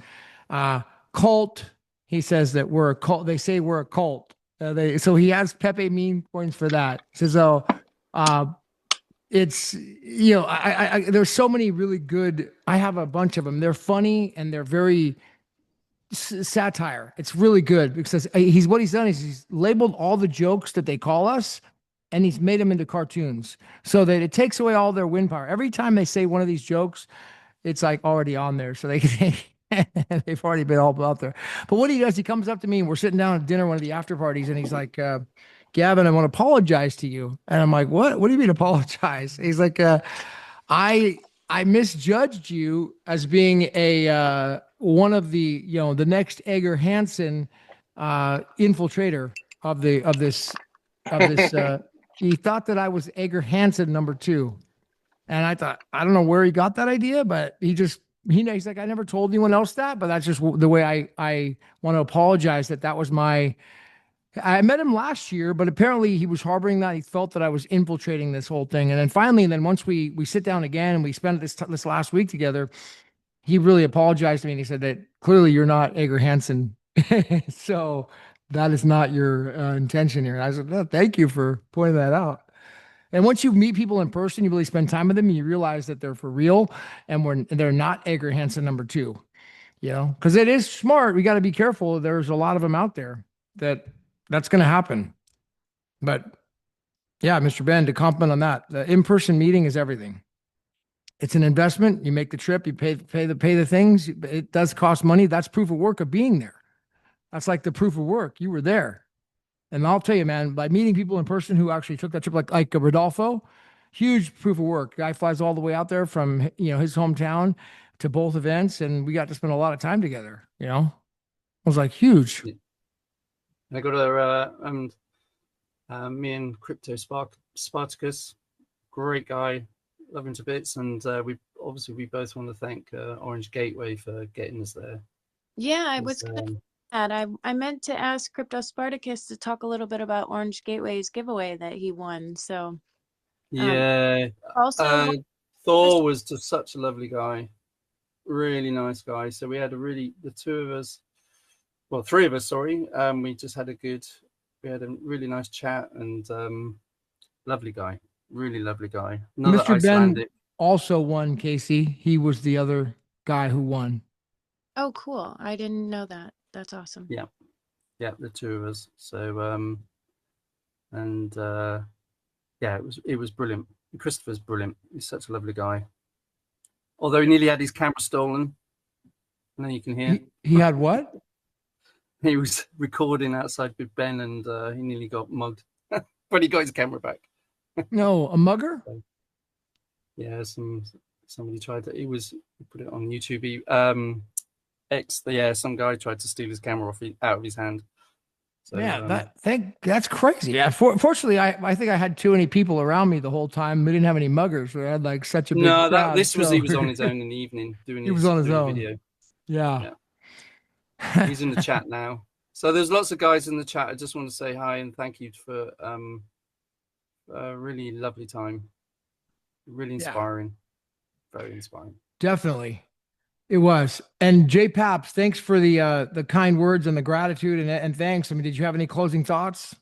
Cult. He says that we're a cult. They say we're a cult. So he has Pepe meme points for that. He says, "Oh, uh, it's there's so many really good. I have a bunch of them. They're funny and they're very satire. It's really good because he's what he's done is he's labeled all the jokes that they call us and he's made them into cartoons so that it takes away all their wind power. Every time they say one of these jokes, it's like already on there. So they've already been all out there. But what he does, he comes up to me and we're sitting down at dinner, one of the after parties, and he's like, Gavin, I want to apologize to you. And I'm like, what? What do you mean apologize? He's like, I I misjudged you as being a one of the the next Edgar Hansen infiltrator of this. He thought that I was Edgar Hansen number two, and I thought I don't know where he got that idea, but he's like I never told anyone else that, but that's just the way I want to apologize that was my. I met him last year, but apparently he was harboring that. He felt that I was infiltrating this whole thing. And then finally, once we sit down again and we spent this last week together, he really apologized to me and he said that clearly you're not Edgar Hansen. So that is not your intention here. And I said, no, thank you for pointing that out. And once you meet people in person, you really spend time with them, and you realize that they're for real and they're not Edgar Hansen number two, because it is smart. We got to be careful. There's a lot of them out there that's going to happen. But yeah, Mr. Ben, to comment on that, the in-person meeting is everything. It's an investment. You make the trip, you pay the things. It does cost money. That's proof of work of being there. That's like the proof of work. You were there. And I'll tell you, man, by meeting people in person who actually took that trip, like Rodolfo, huge proof of work. Guy flies all the way out there from his hometown to both events, and we got to spend a lot of time together. It was like huge. Yeah. I got a me and Crypto Spartacus, great guy, love him to bits, and we both want to thank Orange Gateway for getting us there. Yeah, I was gonna add, I meant to ask Crypto Spartacus to talk a little bit about Orange Gateway's giveaway that he won. So yeah, also Thor was just such a lovely guy, really nice guy. So we had the two of us. Well, three of us, sorry. We just had we had a really nice chat and lovely guy, really lovely guy. Another Mr. Icelandic. Ben also won, Casey. He was the other guy who won. Oh, cool. I didn't know that. That's awesome. Yeah, the two of us. So, yeah, it was brilliant. Christopher's brilliant. He's such a lovely guy. Although he nearly had his camera stolen. I know you can hear. He had what? He was recording outside with Ben, and he nearly got mugged, but he got his camera back. No, a mugger? Yeah, somebody tried to. He put it on YouTube. Some guy tried to steal his camera out of his hand. So, yeah, that's crazy. Yeah, fortunately, I think I had too many people around me the whole time. We didn't have any muggers. We had like such a big crowd. He was on his own in the evening doing. He was on his own video. Yeah. He's in the chat now. So there's lots of guys in the chat. I just want to say hi and thank you for a really lovely time. Really inspiring. Yeah. Very inspiring. Definitely. It was. And Jay Paps, thanks for the kind words and the gratitude and thanks. I mean, did you have any closing thoughts?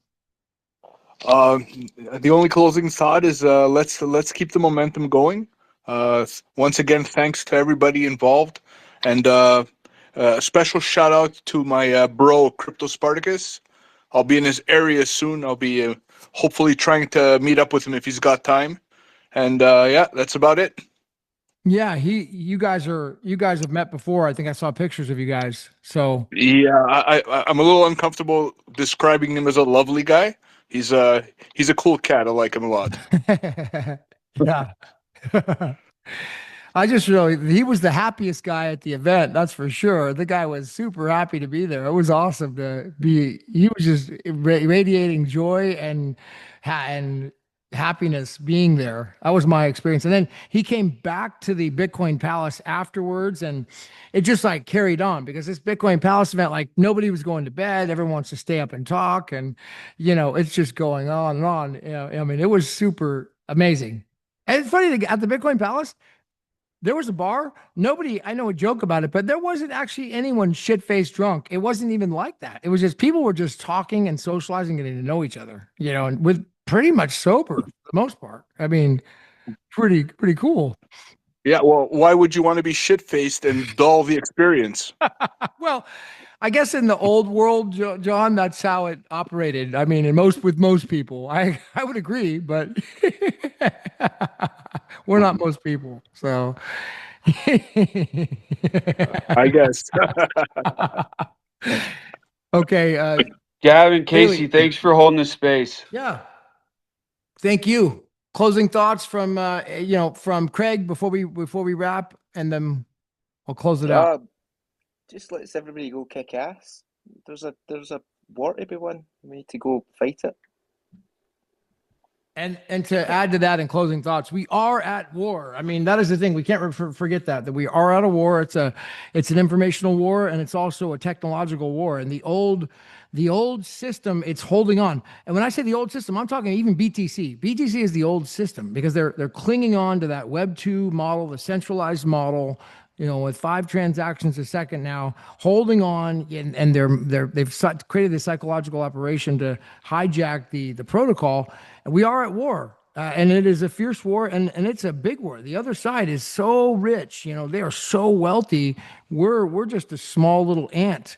The only closing thought is let's keep the momentum going. Once again, thanks to everybody involved, and a special shout out to my bro Crypto Spartacus. I'll be in his area soon. I'll be hopefully trying to meet up with him if he's got time. And yeah, that's about it. Yeah, you guys have met before. I think I saw pictures of you guys. So yeah, I'm a little uncomfortable describing him as a lovely guy. He's a cool cat. I like him a lot. Yeah. He was the happiest guy at the event. That's for sure. The guy was super happy to be there. It was awesome to be. He was just radiating joy and happiness being there. That was my experience. And then he came back to the Bitcoin Palace afterwards, and it just like carried on because this Bitcoin Palace event, like nobody was going to bed. Everyone wants to stay up and talk. And, it's just going on and on. I mean, it was super amazing. And it's funny at the Bitcoin Palace, there was a bar. Nobody, I know a joke about it, but there wasn't actually anyone shit-faced drunk. It wasn't even like that. It was just people were just talking and socializing, getting to know each other, and with pretty much sober for the most part. I mean, pretty cool. Yeah, well, why would you want to be shit-faced and dull the experience? Well, I guess in the old world, John, that's how it operated. I mean, with most people, I would agree, but we're not most people, so. I guess. Okay. Gavin, Casey, Haley. thanks for holding the space. Yeah. Thank you. Closing thoughts from from Craig before we wrap, and then I'll close it out. Just lets everybody go kick ass. There's a war to be won. We need to go fight it. And to add to that in closing thoughts, we are at war. I mean, that is the thing. We can't forget that we are at a war. It's an informational war, and it's also a technological war. And the old system, it's holding on. And when I say the old system, I'm talking even BTC. BTC is the old system because they're clinging on to that Web 2 model, the centralized model, with 5 transactions a second now, holding on, and they've created this psychological operation to hijack the protocol. And we are at war, and it is a fierce war, and it's a big war. The other side is so rich, they are so wealthy. We're just a small little ant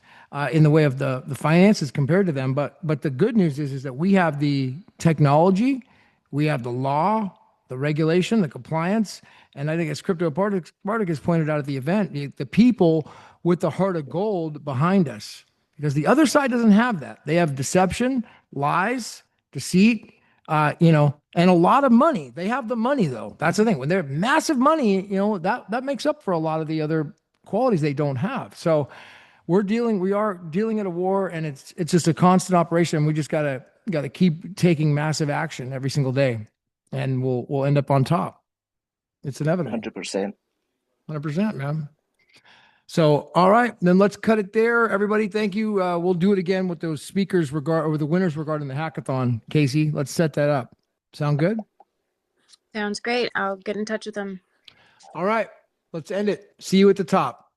in the way of the finances compared to them. But the good news is that we have the technology, we have the law, the regulation, the compliance. And I think as Crypto Spartacus pointed out at the event, the people with the heart of gold behind us, because the other side doesn't have that. They have deception, lies, deceit, and a lot of money. They have the money though. That's the thing. When they have massive money, that makes up for a lot of the other qualities they don't have. So we are dealing at a war, and it's just a constant operation. We just gotta keep taking massive action every single day, and we'll end up on top. It's inevitable. 100%. 100%, man. So, all right, then let's cut it there. Everybody, thank you. We'll do it again with those speakers or the winners regarding the hackathon. Casey, let's set that up. Sound good? Sounds great. I'll get in touch with them. All right, let's end it. See you at the top.